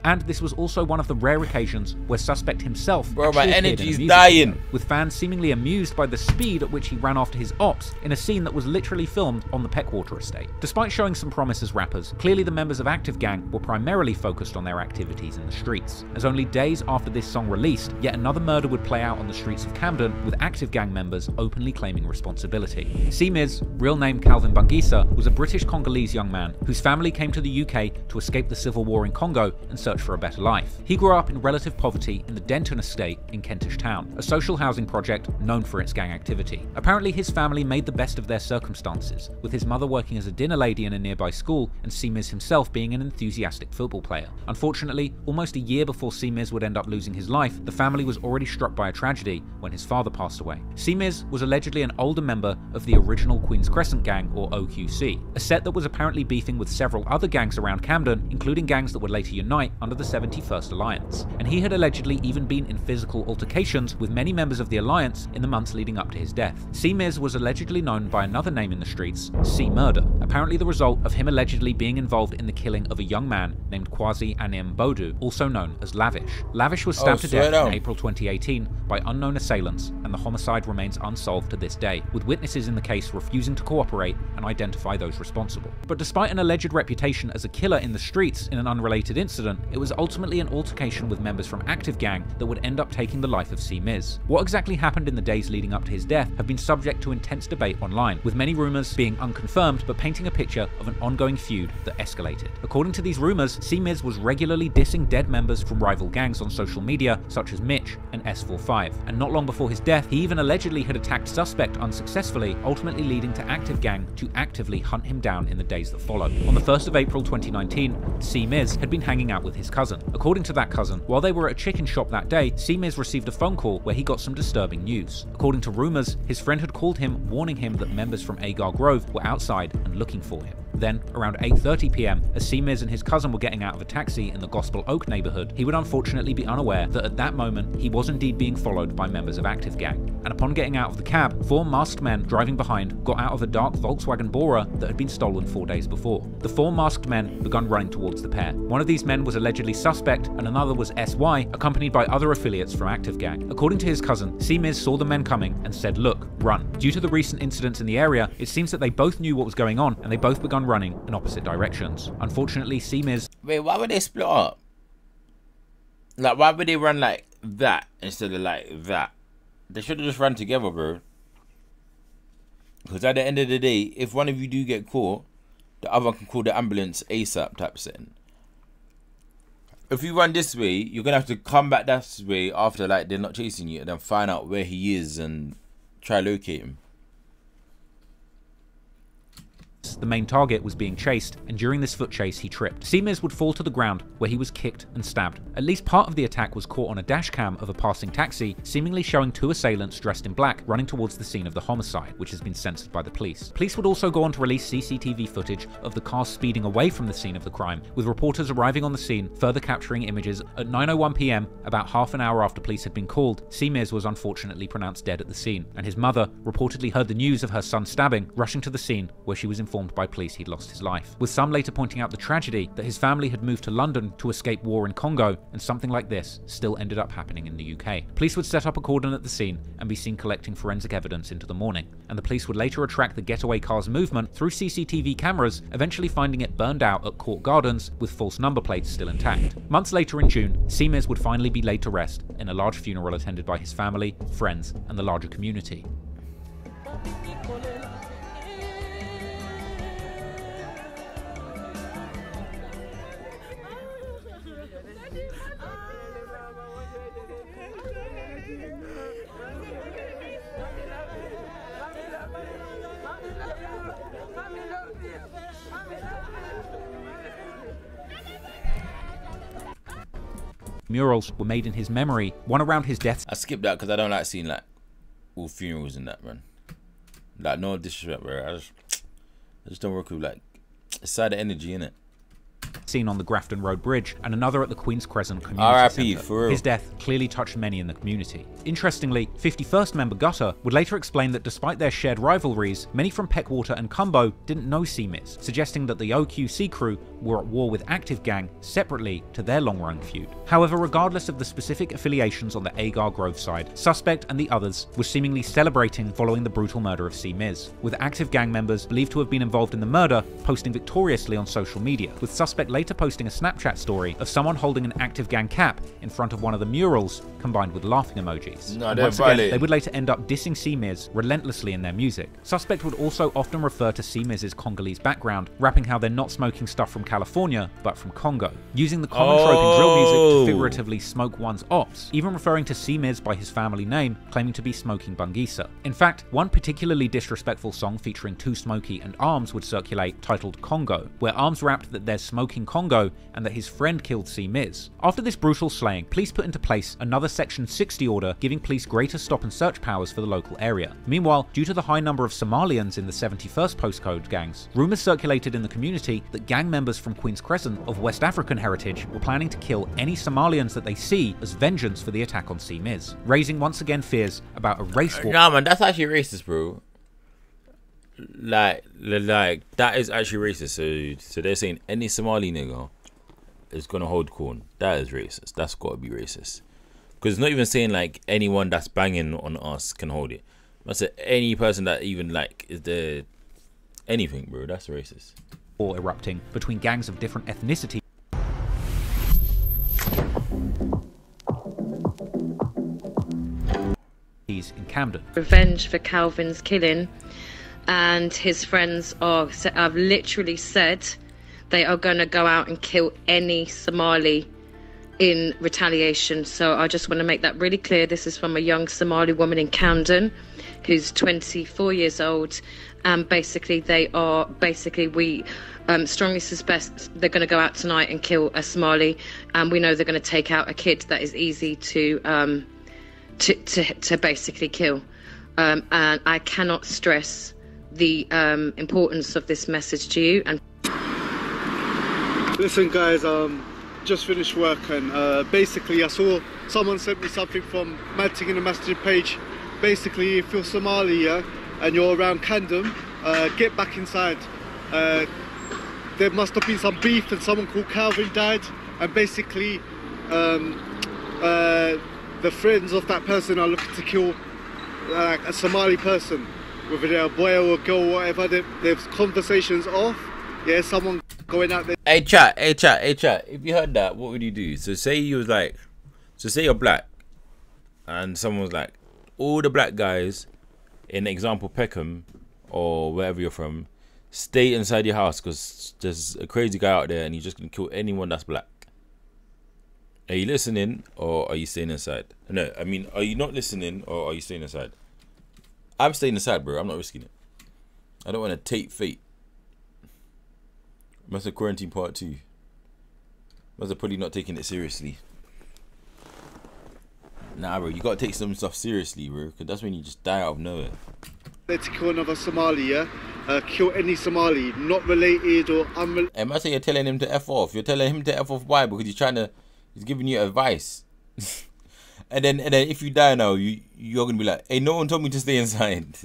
And this was also one of the rare occasions where Suspect himself Bro, my actually appeared in a energy's music dying. video, with fans seemingly amused by the speed at which he ran after his ops in a scene that was literally filmed on the Peckwater estate. Despite showing some promise as rappers, clearly the members of Active Gang were primarily focused on their activities in the streets. As only days after this song released, yet another murder would play out on the streets of Camden, with Active Gang members openly claiming responsibility. C-Miz, real name Calvin Bangisa, was a British Congolese young man whose family came to the UK to escape the civil war in Congo and search for a better life. He grew up in relative poverty in the Denton estate in Kentish Town, a social housing project known for its gang activity. Apparently his family made the best of their circumstances, with his mother working as a dinner lady in a nearby school and C-Miz himself being an enthusiastic football player. Unfortunately, almost a year before C-Miz would end up losing his life, the family was already struck by a tragedy when his father passed away. C-Miz was allegedly an older member of the original Queen's Crescent Gang, or OQC, a set that was apparently beefing with several other gangs around Camden, including gangs that would later unite under the 71st Alliance, and he had allegedly even been in physical altercations with many members of the Alliance in the months leading up to his death. C-Miz was allegedly known by another name in the streets, C-Murder, apparently the result of him allegedly being involved in the killing of a young man named Kwasi Anim Bodu, also known as Lavish. Lavish was stabbed to death in April 2018 by unknown assailants, and the homicide remains unsolved to this day, with witnesses in the case refusing to cooperate and identify those responsible. But despite an alleged reputation as a killer in the streets in an unrelated incident, it was ultimately an altercation with members from Active Gang that would end up taking the life of C-Miz. What exactly happened in the days leading up to his death have been subject to intense debate online, with many rumours being unconfirmed but painting a picture of an ongoing feud that escalated. According to these rumours, C-Miz was regularly dissing dead members from rival gangs on social media such as Mitch and S45, and not long before his death, he even allegedly had attacked Suspect unsuccessfully, ultimately leading to Active Gang to actively hunt him down in the days that followed. On the 1st of April 2019, C-Miz had been hanging out with his cousin. According to that cousin, while they were at a chicken shop that day, C-Miz received a phone call where he got some disturbing news. According to rumours, his friend had called him warning him that members from Agar Grove were outside and looking for him. Then, around 8:30 PM, as C-Miz and his cousin were getting out of a taxi in the Gospel Oak neighbourhood, he would unfortunately be unaware that at that moment he was indeed being followed by members of Active Gang. And upon getting out of the cab, 4 masked men driving behind got out of a dark Volkswagen Bora that had been stolen 4 days before. The 4 masked men began running towards the pair. One of these men was allegedly Suspect, and another was SY, accompanied by other affiliates from Active Gang. According to his cousin, C-Miz saw the men coming and said, "Look, run." Due to the recent incidents in the area, it seems that they both knew what was going on, and they both began running in opposite directions. Unfortunately, C-Miz... Wait, why would they split up? Like, why would they run like that instead of like that? They should have just run together, bro. Because at the end of the day, if one of you do get caught, the other can call the ambulance ASAP type setting. If you run this way, you're going to have to come back that way after like they're not chasing you, and then find out where he is and try to locate him. The main target was being chased, and during this foot chase he tripped. C-Miz would fall to the ground where he was kicked and stabbed. At least part of the attack was caught on a dash cam of a passing taxi, seemingly showing 2 assailants dressed in black running towards the scene of the homicide, which has been censored by the police. Police would also go on to release CCTV footage of the car speeding away from the scene of the crime, with reporters arriving on the scene, further capturing images. At 9:01 PM, about half an hour after police had been called, C-Miz was unfortunately pronounced dead at the scene, and his mother reportedly heard the news of her son's stabbing, rushing to the scene where she was informed by police he'd lost his life, with some later pointing out the tragedy that his family had moved to London to escape war in Congo, and something like this still ended up happening in the UK. Police would set up a cordon at the scene and be seen collecting forensic evidence into the morning, and the police would later track the getaway car's movement through CCTV cameras, eventually finding it burned out at Court Gardens with false number plates still intact. Months later in June, C-Miz would finally be laid to rest in a large funeral attended by his family, friends, and the larger community. Murals were made in his memory, one around his death. I skipped that because I don't like seeing like all funerals and that, man. Like, no disrespect, bro. I just don't work with like It's side of energy, innit? Seen on the Grafton Road Bridge and another at the Queen's Crescent Community R.I.P. Centre. for real. His death clearly touched many in the community. Interestingly, 51st member Gutter would later explain that despite their shared rivalries, many from Peckwater and Cumbo didn't know C-Miz, suggesting that the OQC crew were at war with Active Gang separately to their long-run feud. However, regardless of the specific affiliations on the Agar Grove side, Suspect and the others were seemingly celebrating following the brutal murder of C-Miz, with Active Gang members believed to have been involved in the murder posting victoriously on social media, with Suspect later posting a Snapchat story of someone holding an Active Gang cap in front of one of the murals, combined with laughing emojis. No, And once again, they would later end up dissing C-Miz relentlessly in their music. Suspect would also often refer to C-Miz's Congolese background, rapping how they're not smoking stuff from California, but from Congo, using the common trope in drill music to figuratively smoke one's ops, even referring to C-Miz by his family name, claiming to be smoking Bungisa. In fact, one particularly disrespectful song featuring Too Smokey and Arms would circulate, titled Congo, where Arms rapped that there's smoking Congo and that his friend killed C-Miz. After this brutal slaying, police put into place another Section 60 order giving police greater stop and search powers for the local area. Meanwhile, due to the high number of Somalians in the 71st postcode gangs, rumours circulated in the community that gang members from Queen's Crescent of West African heritage were planning to kill any Somalians that they see as vengeance for the attack on C-Miz, raising once again fears about a race war. Nah, man, that's actually racist, bro. Like that is actually racist. So they're saying any Somali nigga is gonna hold corn. That is racist. That's gotta be racist. Because it's not even saying like anyone that's banging on us can hold it. That's any person that even like is the anything, bro. That's racist. War erupting between gangs of different ethnicity. In Camden. Revenge for Calvin's killing, and his friends have literally said they are going to go out and kill any Somali in retaliation. So I just want to make that really clear. This is from a young Somali woman in Camden who's 24 years old, and basically we strongly suspect they're going to go out tonight and kill a Somali, and we know they're going to take out a kid that is easy to basically kill. And I cannot stress the importance of this message to you. And listen, guys, just finished work, and basically I saw someone sent me something from Madting in the messaging page. Basically, if you're Somali, yeah, and you're around Camden, get back inside. There must have been some beef, and someone called Calvin died, and basically the friends of that person are looking to kill like a Somali person, whether they're a boy or a girl or whatever. There's conversations off. Yeah, someone going out there. Hey chat. If you heard that, what would you do? So say you was like, say you're black, and someone was like, all the black guys, in example Peckham or wherever you're from, stay inside your house because there's a crazy guy out there and he's just gonna kill anyone that's black. Are you listening or are you staying inside? No, I mean, are you not listening or are you staying inside? I'm staying inside, bro. I'm not risking it. I don't want to take fate. Must have quarantine part 2. Must have probably not taking it seriously. Nah, bro, you gotta take some stuff seriously, bro, because that's when you just die out of nowhere. To kill another Somali, yeah? Kill any Somali, not related or unrelated. And I say you're telling him to F off. You're telling him to F off why? Because he's giving you advice. and then if you die now, you're gonna be like, hey, no one told me to stay inside.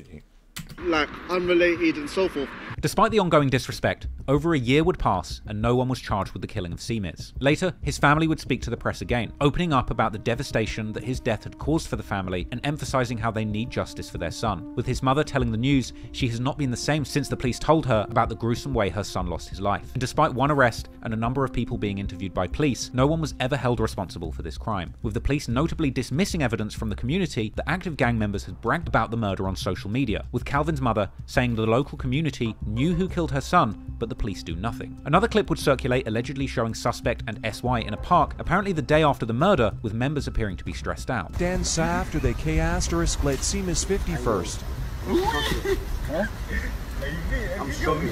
Like unrelated and so forth. Despite the ongoing disrespect, over a year would pass and no one was charged with the killing of C-Miz. Later, his family would speak to the press again, opening up about the devastation that his death had caused for the family and emphasising how they need justice for their son, with his mother telling the news she has not been the same since the police told her about the gruesome way her son lost his life. And despite one arrest and a number of people being interviewed by police, no one was ever held responsible for this crime, with the police notably dismissing evidence from the community that active gang members had bragged about the murder on social media, with Calvin's mother saying the local community knew who killed her son, but the police do nothing. Another clip would circulate allegedly showing Suspect and SY in a park, apparently the day after the murder, with members appearing to be stressed out. Dan Saft or they K-Asterisk let C-Miz 50 first. Huh? I'm sorry.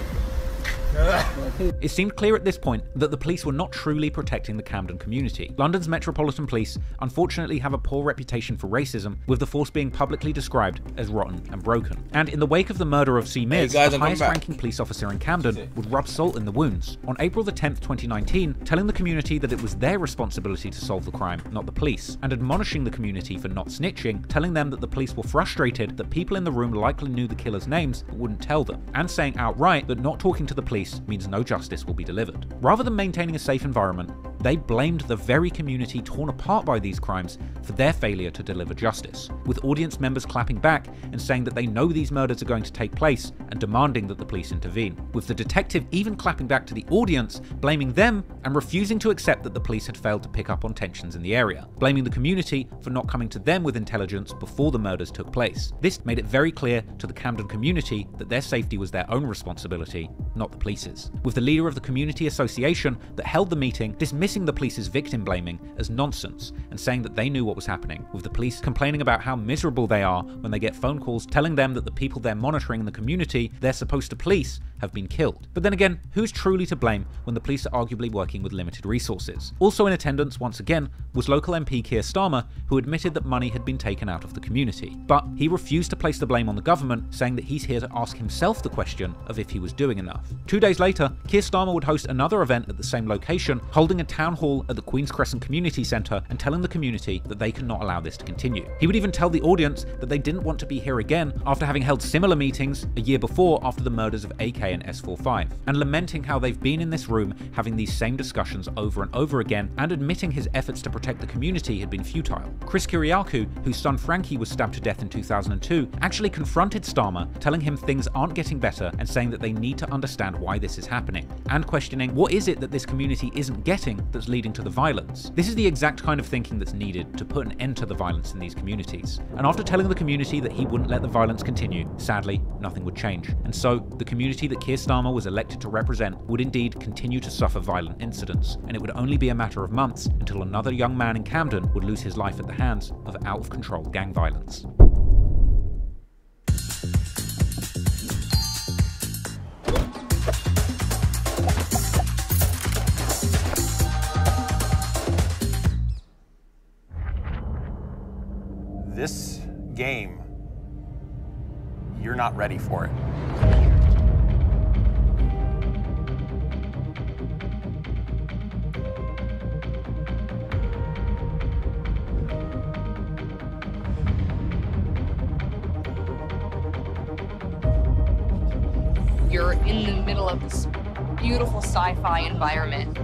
It seemed clear at this point that the police were not truly protecting the Camden community. London's Metropolitan Police unfortunately have a poor reputation for racism, with the force being publicly described as rotten and broken. And in the wake of the murder of C. Miz, the highest-ranking police officer in Camden would rub salt in the wounds. On April the 10th, 2019, telling the community that it was their responsibility to solve the crime, not the police, and admonishing the community for not snitching, telling them that the police were frustrated that people in the room likely knew the killers' names but wouldn't tell them, and saying outright that not talking to the police means no justice will be delivered. Rather than maintaining a safe environment, they blamed the very community torn apart by these crimes for their failure to deliver justice, with audience members clapping back and saying that they know these murders are going to take place and demanding that the police intervene, with the detective even clapping back to the audience, blaming them and refusing to accept that the police had failed to pick up on tensions in the area, blaming the community for not coming to them with intelligence before the murders took place. This made it very clear to the Camden community that their safety was their own responsibility, not the police's, with the leader of the community association that held the meeting dismissing the police's victim blaming as nonsense and saying that they knew what was happening, with the police complaining about how miserable they are when they get phone calls telling them that the people they're monitoring in the community they're supposed to police have been killed. But then again, who's truly to blame when the police are arguably working with limited resources? Also in attendance once again was local MP Keir Starmer, who admitted that money had been taken out of the community. But he refused to place the blame on the government, saying that he's here to ask himself the question of if he was doing enough. 2 days later, Keir Starmer would host another event at the same location, holding a town hall at the Queen's Crescent Community Centre and telling the community that they cannot allow this to continue. He would even tell the audience that they didn't want to be here again after having held similar meetings a year before after the murders of AK and S45, and lamenting how they've been in this room having these same discussions over and over again, and admitting his efforts to protect the community had been futile. Chris Kyriakou, whose son Frankie was stabbed to death in 2002, actually confronted Starmer, telling him things aren't getting better and saying that they need to understand why this is happening, and questioning what is it that this community isn't getting that's leading to the violence. This is the exact kind of thinking that's needed to put an end to the violence in these communities. And after telling the community that he wouldn't let the violence continue, sadly, nothing would change. And so, the community that Keir Starmer was elected to represent would indeed continue to suffer violent incidents, and it would only be a matter of months until another young man in Camden would lose his life at the hands of out-of-control gang violence. This game, you're not ready for it. You're in the middle of this beautiful sci-fi environment,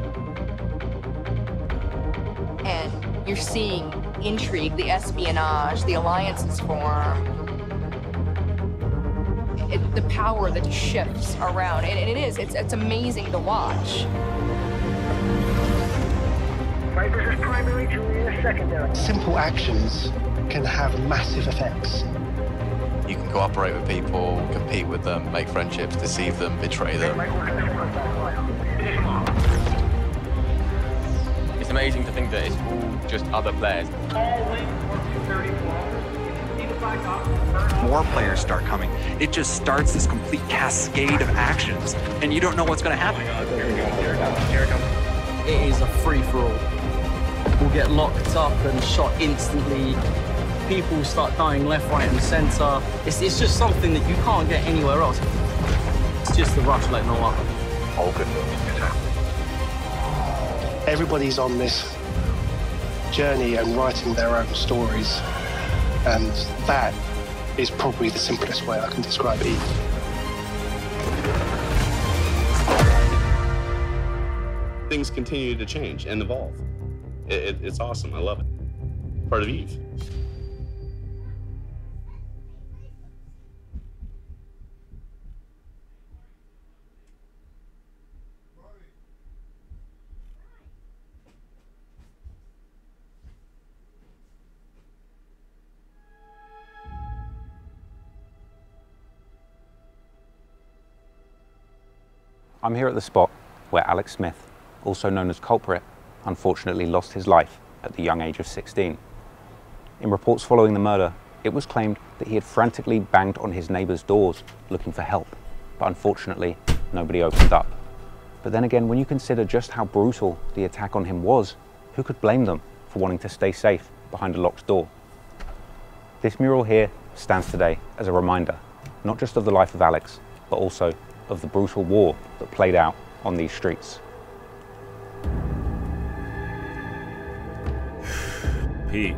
and you're seeing intrigue, the espionage, the alliances form, the power that shifts around, and it's amazing to watch. This is primary, Julia, secondary. Simple actions can have massive effects. You can cooperate with people, compete with them, make friendships, deceive them, betray them. It's amazing to think that it's all just other players. More players start coming. It just starts this complete cascade of actions, and you don't know what's going to happen. Here it comes. It is a free-for-all. We'll get locked up and shot instantly. People start dying left, right, and centre. It's just something that you can't get anywhere else. It's just the rush like no other. All good. Everybody's on this journey and writing their own stories, and that is probably the simplest way I can describe it. Things continue to change and evolve. It's awesome. I love it. Part of Eve. I'm here at the spot where Alex Smith, also known as Culprit, unfortunately lost his life at the young age of 16. In reports following the murder, it was claimed that he had frantically banged on his neighbours' doors looking for help, but unfortunately, nobody opened up. But then again, when you consider just how brutal the attack on him was, who could blame them for wanting to stay safe behind a locked door? This mural here stands today as a reminder, not just of the life of Alex, but also of the brutal war that played out on these streets. Pete.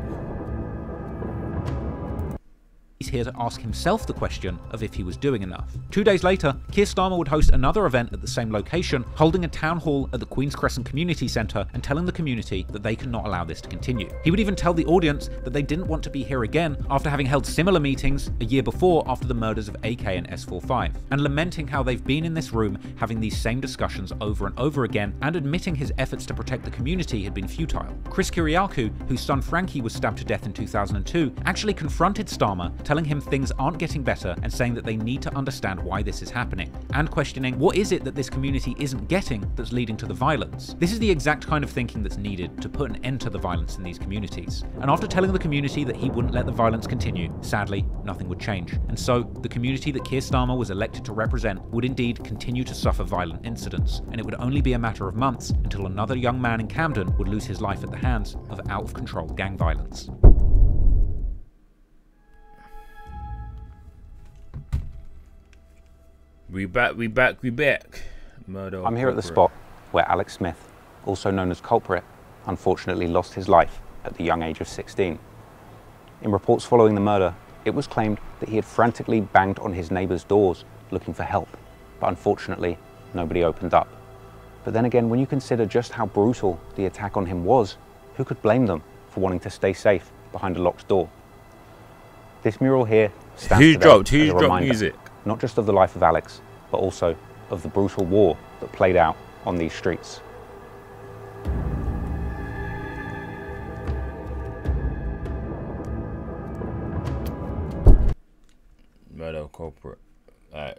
He's here to ask himself the question of if he was doing enough. 2 days later, Keir Starmer would host another event at the same location, holding a town hall at the Queen's Crescent Community Centre and telling the community that they cannot allow this to continue. He would even tell the audience that they didn't want to be here again after having held similar meetings a year before after the murders of AK and S45, and lamenting how they've been in this room having these same discussions over and over again, and admitting his efforts to protect the community had been futile. Chris Kyriakou, whose son Frankie was stabbed to death in 2002, actually confronted Starmer, telling him things aren't getting better and saying that they need to understand why this is happening, and questioning what is it that this community isn't getting that's leading to the violence. This is the exact kind of thinking that's needed to put an end to the violence in these communities. And after telling the community that he wouldn't let the violence continue, sadly, nothing would change. And so, the community that Keir Starmer was elected to represent would indeed continue to suffer violent incidents, and it would only be a matter of months until another young man in Camden would lose his life at the hands of out-of-control gang violence. We back. Murder. I'm here at the spot where Alex Smith, also known as Culprit, unfortunately lost his life at the young age of 16. In reports following the murder, it was claimed that he had frantically banged on his neighbours' doors looking for help, but unfortunately, nobody opened up. But then again, when you consider just how brutal the attack on him was, who could blame them for wanting to stay safe behind a locked door? This mural here stands Who today as a dropped reminder, music? not just of the life of Alex, but also of the brutal war that played out on these streets. Murder Culprit. Alright,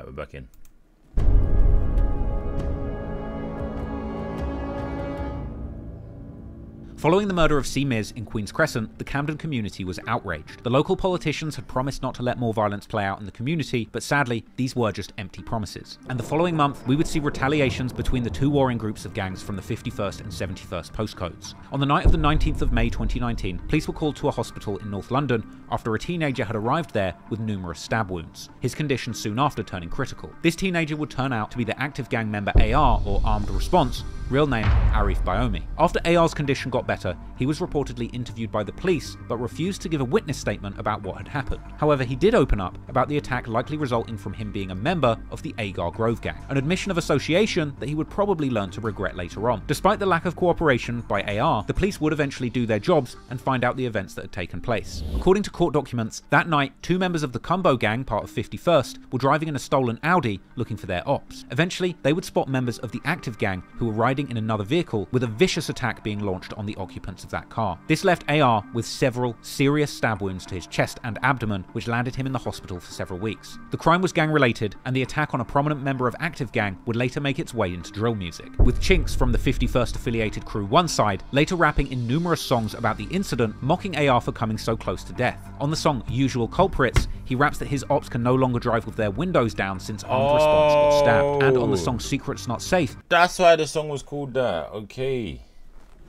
we're back in. Following the murder of C. Miz in Queen's Crescent, the Camden community was outraged. The local politicians had promised not to let more violence play out in the community, but sadly, these were just empty promises. And the following month, we would see retaliations between the two warring groups of gangs from the 51st and 71st postcodes. On the night of the 19th of May 2019, police were called to a hospital in North London after a teenager had arrived there with numerous stab wounds, his condition soon after turning critical. This teenager would turn out to be the active gang member AR, or Armed Response, real name Arif Bayomi. After AR's condition got better, he was reportedly interviewed by the police, but refused to give a witness statement about what had happened. However, he did open up about the attack likely resulting from him being a member of the Agar Grove gang, an admission of association that he would probably learn to regret later on. Despite the lack of cooperation by AR, the police would eventually do their jobs and find out the events that had taken place. According to court documents, that night, two members of the Combo gang, part of 51st, were driving in a stolen Audi looking for their ops. Eventually, they would spot members of the active gang who were riding in another vehicle, with a vicious attack being launched on the occupants of that car. This left AR with several serious stab wounds to his chest and abdomen, which landed him in the hospital for several weeks. The crime was gang related, and the attack on a prominent member of active gang would later make its way into drill music, with Chinks from the 51st affiliated crew one side later rapping in numerous songs about the incident, mocking AR for coming so close to death. On the song Usual Culprits, he raps that his ops can no longer drive with their windows down since Armed Response got stabbed. And on the song Secret's Not Safe, that's why the song was called that. Okay,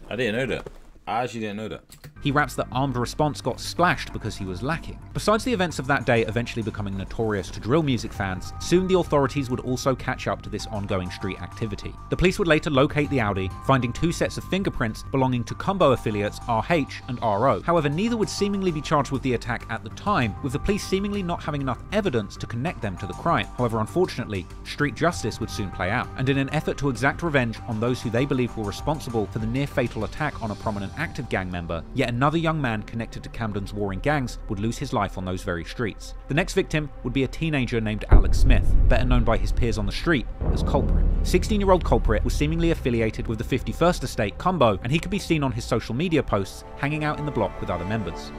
I didn't know that. I actually didn't know that. He raps that Armed Response got splashed because he was lacking. Besides the events of that day eventually becoming notorious to drill music fans, soon the authorities would also catch up to this ongoing street activity. The police would later locate the Audi, finding two sets of fingerprints belonging to Combo affiliates RH and RO. However, neither would seemingly be charged with the attack at the time, with the police seemingly not having enough evidence to connect them to the crime. However, unfortunately, street justice would soon play out, and in an effort to exact revenge on those who they believed were responsible for the near-fatal attack on a prominent active gang member, yet another young man connected to Camden's warring gangs would lose his life on those very streets. The next victim would be a teenager named Alex Smith, better known by his peers on the street as Culprit. 16-year-old Culprit was seemingly affiliated with the 51st Estate Combo, and he could be seen on his social media posts hanging out in the block with other members.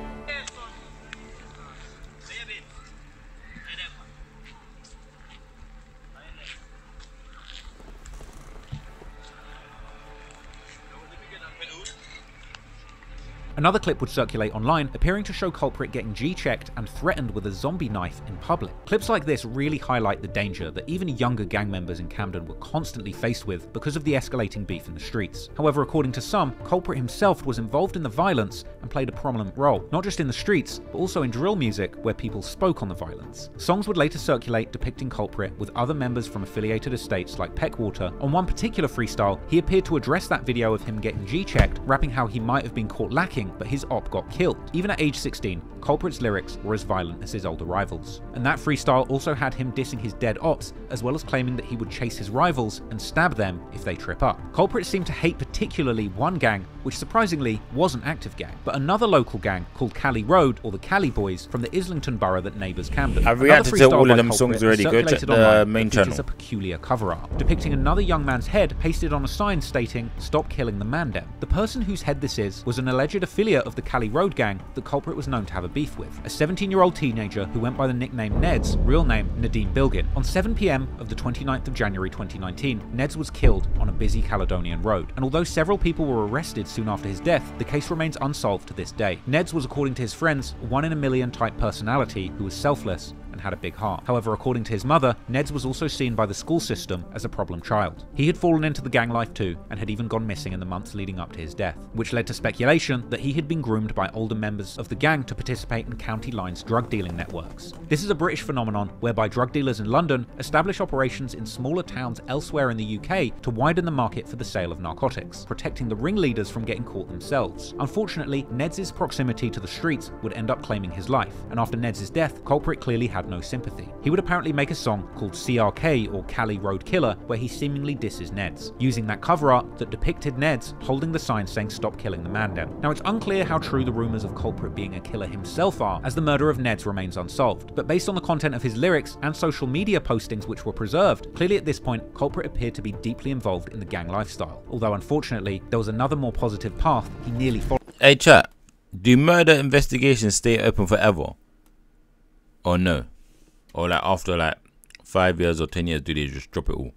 Another clip would circulate online, appearing to show culprit getting G-checked and threatened with a zombie knife in public. Clips like this really highlight the danger that even younger gang members in Camden were constantly faced with because of the escalating beef in the streets. However, according to some, culprit himself was involved in the violence and played a prominent role, not just in the streets, but also in drill music where people spoke on the violence. Songs would later circulate depicting culprit with other members from affiliated estates like Peckwater. On one particular freestyle, he appeared to address that video of him getting G-checked, rapping how he might have been caught lacking, but his op got killed. Even at age 16, culprit's lyrics were as violent as his older rivals. And that freestyle also had him dissing his dead ops, as well as claiming that he would chase his rivals and stab them if they trip up. Culprit seemed to hate particularly one gang, which surprisingly was an active gang, but another local gang called Cali Road, or the Cali Boys, from the Islington borough that neighbours Camden. I've reacted to all of them songs already. Go check the main channel. Features a peculiar cover art depicting another young man's head pasted on a sign stating "Stop killing the Mandem." The person whose head this is was an alleged affiliate of the Cali Road gang that culprit was known to have a beef with, a 17-year-old teenager who went by the nickname Neds, real name Nadeem Bilgin. On 7 PM of the 29th of January 2019, Neds was killed on a busy Caledonian road, and although several people were arrested soon after his death, the case remains unsolved to this day. Neds was, according to his friends, a one-in-a-million type personality who was selfless and had a big heart. However, according to his mother, Neds was also seen by the school system as a problem child. He had fallen into the gang life too, and had even gone missing in the months leading up to his death, which led to speculation that he had been groomed by older members of the gang to participate in county lines drug dealing networks. This is a British phenomenon whereby drug dealers in London establish operations in smaller towns elsewhere in the UK to widen the market for the sale of narcotics, protecting the ringleaders from getting caught themselves. Unfortunately, Neds' proximity to the streets would end up claiming his life, and after Neds' death, culprit clearly had no sympathy. He would apparently make a song called CRK, or Cali Road Killer, where he seemingly disses Neds, using that cover art that depicted Neds holding the sign saying "Stop killing the Mandem." Now, it's unclear how true the rumours of culprit being a killer himself are, as the murder of Neds remains unsolved, but based on the content of his lyrics and social media postings which were preserved, clearly at this point, culprit appeared to be deeply involved in the gang lifestyle, although unfortunately, there was another more positive path he nearly followed. Hey chat, do murder investigations stay open forever? Or no? Or like after like 5 years or 10 years, do they just drop it all?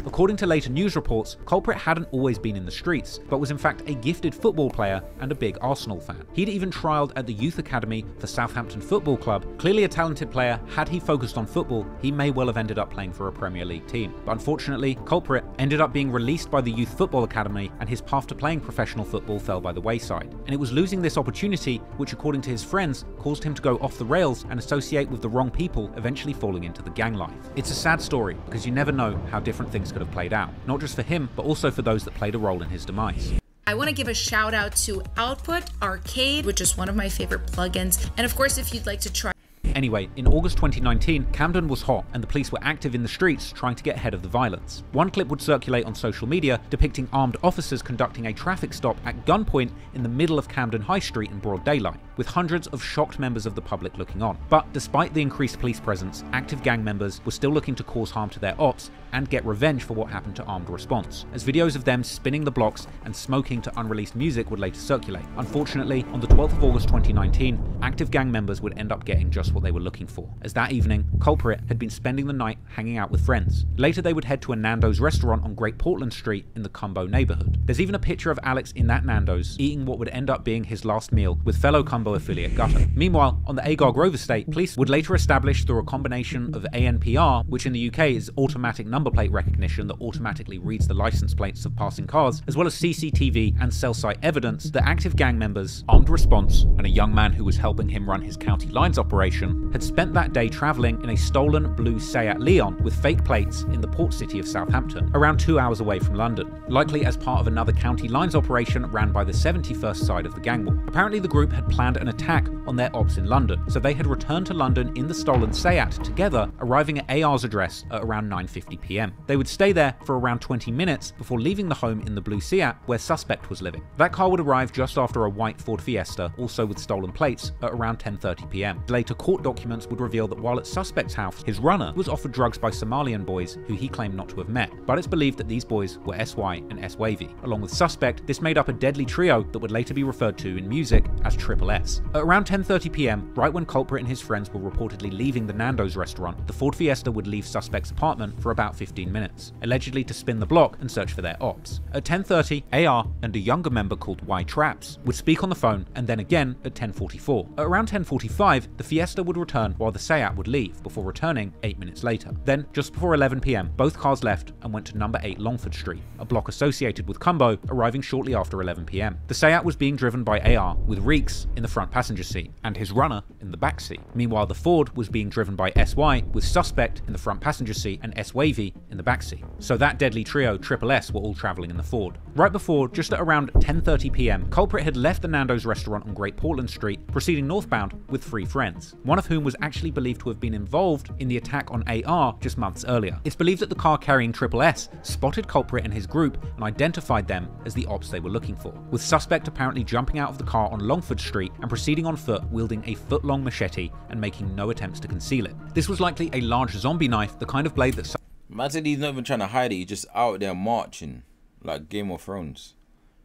According to later news reports, culprit hadn't always been in the streets, but was in fact a gifted football player and a big Arsenal fan. He'd even trialled at the youth academy for Southampton Football Club. Clearly a talented player, had he focused on football, he may well have ended up playing for a Premier League team. But unfortunately, culprit ended up being released by the youth football academy, and his path to playing professional football fell by the wayside. And it was losing this opportunity which, according to his friends, caused him to go off the rails and associate with the wrong people, eventually falling into the gang life. It's a sad story, because you never know how different things could have played out, not just for him, but also for those that played a role in his demise. I want to give a shout out to Output Arcade, which is one of my favorite plugins. And of course, if you'd like to try. Anyway, in August 2019, Camden was hot and the police were active in the streets trying to get ahead of the violence. One clip would circulate on social media depicting armed officers conducting a traffic stop at gunpoint in the middle of Camden High Street in broad daylight, with hundreds of shocked members of the public looking on. But despite the increased police presence, active gang members were still looking to cause harm to their ops and get revenge for what happened to armed response, as videos of them spinning the blocks and smoking to unreleased music would later circulate. Unfortunately, on the 12th of August 2019, active gang members would end up getting just what they were looking for, as that evening, culprit had been spending the night hanging out with friends. Later they would head to a Nando's restaurant on Great Portland Street in the Cumbo neighbourhood. There's even a picture of Alex in that Nando's eating what would end up being his last meal with fellow Cumbo affiliate Gutter. Meanwhile, on the Agar Grove estate, police would later establish through a combination of ANPR, which in the UK is automatic number plate recognition that automatically reads the license plates of passing cars, as well as CCTV and cell site evidence that active gang members, armed response, and a young man who was helping him run his county lines operation had spent that day travelling in a stolen blue Seat Leon with fake plates in the port city of Southampton, around 2 hours away from London, likely as part of another county lines operation ran by the 71st side of the gang war. Apparently the group had planned an attack on their ops in London, so they had returned to London in the stolen Seat together, arriving at AR's address at around 9:50 PM. They would stay there for around 20 minutes before leaving the home in the blue Seat where suspect was living. That car would arrive just after a white Ford Fiesta, also with stolen plates, at around 10:30 PM. Later caught court documents would reveal that while at Suspect's house, his runner was offered drugs by Somalian boys who he claimed not to have met, but it's believed that these boys were SY and S-Wavy. Along with Suspect, this made up a deadly trio that would later be referred to in music as Triple S. At around 10:30 p.m, right when Culprit and his friends were reportedly leaving the Nando's restaurant, the Ford Fiesta would leave Suspect's apartment for about 15 minutes, allegedly to spin the block and search for their ops. At 10:30, AR and a younger member called Y Traps would speak on the phone, and then again at 10:44. At around 10:45, the Fiesta would return while the Seat would leave, before returning 8 minutes later. Then, just before 11 p.m, both cars left and went to number 8 Longford Street, a block associated with Cumbo, arriving shortly after 11 p.m. The Seat was being driven by AR, with Reeks in the front passenger seat, and his runner in the back seat. Meanwhile, the Ford was being driven by SY, with Suspect in the front passenger seat and S-Wavy in the back seat. So that deadly trio, Triple S, were all travelling in the Ford. Right before, just at around 10:30 p.m, Culprit had left the Nando's restaurant on Great Portland Street, proceeding northbound with 3 friends, one of whom was actually believed to have been involved in the attack on AR just months earlier. It's believed that the car carrying Triple S spotted Culprit and his group and identified them as the ops they were looking for, with Suspect apparently jumping out of the car on Longford Street and proceeding on foot wielding a foot-long machete and making no attempts to conceal it. This was likely a large zombie knife, the kind of blade that... Imagine he's not even trying to hide it, he's just out there marching like Game of Thrones.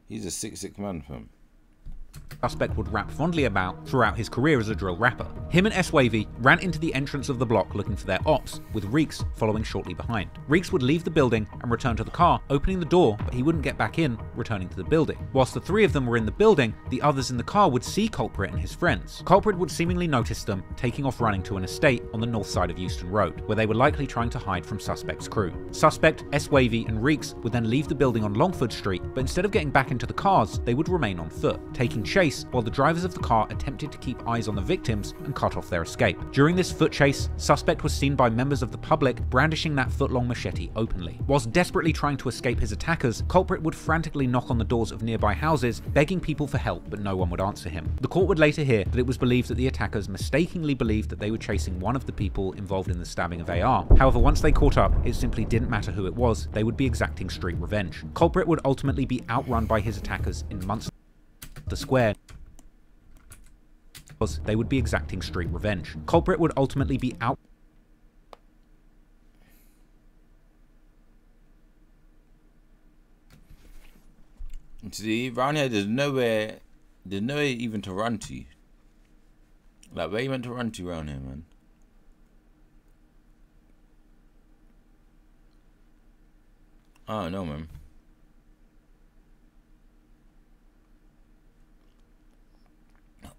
He's a sick man for him. Suspect would rap fondly about throughout his career as a drill rapper. Him and S-Wavy ran into the entrance of the block looking for their ops, with Reeks following shortly behind. Reeks would leave the building and return to the car, opening the door, but he wouldn't get back in, returning to the building. Whilst the 3 of them were in the building, the others in the car would see Culprit and his friends. Culprit would seemingly notice them, taking off running to an estate on the north side of Euston Road, where they were likely trying to hide from Suspect's crew. Suspect, S-Wavy and Reeks would then leave the building on Longford Street, but instead of getting back into the cars, they would remain on foot, taking chase while the drivers of the car attempted to keep eyes on the victims and cut off their escape. During this foot chase, Suspect was seen by members of the public brandishing that foot-long machete openly. Whilst desperately trying to escape his attackers, Culprit would frantically knock on the doors of nearby houses, begging people for help, but no one would answer him. The court would later hear that it was believed that the attackers mistakenly believed that they were chasing one of the people involved in the stabbing of AR. However, once they caught up, it simply didn't matter who it was, they would be exacting street revenge. Culprit would ultimately be outrun by his attackers in months the square. They would be exacting street revenge. Culprit would ultimately be out. See, around here, there's nowhere even to run to. Like, where you meant to run to around here, man? I don't know, man.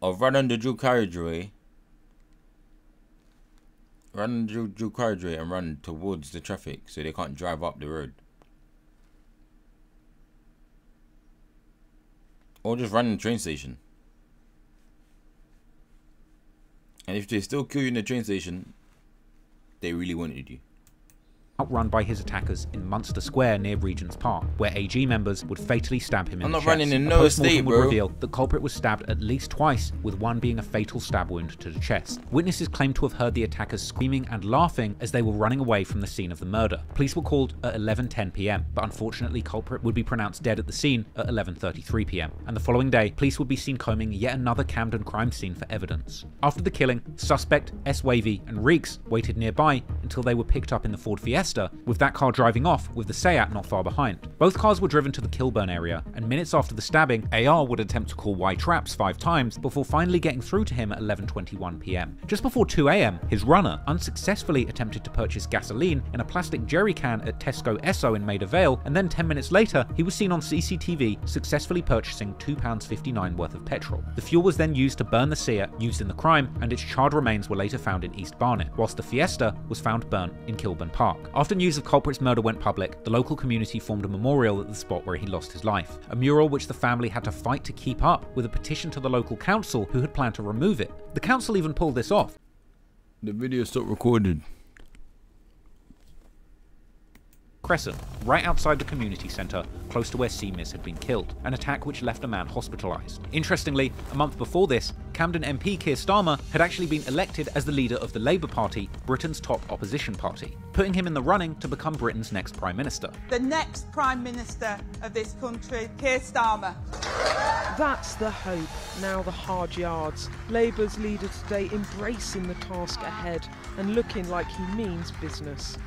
Or run on the dual carriageway. Run on the dual carriageway and run towards the traffic so they can't drive up the road. Or just run in the train station. And if they still kill you in the train station, they really wanted you. Outrun by his attackers in Munster Square near Regent's Park, where AG members would fatally stab him in the chest. I'm not running in no estate, bro. Would reveal that Culprit was stabbed at least twice, with one being a fatal stab wound to the chest. Witnesses claim to have heard the attackers screaming and laughing as they were running away from the scene of the murder. Police were called at 11:10 p.m, but unfortunately Culprit would be pronounced dead at the scene at 11:33 p.m, and the following day, police would be seen combing yet another Camden crime scene for evidence. After the killing, Suspect, S-Wavy and Reeks waited nearby until they were picked up in the Ford Fiesta, with that car driving off with the Seat not far behind. Both cars were driven to the Kilburn area, and minutes after the stabbing, AR would attempt to call Y Traps 5 times before finally getting through to him at 11:21 p.m. Just before 2 a.m, his runner unsuccessfully attempted to purchase gasoline in a plastic jerry can at Tesco Esso in Maida Vale, and then 10 minutes later, he was seen on CCTV successfully purchasing £2.59 worth of petrol. The fuel was then used to burn the Seat used in the crime, and its charred remains were later found in East Barnet, whilst the Fiesta was found burnt in Kilburn Park. After news of Culprit's murder went public, the local community formed a memorial at the spot where he lost his life. A mural which the family had to fight to keep up, with a petition to the local council who had planned to remove it. The council even pulled this off. The video stopped recording. Crescent, right outside the community centre, close to where Seamus had been killed, an attack which left a man hospitalised. Interestingly, a month before this, Camden MP Keir Starmer had actually been elected as the leader of the Labour Party, Britain's top opposition party, putting him in the running to become Britain's next Prime Minister. The next Prime Minister of this country, Keir Starmer. That's the hope, now the hard yards. Labour's leader today embracing the task ahead and looking like he means business.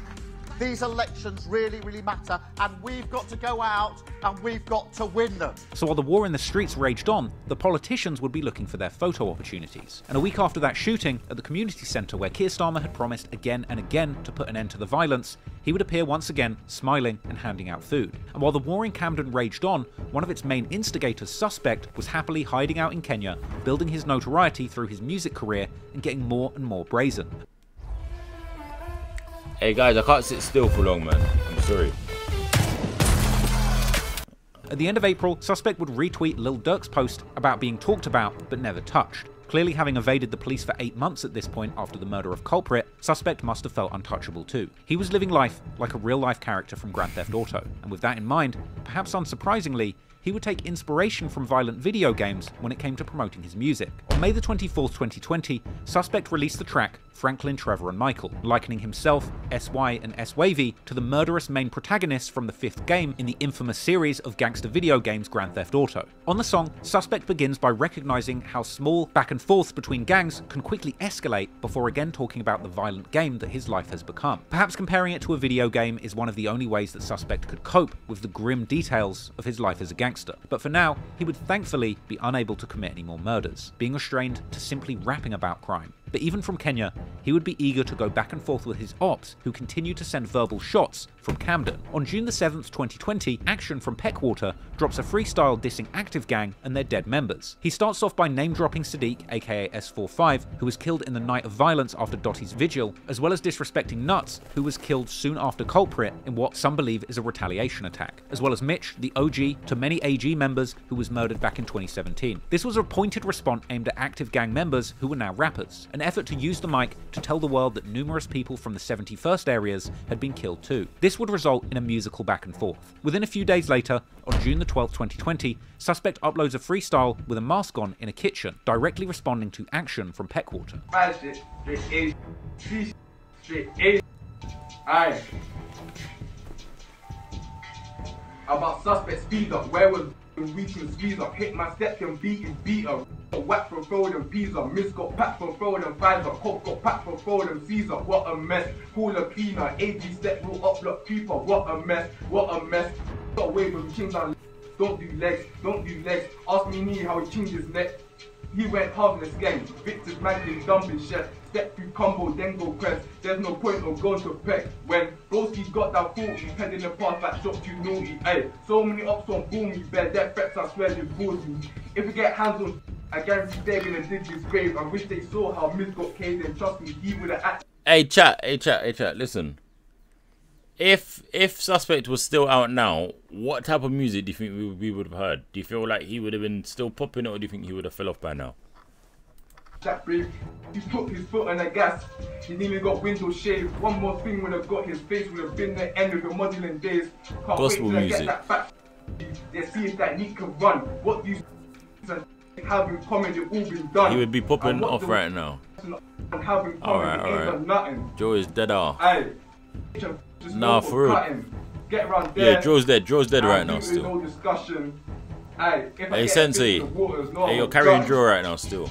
These elections really matter, and we've got to go out and we've got to win them. So while the war in the streets raged on, the politicians would be looking for their photo opportunities. And a week after that shooting at the community centre where Keir Starmer had promised again and again to put an end to the violence, he would appear once again, smiling and handing out food. And while the war in Camden raged on, one of its main instigators, Suspect, was happily hiding out in Kenya, building his notoriety through his music career and getting more and more brazen. Hey guys, I can't sit still for long, man. I'm sorry. At the end of April, Suspect would retweet Lil Durk's post about being talked about but never touched. Clearly having evaded the police for 8 months at this point after the murder of Culprit, Suspect must have felt untouchable too. He was living life like a real-life character from Grand Theft Auto, and with that in mind, perhaps unsurprisingly, he would take inspiration from violent video games when it came to promoting his music. On May the 24th, 2020, Suspect released the track Franklin, Trevor and Michael, likening himself, SY and S-Wavy to the murderous main protagonists from the 5th game in the infamous series of gangster video games Grand Theft Auto. On the song, Suspect begins by recognizing how small back and forths between gangs can quickly escalate before again talking about the violent game that his life has become. Perhaps comparing it to a video game is one of the only ways that Suspect could cope with the grim details of his life as a gangster. But for now, he would thankfully be unable to commit any more murders, being restrained to simply rapping about crime. But even from Kenya, he would be eager to go back and forth with his ops, who continue to send verbal shots from Camden. On June the 7th, 2020, Action from Peckwater drops a freestyle dissing Active Gang and their dead members. He starts off by name-dropping Sadiq, aka S45, who was killed in the night of violence after Dottie's vigil, as well as disrespecting Nuts, who was killed soon after Culprit in what some believe is a retaliation attack, as well as Mitch, the OG to many AG members who was murdered back in 2017. This was a pointed response aimed at Active Gang members who were now rappers, an effort to use the mic to tell the world that numerous people from the 71st areas had been killed too. This would result in a musical back and forth. Within a few days later, on June the 12th, 2020, Suspect uploads a freestyle with a mask on in a kitchen, directly responding to Action from Peckwater. About Suspect speed up, where was we can squeeze up, hit my step can beat his beater. Whack from throwing them peas up, Miss got packed from throwing them fives up, Cop got packed from throwing them C's up. What a mess, call a cleaner, AG step will up block creeper. What a mess, what a mess. Got away with chings on, don't do legs, don't do legs. Ask me knee how he chinged his neck. He went harmless gang, Victor's man in dumping chef. Step through combo, then go press. There's no point of going to peck. When Broski's got that 40, head in the past like shot too naughty. Ay, so many ups on boomy, bad death threats, I swear they bores me. If we get hands on, I guarantee they're gonna dig this grave. I wish they saw how Miz got caved in. Trust me, he would have acted. Hey chat, listen. If Suspect was still out now, what type of music do you think we would have heard? Do you feel like he would have been still popping, or do you think he would have fell off by now? That brave, he put his foot on the gas, he nearly got window shaved. One more thing would have got his face, would have been the end of the modelling days. Can't Gospel wait till music. I get that back. They see if that Nick can run. What do you have in common? They've all been done. He would be popping off right now. Alright. Joe is dead off. Nah, for real. Get around there. Yeah, Joe's dead right now still. No discussion. Hey Sensei, hey, you're carrying Joe right now still.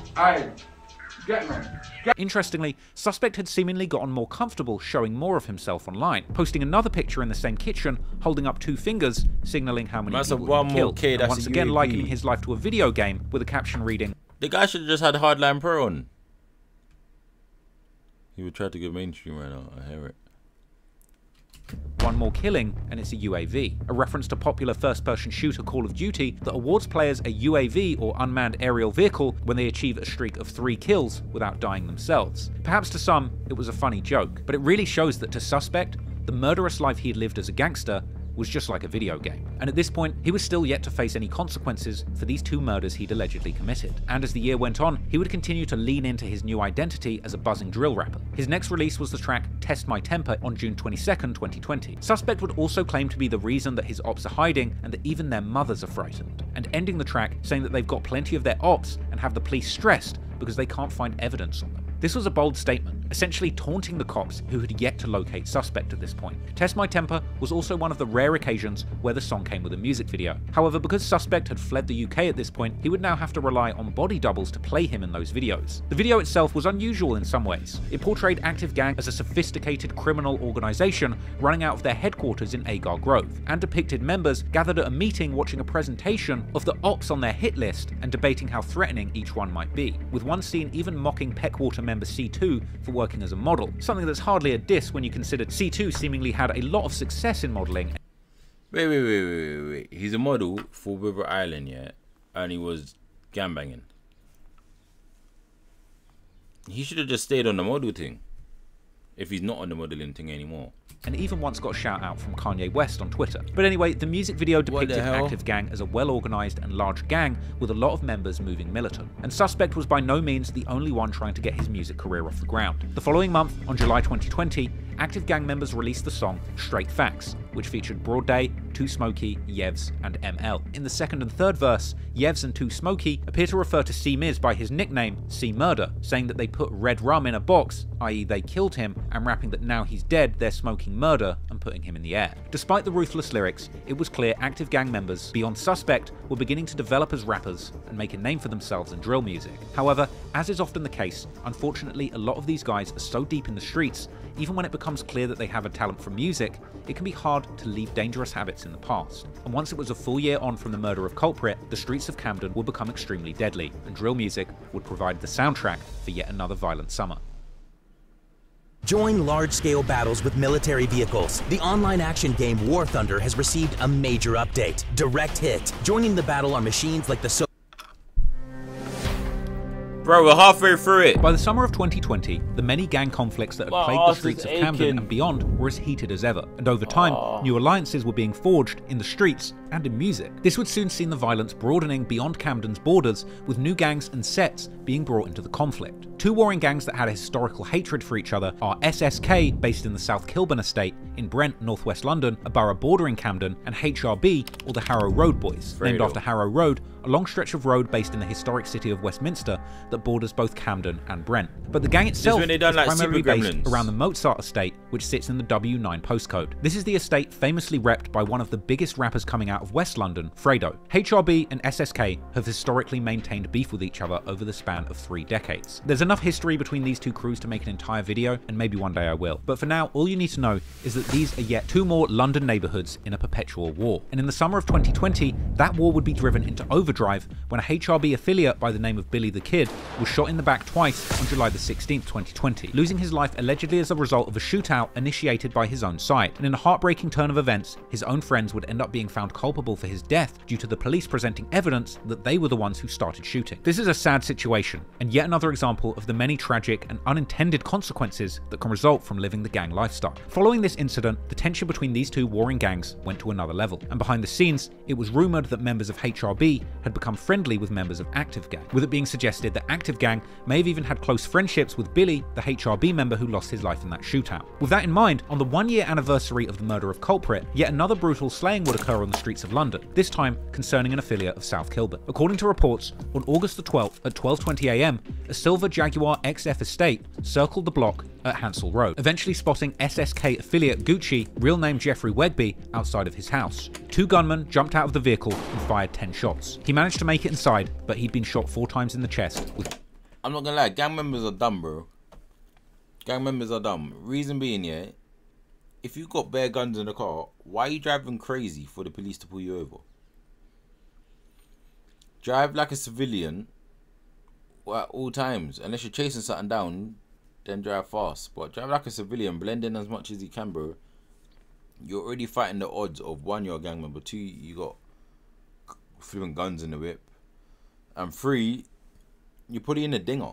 Interestingly, Suspect had seemingly gotten more comfortable showing more of himself online, posting another picture in the same kitchen, holding up 2 fingers, signalling how many people he killed, and once again likening his life to a video game with a caption reading, "The guy should have just had Hardline Pro on." He would try to go mainstream right now, I hear it. "One more killing and it's a UAV," a reference to popular first-person shooter Call of Duty that awards players a UAV or unmanned aerial vehicle when they achieve a streak of 3 kills without dying themselves. Perhaps to some, it was a funny joke, but it really shows that to Suspect, the murderous life he had lived as a gangster was just like a video game. And at this point, he was still yet to face any consequences for these 2 murders he'd allegedly committed. And as the year went on, he would continue to lean into his new identity as a buzzing drill rapper. His next release was the track Test My Temper on June 22nd, 2020. Suspect would also claim to be the reason that his ops are hiding and that even their mothers are frightened, and ending the track saying that they've got plenty of their ops and have the police stressed because they can't find evidence on them. This was a bold statement, essentially taunting the cops who had yet to locate Suspect at this point. Test My Temper was also one of the rare occasions where the song came with a music video. However, because Suspect had fled the UK at this point, he would now have to rely on body doubles to play him in those videos. The video itself was unusual in some ways. It portrayed Active Gang as a sophisticated criminal organisation running out of their headquarters in Agar Grove, and depicted members gathered at a meeting watching a presentation of the ops on their hit list and debating how threatening each one might be, with one scene even mocking Peckwater member C2 for working as a model, something that's hardly a diss when you consider C2 seemingly had a lot of success in modelling. Wait. He's a model for River Island, yeah? And he was gangbanging. He should have just stayed on the model thing. If he's not on the modelling thing anymore. And even once got a shout out from Kanye West on Twitter. But anyway, the music video depicted Active Gang as a well-organised and large gang with a lot of members moving militant. And Suspect was by no means the only one trying to get his music career off the ground. The following month, on July 2020, Active Gang members released the song Straight Facts, which featured Broad Day, Too Smoky, Yevs, and ML. In the second and third verse, Yevs and Too Smoky appear to refer to C-Miz by his nickname, C-Murder, saying that they put red rum in a box, i.e. they killed him, and rapping that now he's dead, they're smoking murder and putting him in the air. Despite the ruthless lyrics, it was clear Active Gang members, beyond Suspect, were beginning to develop as rappers and make a name for themselves in drill music. However, as is often the case, unfortunately a lot of these guys are so deep in the streets, even when it becomes clear that they have a talent for music, it can be hard to leave dangerous habits in the past. And once it was a full year on from the murder of Culprit, the streets of Camden would become extremely deadly, and drill music would provide the soundtrack for yet another violent summer. Join large-scale battles with military vehicles. The online action game War Thunder has received a major update, Direct Hit. Joining the battle are machines like the Bro, we're halfway through it. By the summer of 2020, the many gang conflicts that had plagued the streets of Camden and beyond were as heated as ever, and over time, new alliances were being forged in the streets and in music. This would soon see the violence broadening beyond Camden's borders, with new gangs and sets being brought into the conflict. Two warring gangs that had a historical hatred for each other are SSK, based in the South Kilburn estate in Brent, northwest London, a borough bordering Camden, and HRB, or the Harrow Road Boys, named after Harrow Road, a long stretch of road based in the historic city of Westminster that borders both Camden and Brent. But the gang itself is primarily based around the Mozart estate, which sits in the W9 postcode. This is the estate famously repped by one of the biggest rappers coming out of West London, Fredo. HRB and SSK have historically maintained beef with each other over the span of 3 decades. There's enough history between these two crews to make an entire video, and maybe one day I will. But for now, all you need to know is that these are yet 2 more London neighbourhoods in a perpetual war. And in the summer of 2020, that war would be driven into overdrive when a HRB affiliate by the name of Billy the Kid was shot in the back twice on July the 16th, 2020, losing his life allegedly as a result of a shootout initiated by his own side. And in a heartbreaking turn of events, his own friends would end up being found culpable for his death due to the police presenting evidence that they were the ones who started shooting. This is a sad situation, and yet another example of the many tragic and unintended consequences that can result from living the gang lifestyle. Following this incident, the tension between these two warring gangs went to another level, and behind the scenes, it was rumoured that members of HRB had become friendly with members of Active Gang, with it being suggested that Active Gang may have even had close friendships with Billy, the HRB member who lost his life in that shootout. With that in mind, on the 1-year anniversary of the murder of Culprit, yet another brutal slaying would occur on the streets of London, this time concerning an affiliate of South Kilburn. According to reports, on August the 12th at 12:20 AM, a silver Jaguar XF estate circled the block at Hansel Road, eventually spotting SSK affiliate Gucci, real name Jeffrey Wegby, outside of his house. 2 gunmen jumped out of the vehicle and fired 10 shots. He managed to make it inside, but he'd been shot 4 times in the chest with... I'm not gonna lie, gang members are dumb, bro. Gang members are dumb. Reason being, yeah, if you got bare guns in the car, why are you driving crazy for the police to pull you over? Drive like a civilian at all times. Unless you're chasing something down, then drive fast. But drive like a civilian, blend in as much as you can, bro. You're already fighting the odds of 1, you're a gang member, 2, you got flipping guns in the whip, and 3, you put it in a dinger.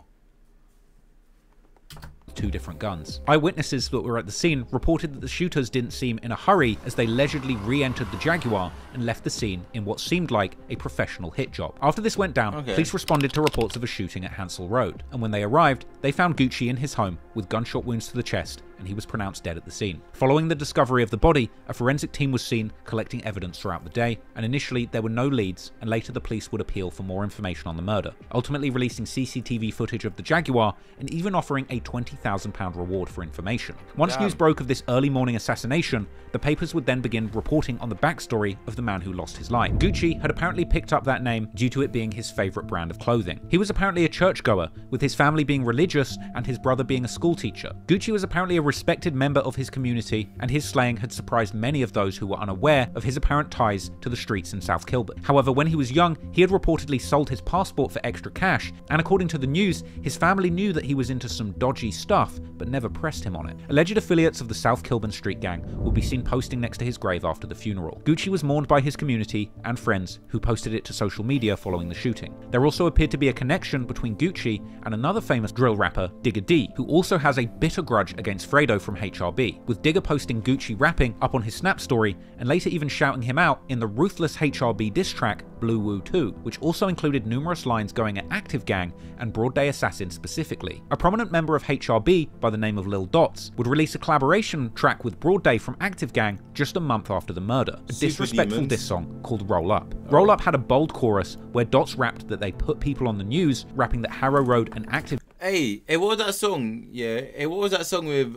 2 different guns. Eyewitnesses that were at the scene reported that the shooters didn't seem in a hurry as they leisurely re-entered the Jaguar and left the scene in what seemed like a professional hit job. After this went down, police responded to reports of a shooting at Hansel Road, and when they arrived, they found Gucci in his home with gunshot wounds to the chest and he was pronounced dead at the scene. Following the discovery of the body, a forensic team was seen collecting evidence throughout the day, and initially there were no leads, and later the police would appeal for more information on the murder, ultimately releasing CCTV footage of the Jaguar and even offering a £20,000 reward for information. Once news broke of this early morning assassination, the papers would then begin reporting on the backstory of the man who lost his life. Gucci had apparently picked up that name due to it being his favourite brand of clothing. He was apparently a churchgoer, with his family being religious and his brother being a schoolteacher. Gucci was apparently a respected member of his community, and his slaying had surprised many of those who were unaware of his apparent ties to the streets in South Kilburn. However, when he was young, he had reportedly sold his passport for extra cash, and according to the news, his family knew that he was into some dodgy stuff, but never pressed him on it. Alleged affiliates of the South Kilburn street gang would be seen posting next to his grave after the funeral. Gucci was mourned by his community and friends, who posted it to social media following the shooting. There also appeared to be a connection between Gucci and another famous drill rapper, Digger D, who also has a bitter grudge against Fredo from HRB, with Digger posting Gucci rapping up on his Snap story and later even shouting him out in the ruthless HRB diss track Blue Woo 2, which also included numerous lines going at Active Gang and Broad Day Assassin specifically. A prominent member of HRB by the name of Lil Dots would release a collaboration track with Broad Day from Active Gang just a month after the murder, a disrespectful diss song called Roll Up. Roll Up had a bold chorus where Dots rapped that they put people on the news, rapping that Harrow Road and Active... Hey, what was that song? Yeah, what was that song with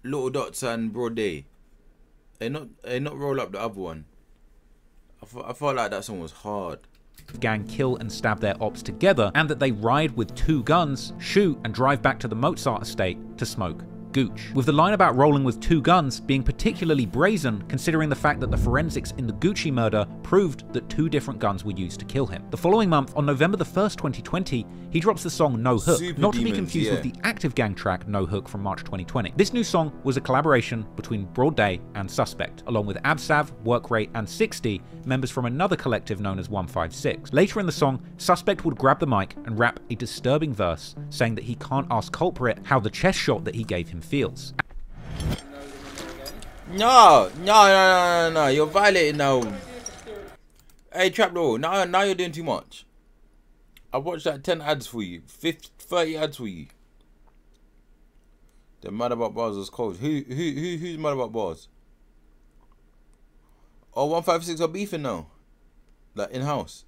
Little Dots and Broad Day? Not Roll Up, the other one. I felt like that song was hard. Gang kill and stab their ops together, and that they ride with 2 guns, shoot, and drive back to the Mozart estate to smoke Gooch, with the line about rolling with 2 guns being particularly brazen, considering the fact that the forensics in the Gucci murder proved that 2 different guns were used to kill him. The following month, on November the 1st, 2020, he drops the song No Hook, not to be confused with the Active Gang track No Hook from March 2020. This new song was a collaboration between Broad Day and Suspect, along with Absav, Workrate, and 60, members from another collective known as 156. Later in the song, Suspect would grab the mic and rap a disturbing verse, saying that he can't ask Culprit how the chest shot that he gave him feels. No, you're violating now. Hey, Traploreross, now you're doing too much. I watched like 10 ads for you, 30 ads for you. The Mad About Bars was cold. Who's Mad About Bars? Oh, 156 are beefing now, like in-house.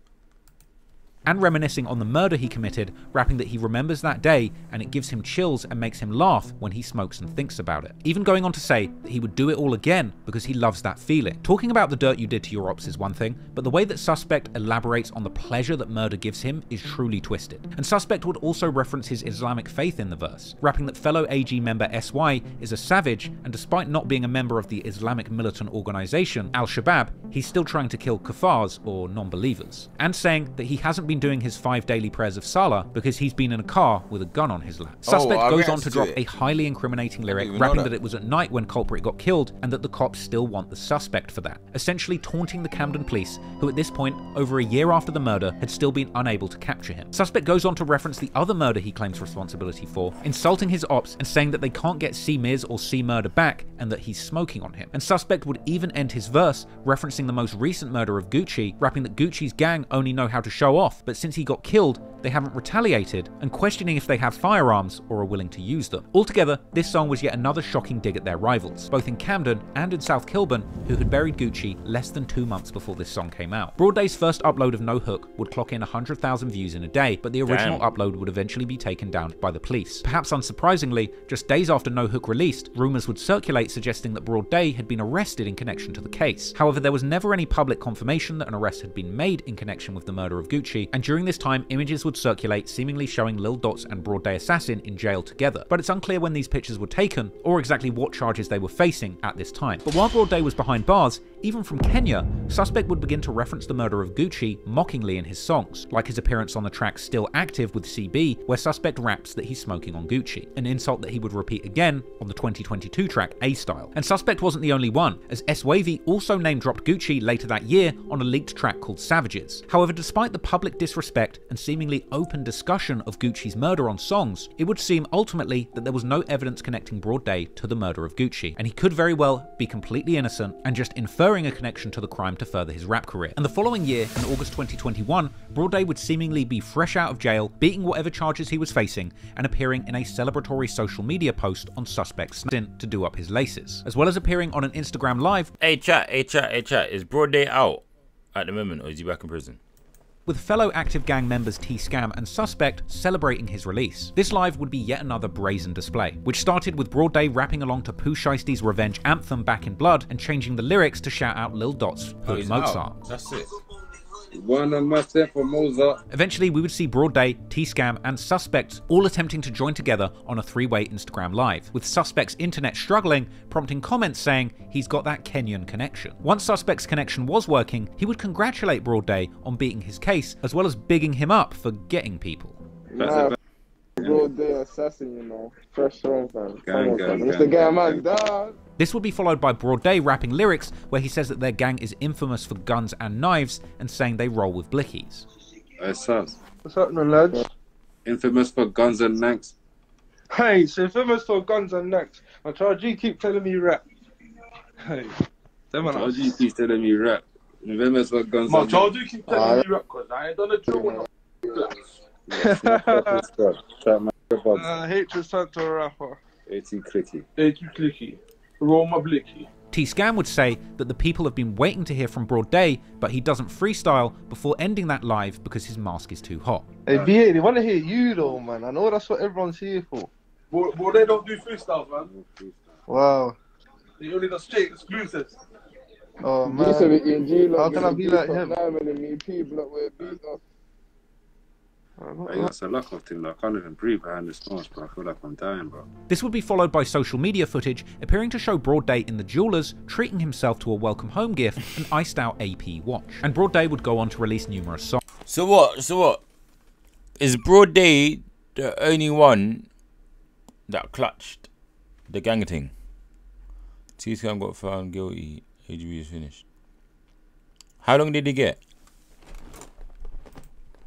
And reminiscing on the murder he committed, rapping that he remembers that day and it gives him chills and makes him laugh when he smokes and thinks about it. Even going on to say that he would do it all again because he loves that feeling. Talking about the dirt you did to your ops is one thing, but the way that Suspect elaborates on the pleasure that murder gives him is truly twisted. And Suspect would also reference his Islamic faith in the verse, rapping that fellow AG member SY is a savage, and despite not being a member of the Islamic militant organization Al-Shabaab, he's still trying to kill kuffars or non-believers. And saying that he hasn't been doing his 5 daily prayers of Salah because he's been in a car with a gun on his lap. Suspect goes on to drop a highly incriminating lyric, rapping that it was at night when Culprit got killed and that the cops still want the suspect for that, essentially taunting the Camden police, who at this point, over a year after the murder, had still been unable to capture him. Suspect goes on to reference the other murder he claims responsibility for, insulting his ops and saying that they can't get C Miz or C Murder back and that he's smoking on him. And Suspect would even end his verse referencing the most recent murder of Gucci, rapping that Gucci's gang only know how to show off, but since he got killed, they haven't retaliated, and questioning if they have firearms or are willing to use them. Altogether, this song was yet another shocking dig at their rivals, both in Camden and in South Kilburn, who had buried Gucci less than 2 months before this song came out. Broad Day's first upload of No Hook would clock in 100,000 views in a day, but the original upload would eventually be taken down by the police. Perhaps unsurprisingly, just days after No Hook released, rumours would circulate suggesting that Broad Day had been arrested in connection to the case. However, there was never any public confirmation that an arrest had been made in connection with the murder of Gucci, and during this time, images would circulate seemingly showing Lil Dots and Broad Day Assassin in jail together, but it's unclear when these pictures were taken or exactly what charges they were facing at this time. But while Broad Day was behind bars, even from Kenya, Suspect would begin to reference the murder of Gucci mockingly in his songs, like his appearance on the track Still Active with CB, where Suspect raps that he's smoking on Gucci, an insult that he would repeat again on the 2022 track A-Style. And Suspect wasn't the only one, as S-Wavy also name-dropped Gucci later that year on a leaked track called Savages. However, despite the public disrespect and seemingly open discussion of Gucci's murder on songs, it would seem ultimately that there was no evidence connecting Broad Day to the murder of Gucci, and he could very well be completely innocent and just inferring exploring a connection to the crime to further his rap career. And the following year, in August 2021, Broadday would seemingly be fresh out of jail, beating whatever charges he was facing, and appearing in a celebratory social media post on suspects' stint to do up his laces, as well as appearing on an Instagram live. Hey chat, is Broadday out at the moment, or is he back in prison? With fellow Active Gang members T-Scam and Suspect celebrating his release. This live would be yet another brazen display, which started with Broadday rapping along to Pooh Shiesty's revenge anthem Back in Blood and changing the lyrics to shout out Lil Dot's Hood Mozart. Out. That's it. One of myself for Mozart. Eventually, we would see Broadday, T-Scam, and Suspects all attempting to join together on a three-way Instagram live, with Suspects' internet struggling, prompting comments saying he's got that Kenyan connection. Once Suspects' connection was working, he would congratulate Broadday on beating his case, as well as bigging him up for getting people. Nah, Broadday assassin, you know. Fresh song, fam. Mr. Gangman, dog. This would be followed by Broadday rapping lyrics where he says that their gang is infamous for guns and knives and saying they roll with blickies. Hey, Saz. What's happening, lads? Infamous for guns and necks. Hey, it's infamous for guns and necks. My Charge G keep telling me rap. Hey, Charge G keep telling me rap. Infamous for guns my and necks. Charge G keep telling me rap because I ain't done a drill with no hatred sent to a rapper. 80 clicky. 80 clicky. Roll my blicky. T-Scam would say that the people have been waiting to hear from Broadday, but he doesn't freestyle before ending that live because his mask is too hot. Hey, BA, they want to hear you though, man. I know that's what everyone's here for. Well, they don't do freestyles, man. Wow. They only got straight exclusives. Oh, man. How can I be like him? Hey, that's a luck of thing. I can't even breathe behind this mask, but I feel like I'm dying, bro. This would be followed by social media footage appearing to show Broadday in the Jewelers treating himself to a welcome home gift, an iced out AP watch. And Broadday would go on to release numerous songs. So what? Is Broadday the only one that clutched the gang thing? T-Scam got found guilty, AGB is finished. How long did he get?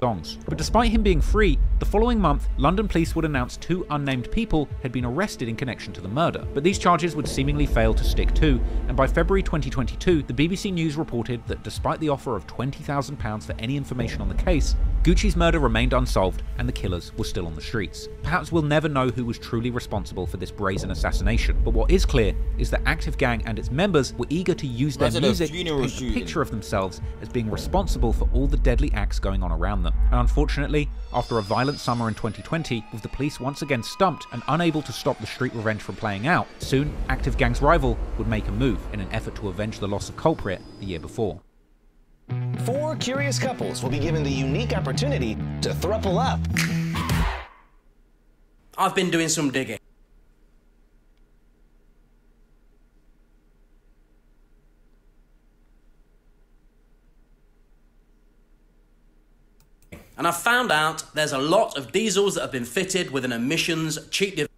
But despite him being free, the following month, London police would announce 2 unnamed people had been arrested in connection to the murder. But these charges would seemingly fail to stick too, and by February 2022, the BBC News reported that despite the offer of £20,000 for any information on the case, Gucci's murder remained unsolved and the killers were still on the streets. Perhaps we'll never know who was truly responsible for this brazen assassination, but what is clear is that Active Gang and its members were eager to use their music to paint a picture of themselves as being responsible for all the deadly acts going on around them. And unfortunately, after a violent summer in 2020, with the police once again stumped and unable to stop the street revenge from playing out, soon Active Gang's rival would make a move in an effort to avenge the loss of culprit the year before. 4 curious couples will be given the unique opportunity to throuple up. I've been doing some digging. And I found out there's a lot of diesels that have been fitted with an emissions cheat device.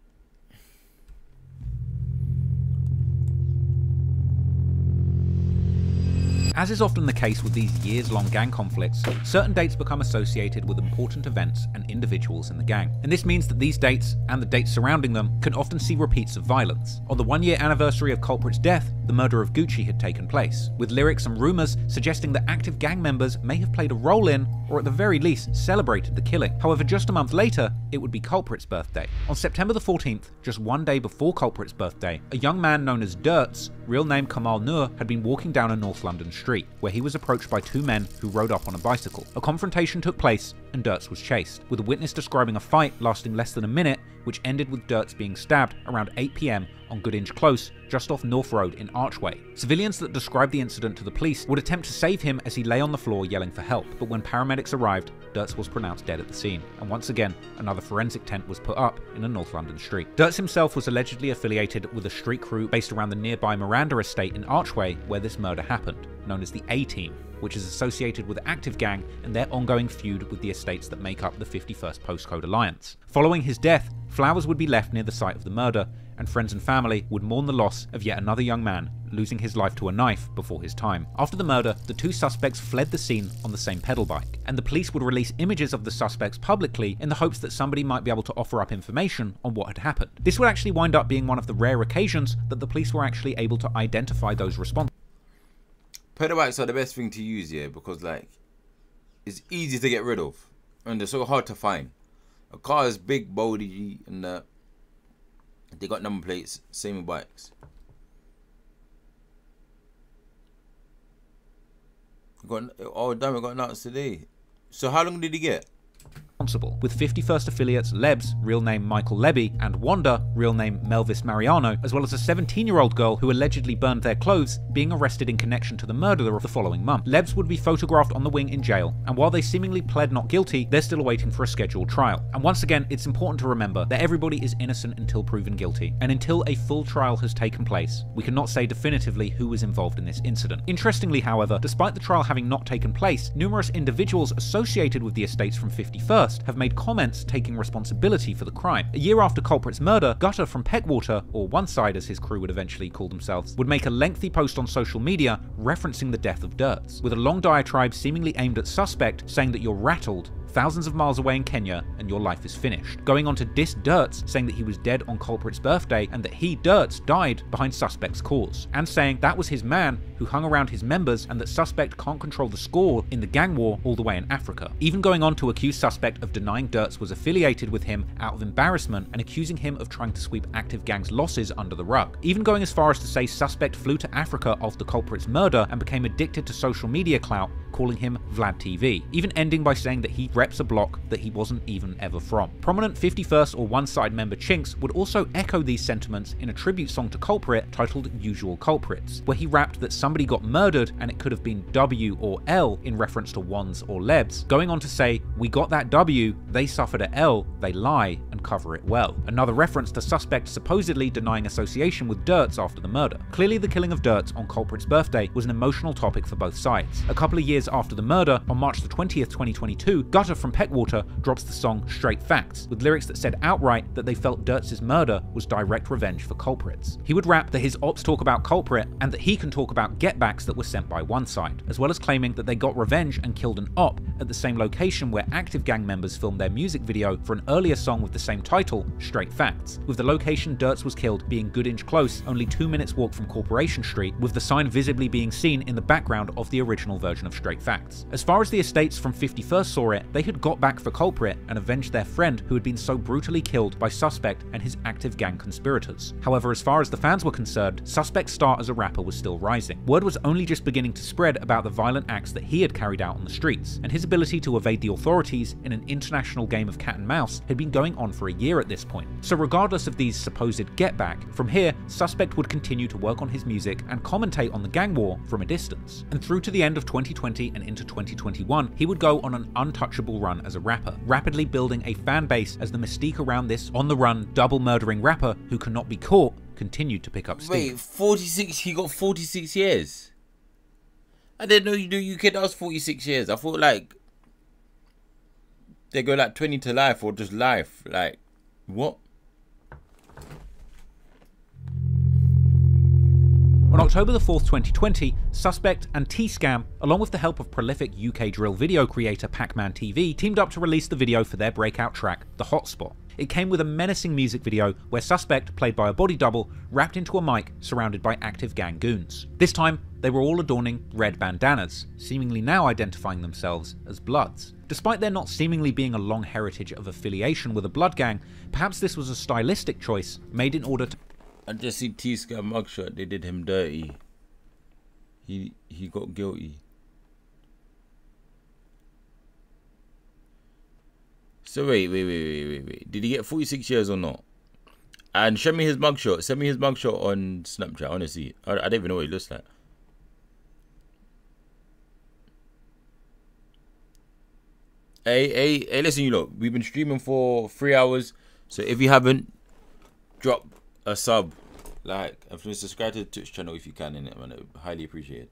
As is often the case with these years-long gang conflicts, certain dates become associated with important events and individuals in the gang. And this means that these dates, and the dates surrounding them, can often see repeats of violence. On the 1-year anniversary of culprit's death, the murder of Gucci had taken place, with lyrics and rumours suggesting that Active Gang members may have played a role in, or at the very least, celebrated the killing. However, just a month later, it would be culprit's birthday. On September the 14th, just one day before culprit's birthday, a young man known as Dirts, real name Kamal Noor, had been walking down a North London street, where he was approached by 2 men who rode up on a bicycle. A confrontation took place, and Dirts was chased, with a witness describing a fight lasting less than a minute, which ended with Dirts being stabbed around 8 PM on Goodinge Close, just off North Road in Archway. Civilians that described the incident to the police would attempt to save him as he lay on the floor yelling for help, but when paramedics arrived, Dirts was pronounced dead at the scene, and once again, another forensic tent was put up in a North London street. Dirts himself was allegedly affiliated with a street crew based around the nearby Miranda estate in Archway where this murder happened, known as the A-Team, which is associated with Active Gang and their ongoing feud with the estates that make up the 51st Postcode Alliance. Following his death, flowers would be left near the site of the murder, and friends and family would mourn the loss of yet another young man losing his life to a knife before his time. After the murder, the 2 suspects fled the scene on the same pedal bike, and the police would release images of the suspects publicly in the hopes that somebody might be able to offer up information on what had happened. This would actually wind up being one of the rare occasions that the police were actually able to identify those responsible. pedal bikes are the best thing to use, yeah, because like it's easy to get rid of and they're so hard to find. A car is big, body, and they got number plates. Same with bikes. Oh damn! It got announced today. So how long did he get? With 51st affiliates Lebs, real name Michael Lebby, and Wanda, real name Melvis Mariano, as well as a 17-year-old girl who allegedly burned their clothes, being arrested in connection to the murder of the following month. Lebs would be photographed on the wing in jail, and while they seemingly pled not guilty, they're still awaiting for a scheduled trial. And once again, it's important to remember that everybody is innocent until proven guilty, and until a full trial has taken place, we cannot say definitively who was involved in this incident. Interestingly, however, despite the trial having not taken place, numerous individuals associated with the estates from 51st have made comments taking responsibility for the crime. A year after culprit's murder, Gutter from Peckwater, or One Side as his crew would eventually call themselves, would make a lengthy post on social media referencing the death of Dirts, with a long diatribe seemingly aimed at suspect, saying that you're rattled, thousands of miles away in Kenya, and your life is finished. Going on to diss Dirts, saying that he was dead on culprit's birthday and that he, Dirts, died behind suspect's cause, and saying that was his man who hung around his members and that suspect can't control the score in the gang war all the way in Africa. Even going on to accuse suspect of denying Dirts was affiliated with him out of embarrassment and accusing him of trying to sweep active gang's losses under the rug. Even going as far as to say suspect flew to Africa after culprit's murder and became addicted to social media clout, calling him Vlad TV, even ending by saying that he reps a block that he wasn't even ever from. Prominent 51st or One Side member Chinks would also echo these sentiments in a tribute song to Culprit titled Usual Culprits, where he rapped that somebody got murdered and it could have been W or L in reference to Ones or Lebs, going on to say, we got that W, they suffered a L, they lie and cover it well. Another reference to suspect supposedly denying association with Dirts after the murder. Clearly the killing of Dirts on culprit's birthday was an emotional topic for both sides. A couple of years after the murder, on March the 20th, 2022, Gutter from Peckwater drops the song Straight Facts, with lyrics that said outright that they felt Dirts' murder was direct revenge for culprits. He would rap that his ops talk about culprit and that he can talk about getbacks that were sent by One Side, as well as claiming that they got revenge and killed an op at the same location where active gang members filmed their music video for an earlier song with the same title, Straight Facts, with the location Dirts was killed being good inch close, only 2 minutes walk from Corporation Street, with the sign visibly being seen in the background of the original version of Straight Facts. As far as the estates from 51st saw it, they had got back for culprit and avenged their friend who had been so brutally killed by suspect and his active gang conspirators. However, as far as the fans were concerned, suspect's star as a rapper was still rising. Word was only just beginning to spread about the violent acts that he had carried out on the streets, and his ability to evade the authorities in an international game of cat and mouse had been going on for a year at this point. So regardless of these supposed get back, from here, suspect would continue to work on his music and commentate on the gang war from a distance. And through to the end of 2020 and into 2021, he would go on an untouchable run as a rapper, rapidly building a fan base as the mystique around this on-the-run, double-murdering rapper who cannot be caught continued to pick up steam. Wait, 46? He got 46 years? I didn't know you do UK that was 46 years. I thought like they go like 20 to life or just life. Like, what? On October the 4th, 2020, Suspect and T-Scam, along with the help of prolific ukdrill video creator Pac-Man TV, teamed up to release the video for their breakout track, The Hotspot. It came with a menacing music video where Suspect, played by a body double, rapped into a mic surrounded by active gang goons. This time, they were all adorning red bandanas, seemingly now identifying themselves as Bloods. Despite there not seemingly being a long heritage of affiliation with a blood gang, perhaps this was a stylistic choice made in order to... I just see T-Scam mugshot, they did him dirty. He got guilty. So wait. Did he get 46 years or not? And show me his mugshot. Send me his mugshot on Snapchat, honestly. I don't even know what he looks like. Hey, listen, you lot. We've been streaming for 3 hours. So if you haven't, drop a sub. Like, and subscribe to the Twitch channel if you can, in it, man. I highly appreciate it.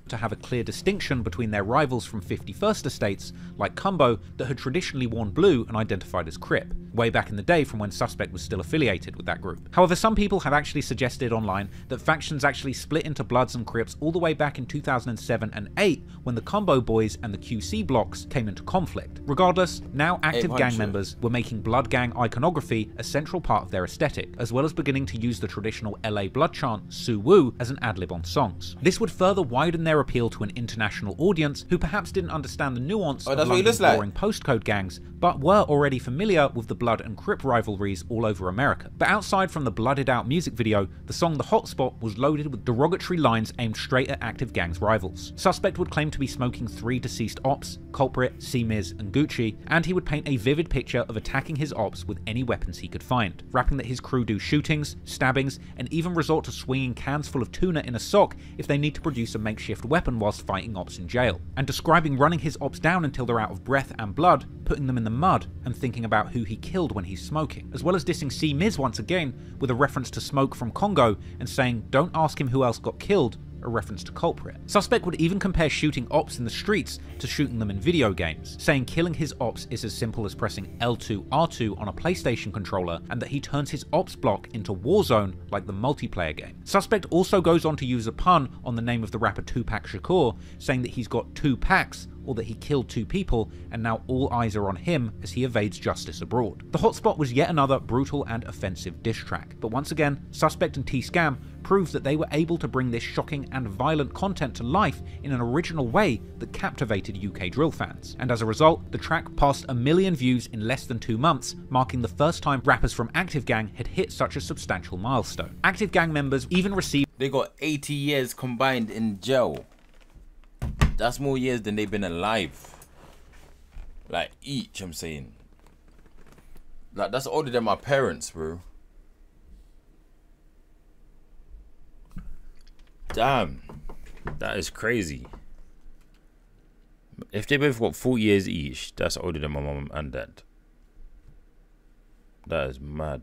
To have a clear distinction between their rivals from 51st estates, like Cumbo, that had traditionally worn blue and identified as Crip. way back in the day from when Suspect was still affiliated with that group. However, some people have actually suggested online that factions actually split into Bloods and Crips all the way back in 2007 and 8 when the Combo Boys and the QC blocks came into conflict. Regardless, now active gang members were making Blood Gang iconography a central part of their aesthetic, as well as beginning to use the traditional LA Blood chant Su Woo as an ad-lib on songs. This would further widen their appeal to an international audience who perhaps didn't understand the nuance of London's boring postcode gangs, but were already familiar with the Blood and Crip rivalries all over America. But outside from the blooded out music video, the song The Hotspot was loaded with derogatory lines aimed straight at active gangs rivals. Suspect would claim to be smoking 3 deceased ops, Culprit, C-Miz and Gucci, and he would paint a vivid picture of attacking his ops with any weapons he could find, rapping that his crew do shootings, stabbings, and even resort to swinging cans full of tuna in a sock if they need to produce a makeshift weapon whilst fighting ops in jail, and describing running his ops down until they're out of breath and blood, putting them in the mud, and thinking about who he killed when he's smoking, as well as dissing C-Miz once again with a reference to Smoke from Congo and saying don't ask him who else got killed, a reference to Culprit. Suspect would even compare shooting ops in the streets to shooting them in video games, saying killing his ops is as simple as pressing L2 R2 on a PlayStation controller, and that he turns his ops block into Warzone like the multiplayer game. Suspect also goes on to use a pun on the name of the rapper Tupac Shakur, saying that he's got 2 packs, or that he killed 2 people, and now all eyes are on him as he evades justice abroad. The Hotspot was yet another brutal and offensive diss track, but once again, Suspect and T-Scam proved that they were able to bring this shocking and violent content to life in an original way that captivated UK drill fans. And as a result, the track passed 1 million views in less than 2 months, marking the first time rappers from Active Gang had hit such a substantial milestone. Active Gang members even received— They got 80 years combined in jail. That's more years than they've been alive. Like, each, I'm saying. Like, that's older than my parents, bro. Damn. That is crazy. If they both got 4 years each, that's older than my mum and dad. That is mad.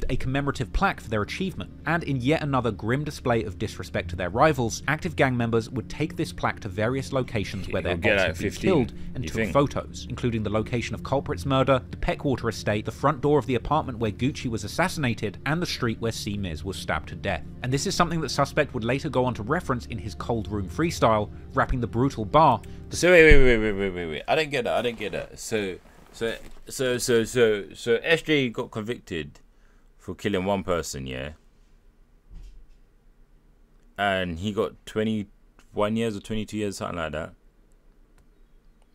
A commemorative plaque for their achievement, and in yet another grim display of disrespect to their rivals, Active Gang members would take this plaque to various locations where their ops had been killed and took photos, including the location of Culprit's murder, the Peckwater estate, the front door of the apartment where Gucci was assassinated, and the street where C-Miz was stabbed to death. And this is something that Suspect would later go on to reference in his Cold Room freestyle, rapping the brutal bar. So wait. I don't get that. So SJ got convicted for killing 1 person, yeah, and he got 21 years or 22 years, something like that.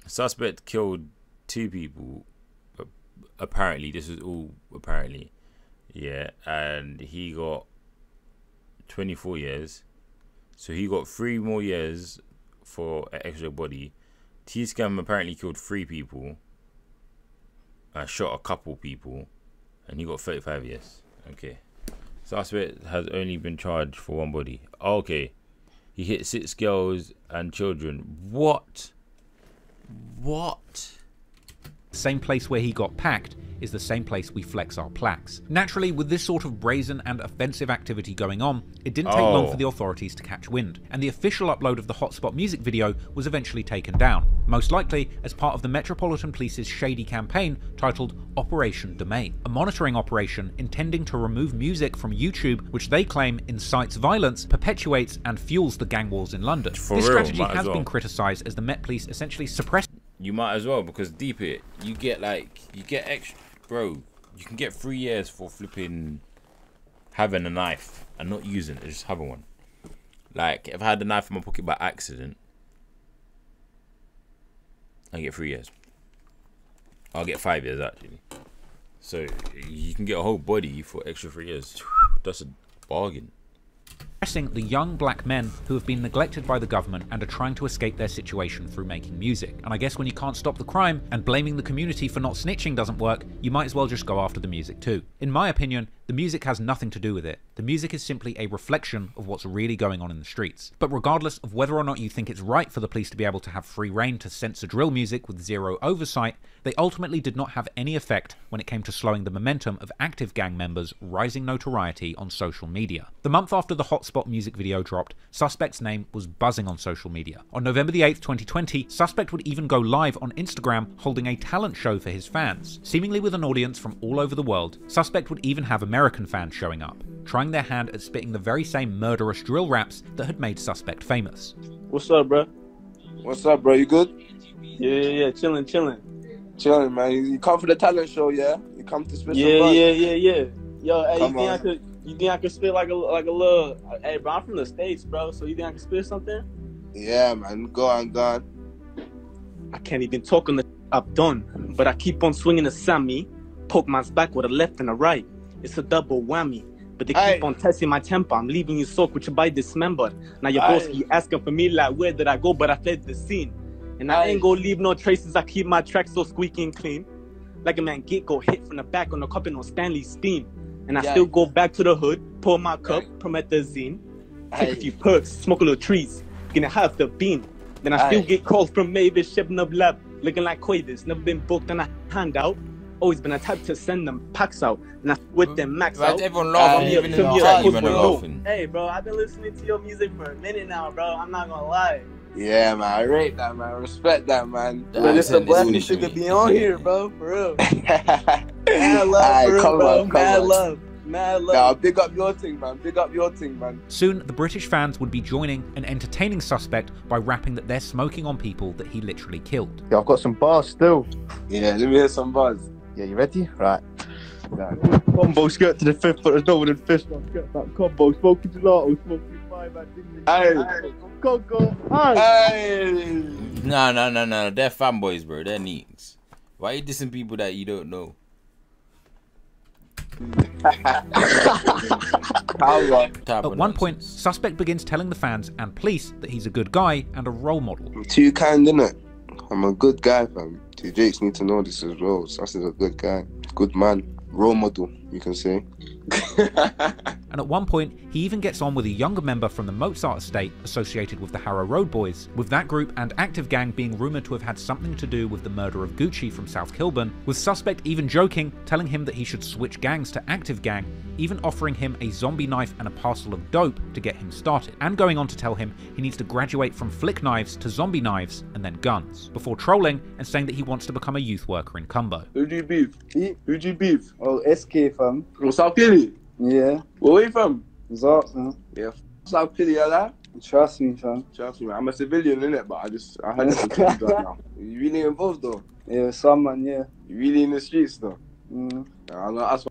Suspect killed 2 people, apparently. This is all apparently, yeah, and he got 24 years, so he got 3 more years for an extra body. T-Scam apparently killed 3 people, shot a couple people, and he got 35 years. Okay. Suspect has only been charged for 1 body. Okay. He hit 6 girls and children. What? The same place where he got packed is the same place we flex our plaques. Naturally, with this sort of brazen and offensive activity going on, it didn't take long for the authorities to catch wind, and the official upload of the Hotspot music video was eventually taken down, most likely as part of the Metropolitan Police's shady campaign titled Operation Domain, a monitoring operation intending to remove music from YouTube which they claim incites violence, perpetuates and fuels the gang wars in London. This strategy has been criticised as the Met Police essentially suppressed— You might as well, because deep it, you get extra, bro, you can get 3 years for flipping having a knife and not using it, just having one. Like, if I had the knife in my pocket by accident, I get 3 years. I'll get 5 years actually. So you can get a whole body for extra 3 years. That's a bargain. The young black men who have been neglected by the government and are trying to escape their situation through making music. And I guess when you can't stop the crime and blaming the community for not snitching doesn't work, you might as well just go after the music too. In my opinion, The music has nothing to do with it. The music is simply a reflection of what's really going on in the streets. But regardless of whether or not you think it's right for the police to be able to have free reign to censor drill music with zero oversight, they ultimately did not have any effect when it came to slowing the momentum of active gang members' rising notoriety on social media. The month after the Hotspot music video dropped, Suspect's name was buzzing on social media. On November the 8th, 2020, Suspect would even go live on Instagram holding a talent show for his fans. Seemingly with an audience from all over the world, Suspect would even have American fans showing up, trying their hand at spitting the very same murderous drill raps that had made Suspect famous. What's up, bro? What's up, bro? You good? Yeah, chilling. Chilling, man. You come for the talent show, yeah? You come to spit some Yeah. Yo, hey, Come you think I could spit like a little? Hey, bro, I'm from the States, bro. So you think I can spit something? Yeah, man. Go on. I can't even talk on the I've done, but I keep on swinging the Sammy. Poke man's back with a left and a right. It's a double whammy. But they keep on testing my temper. I'm leaving you soaked with your bite dismembered. Now your boss keep asking for me like, where did I go? But I fled the scene. And I ain't gonna leave no traces. I keep my tracks so squeaky and clean. Like a man go hit from the back on the cup and on Stanley's steam. And I still go back to the hood, pour my cup, promethazine, take a few perks, smoke a little trees, gonna have the bean. Then I still get calls from Mavis, shipping up lab, looking like Quavers. Never been booked on a handout. Always been a type to send them packs out, and I with them max out. Everyone laughing, even in the chat, even laughing. Hey, bro, I've been listening to your music for a minute now, bro. I'm not gonna lie. Yeah, man. I rate that, man. I respect that, man. But it's a blessing to be on here, bro. For real. Mad love, for real, bro. Mad love. Nah, big up your thing, man. Big up your thing, man. Soon, the British fans would be joining and entertaining Suspect by rapping that they're smoking on people that he literally killed. Yeah, I've got some bars still. Yeah, let me hear some bars. Yeah, you ready? Right. Combo skirt to the fifth, but there's no one in fist. Skirt that combo, smoking gelato, smoking five, Coco. No. They're fanboys, bro. They're neeks. Why are you dissing people that you don't know? At one point, Suspect begins telling the fans and police that he's a good guy and a role model. I'm too kind, innit? I'm a good guy, fam. Two Jakes need to know this as well. Sus is a good guy. Good man. Role model, you can say. And at one point, he even gets on with a younger member from the Mozart estate associated with the Harrow Road Boys, with that group and Active Gang being rumoured to have had something to do with the murder of Gucci from South Kilburn, with Suspect even joking, telling him that he should switch gangs to Active Gang, even offering him a zombie knife and a parcel of dope to get him started, and going on to tell him he needs to graduate from flick knives to zombie knives and then guns, before trolling and saying that he wants to become a youth worker in Cumbo. Who do you beef? Who do you beef? Oh, SK, fam. From South Killy? Yeah. Where are you from? Zark, man. Yeah, South Killy, yeah, that? Trust me, fam. Trust me, man. I'm a civilian, innit? But I heard it from Killy right now. You really involved, though? Yeah, some man, yeah. You really in the streets, though? Mm. I'm gonna ask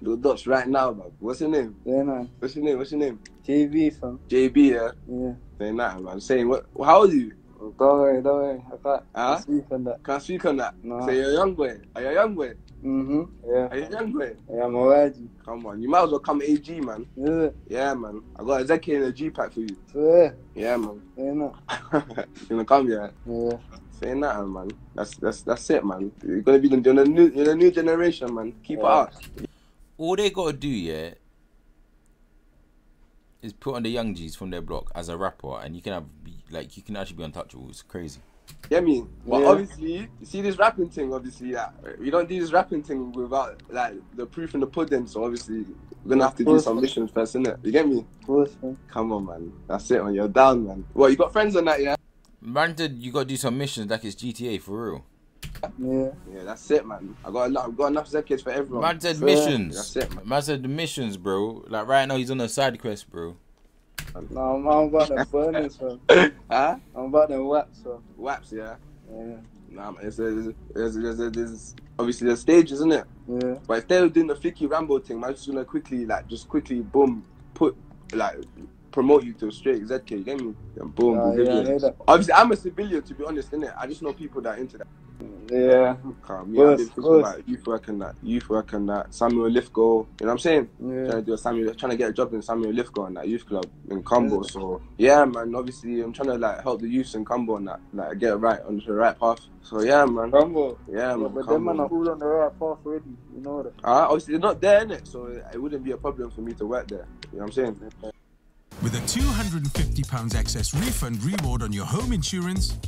little Dutch right now, man. What's your name? Yeah, man. What's your name? JB, fam. JB, yeah? Yeah. Saying that, man. Saying what? How old are you? Oh, don't worry. I can't speak on that. Can't speak on that? No. So you're a young boy? Are you a young boy? Mm-hmm, yeah. Are you a young boy? Yeah, I'm already. Come on, you might as well come AG, man. Is it? Yeah, man. I got a ZK and a G pack for you. Swear? Yeah, man. Yeah, no. You gonna come, yeah? Yeah. Saying that, man. That's it, man. You're gonna be you're the new generation, man. Keep it up. All they gotta do, yeah, is put on the young G's from their block as a rapper, and you can actually be untouchable. It's crazy. Yeah, I mean, but obviously, you see this rapping thing. Obviously, we don't do this rapping thing without like the proof in the pudding. So obviously, we're gonna have to do some missions first, innit? You get me? Of course, man. Come on, man. That's it, man. You're down, man. What, you got friends on that, yeah? Man said you gotta do some missions like it's GTA for real. Yeah, that's it, man. I've got enough Zekis for everyone. Man said missions. That's it, man. Man said the missions, bro. Like right now, he's on a side quest, bro. No, I'm about them burners, fam. Huh? I'm about them waps, fam. Waps, yeah. Yeah. Nah, man. There's obviously there's stages, isn't it? Yeah. But instead of doing the Flicky Rambo thing, man, just gonna quickly boom, promote you to a straight ZK. You get me? And boom, yeah, I hear that. Obviously, I'm a civilian, to be honest, innit? I just know people that are into that. Yeah. Calm. Yeah, I've been thinking about youth work and that. Samuel Lithgow, you know what I'm saying? Yeah. Trying to get a job in Samuel Lithgow and that youth club in Combo. So yeah, man. Obviously, I'm trying to like help the youths in Combo and that, like get it right onto the right path. So yeah, man. Combo. Yeah, man. But them man are all on the right path already. You know that. Obviously, they're not there, innit? So it wouldn't be a problem for me to work there. You know what I'm saying? With a £250 excess refund reward on your home insurance,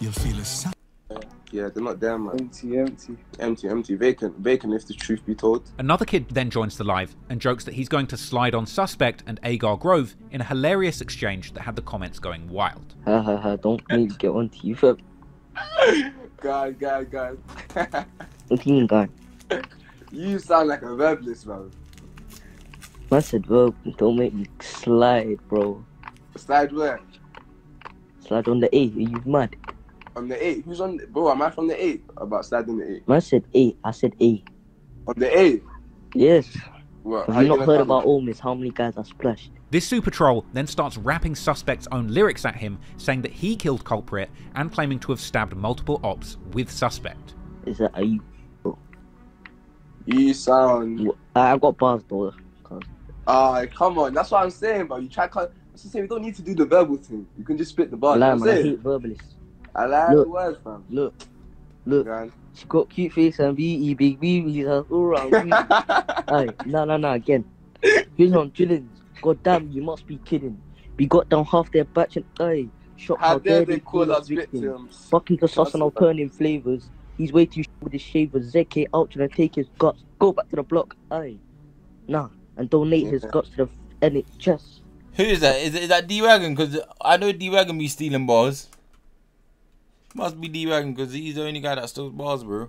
you'll feel a Yeah, they're not there, man. Empty. Vacant if the truth be told. Another kid then joins the live and jokes that he's going to slide on Suspect and Agar Grove in a hilarious exchange that had the comments going wild. Don't really get on to you, fam. God. What do you mean, guy? You sound like a verbalist, man. I said, bro, don't make me slide, bro. Slide where? Slide on the 8, are you mad? On the 8? Who's on? Bro, am I from the 8? About sliding the 8? I said 8, I said A. On the 8? Yes. What? Have you not heard about Ole Miss, how many guys are splashed? This super troll then starts rapping Suspect's own lyrics at him, saying that he killed Culprit and claiming to have stabbed multiple ops with Suspect. Is that are you, bro? You sound... I got bars though. Come on, that's what I'm saying, bro. You try to... That's the same, you don't need to do the verbal thing. You can just spit the bars. I hate verbalists. I like the words, fam. Look. She got cute face and VE, big BBs, all around. Aye, no, again. Here's on chillin'. God damn, you must be kidding. We got down half their batch and aye. Shock how dare they call us victims. Fucking the sauce and alternating flavors. He's way too with his shavers. ZK out to take his guts. Go back to the block, aye. Nah, and donate his guts to the NHS. Who is that? Is that D-Wagon? Because I know D-Wagon be stealing bars. Must be D-Wagon because he's the only guy that steals bars, bro.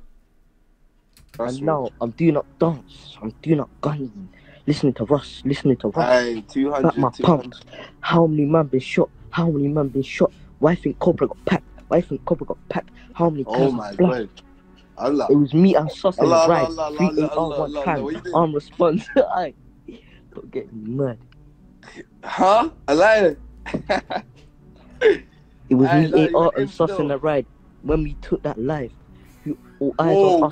And now I'm doing up dance. I'm doing up gunning. Listening to Ross. Aye, 200. Back my pumps. How many man been shot? Why think Cobra got packed? How many Oh my God. Allah. It was me and Sus and Allah, Ride. Allah, 3 Allah, on one time. what you doing? Arm response. Aye. Don't get me mad. Huh? Allah. It was Aye, me, no, AR, you and Sus still. and the Ride when we took that live. Whoa.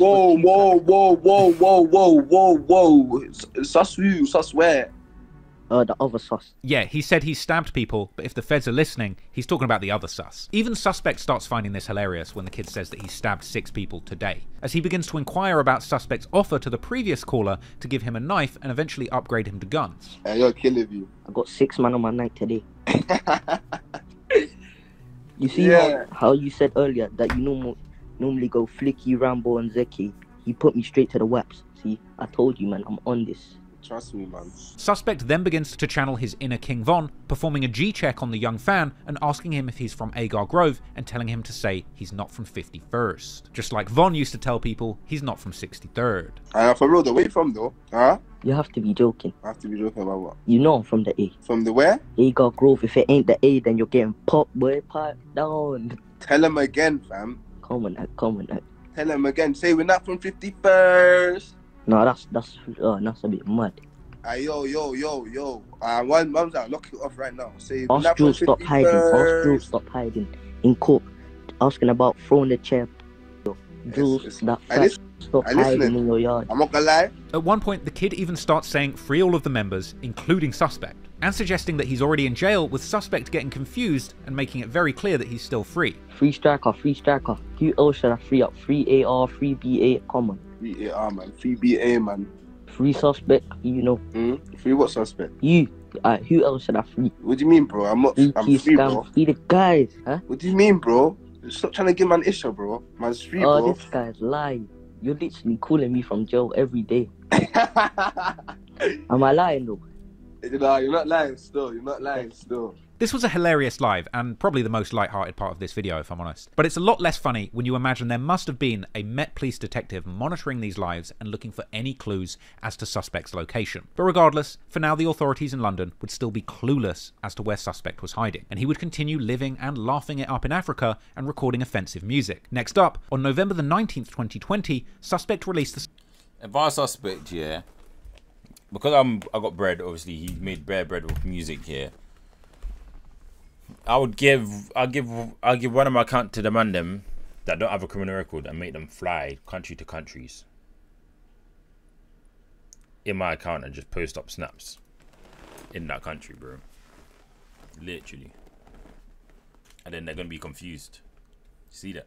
Sus who? Sus where? The other Sus. Yeah, he said he stabbed people, but if the feds are listening, he's talking about the other sus. Even Suspect starts finding this hilarious when the kid says that he stabbed 6 people today, as he begins to inquire about Suspect's offer to the previous caller to give him a knife and eventually upgrade him to guns. Hey, you're killing me. I got 6 man on my night today. You see how you said earlier that you normally go Flicky, Rambo and Zeki. He put me straight to the WAPs. See, I told you, man, I'm on this. Trust me, man. Suspect then begins to channel his inner King Von, performing a G-check on the young fan and asking him if he's from Agar Grove and telling him to say he's not from 51st. Just like Von used to tell people he's not from 63rd. For real, though, where you from, though? Huh? You have to be joking. I have to be joking about what? You know I'm from the A. From the where? Agar Grove. If it ain't the A, then you're getting popped, boy. Pipe down. Tell him again, fam. Come on, act. Tell him again. Say we're not from 51st. No, that's a bit mad. Yo. One mum's out. Knock it off right now. Say we're Ask not Drew from stop 51st. stop hiding. In court, asking about throwing the chair. Jules, stop hiding in your yard. I'm not gonna lie. At one point, the kid even starts saying free all of the members, including Suspect, and suggesting that he's already in jail, with Suspect getting confused and making it very clear that he's still free. Free striker. Who else should I free up? Free AR, free BA, come on. Free AR, man. Free BA, man. Free Suspect, you know. Free what Suspect? You. Who else should I free? What do you mean, bro? I'm free, bro. Free the guys, huh? What do you mean, bro? Stop trying to give man issue, bro. Man's free, bro. Oh, this guy's lying. You're literally calling me from jail every day. Am I lying, though? No, you're not lying still. This was a hilarious live, and probably the most light-hearted part of this video, if I'm honest. But it's a lot less funny when you imagine there must have been a Met Police detective monitoring these lives and looking for any clues as to Suspect's location. But regardless, for now the authorities in London would still be clueless as to where Suspect was hiding, and he would continue living and laughing it up in Africa and recording offensive music. Next up, on November the 19th, 2020, Suspect released the... If I Suspect, yeah, because I got bread, obviously he made bread with music here. I'll give one of my account to the man them that don't have a criminal record and make them fly country to countries in my account and just post up snaps in that country, bro. Literally. And then they're gonna be confused. See that?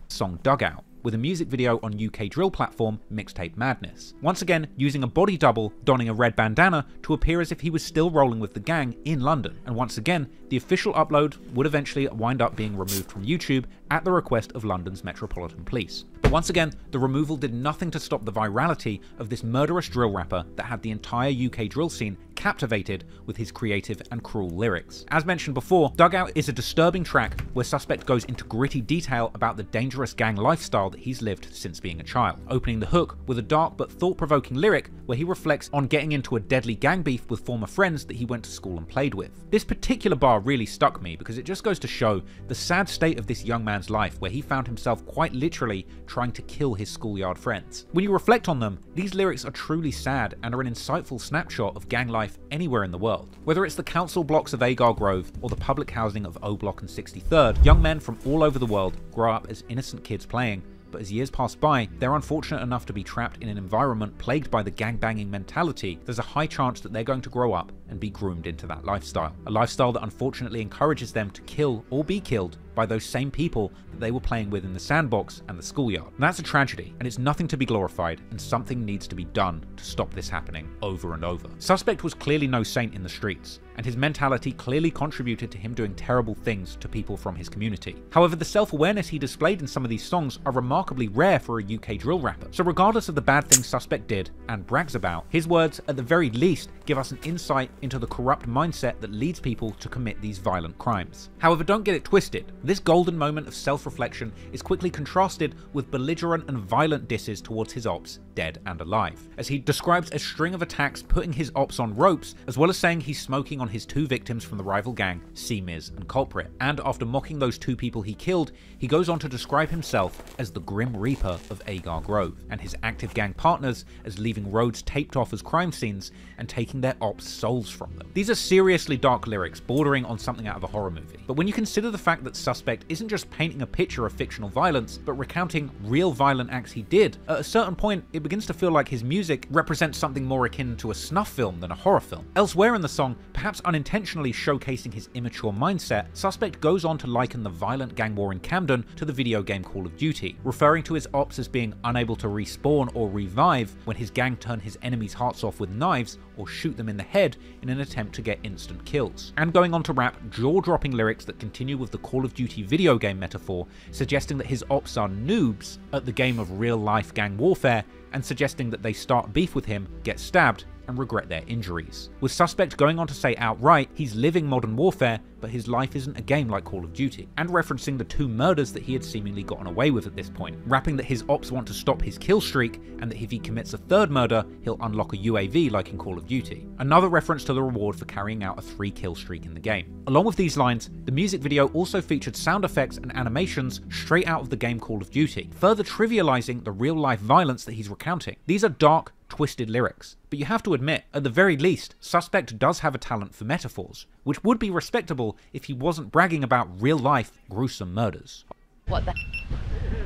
Song Dugout, with a music video on ukdrill platform Mixtape Madness. Once again, using a body double, donning a red bandana to appear as if he was still rolling with the gang in London. And once again, the official upload would eventually wind up being removed from YouTube at the request of London's Metropolitan Police. But once again, the removal did nothing to stop the virality of this murderous drill rapper that had the entire UK drill scene captivated with his creative and cruel lyrics. As mentioned before, Dugout is a disturbing track where Suspect goes into gritty detail about the dangerous gang lifestyle that he's lived since being a child, opening the hook with a dark but thought-provoking lyric where he reflects on getting into a deadly gang beef with former friends that he went to school and played with. This particular bar really stuck me because it just goes to show the sad state of this young man's life, where he found himself quite literally trying to kill his schoolyard friends. When you reflect on them, these lyrics are truly sad and are an insightful snapshot of gang life anywhere in the world. Whether it's the council blocks of Agar Grove or the public housing of O Block and 63rd, young men from all over the world grow up as innocent kids playing, but as years pass by, they're unfortunate enough to be trapped in an environment plagued by the gangbanging mentality. There's a high chance that they're going to grow up and be groomed into that lifestyle. A lifestyle that unfortunately encourages them to kill or be killed by those same people that they were playing with in the sandbox and the schoolyard. And that's a tragedy, and it's nothing to be glorified, and something needs to be done to stop this happening over and over. Suspect was clearly no saint in the streets, and his mentality clearly contributed to him doing terrible things to people from his community. However, the self-awareness he displayed in some of these songs are remarkably rare for a UK drill rapper. So regardless of the bad things Suspect did and brags about, his words at the very least give us an insight into the corrupt mindset that leads people to commit these violent crimes. However, don't get it twisted. This golden moment of self-reflection is quickly contrasted with belligerent and violent disses towards his ops, dead and alive, as he describes a string of attacks putting his ops on ropes, as well as saying he's smoking on his two victims from the rival gang, C-Miz and Culprit. And after mocking those two people he killed, he goes on to describe himself as the Grim Reaper of Agar Grove, and his active gang partners as leaving roads taped off as crime scenes and taking their ops' souls from them. These are seriously dark lyrics, bordering on something out of a horror movie. But when you consider the fact that Suspect isn't just painting a picture of fictional violence, but recounting real violent acts he did, at a certain point it begins to feel like his music represents something more akin to a snuff film than a horror film. Elsewhere in the song, perhaps unintentionally showcasing his immature mindset, Suspect goes on to liken the violent gang war in Camden to the video game Call of Duty, referring to his ops as being unable to respawn or revive when his gang turn his enemies' hearts off with knives or shoot them in the head in an attempt to get instant kills. And going on to rap jaw-dropping lyrics that continue with the Call of Duty video game metaphor, suggesting that his ops are noobs at the game of real-life gang warfare, and suggesting that they start beef with him, get stabbed, and regret their injuries. With Suspect going on to say outright he's living modern warfare, but his life isn't a game like Call of Duty, and referencing the two murders that he had seemingly gotten away with at this point, rapping that his ops want to stop his kill streak, and that if he commits a third murder, he'll unlock a UAV like in Call of Duty. Another reference to the reward for carrying out a 3-kill streak in the game. Along with these lines, the music video also featured sound effects and animations straight out of the game Call of Duty, further trivializing the real-life violence that he's recounting. These are dark, twisted lyrics, but you have to admit, at the very least, Suspect does have a talent for metaphors, which would be respectable if he wasn't bragging about real-life, gruesome murders. What the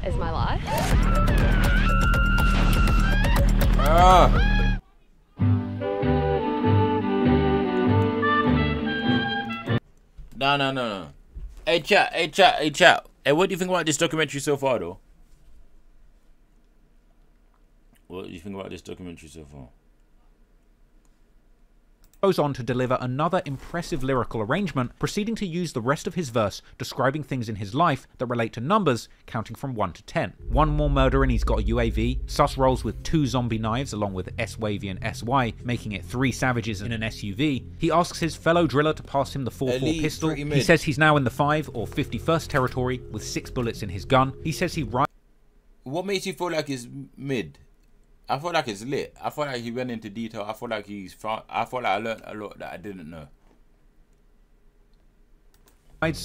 is my life? No. Hey chat. Hey, what do you think about this documentary so far, though? What do you think about this documentary so far? Goes on to deliver another impressive lyrical arrangement, proceeding to use the rest of his verse describing things in his life that relate to numbers, counting from 1 to 10. One more murder and he's got a UAV, Sus rolls with 2 zombie knives along with S-Wavy and SY, making it 3 savages in an SUV. He asks his fellow driller to pass him the 4.4 pistol. He says he's now in the 5 or 51st territory with 6 bullets in his gun. He says he What makes you feel like it's mid? I feel like it's lit. I feel like he went into detail. I feel like I learned a lot that I didn't know.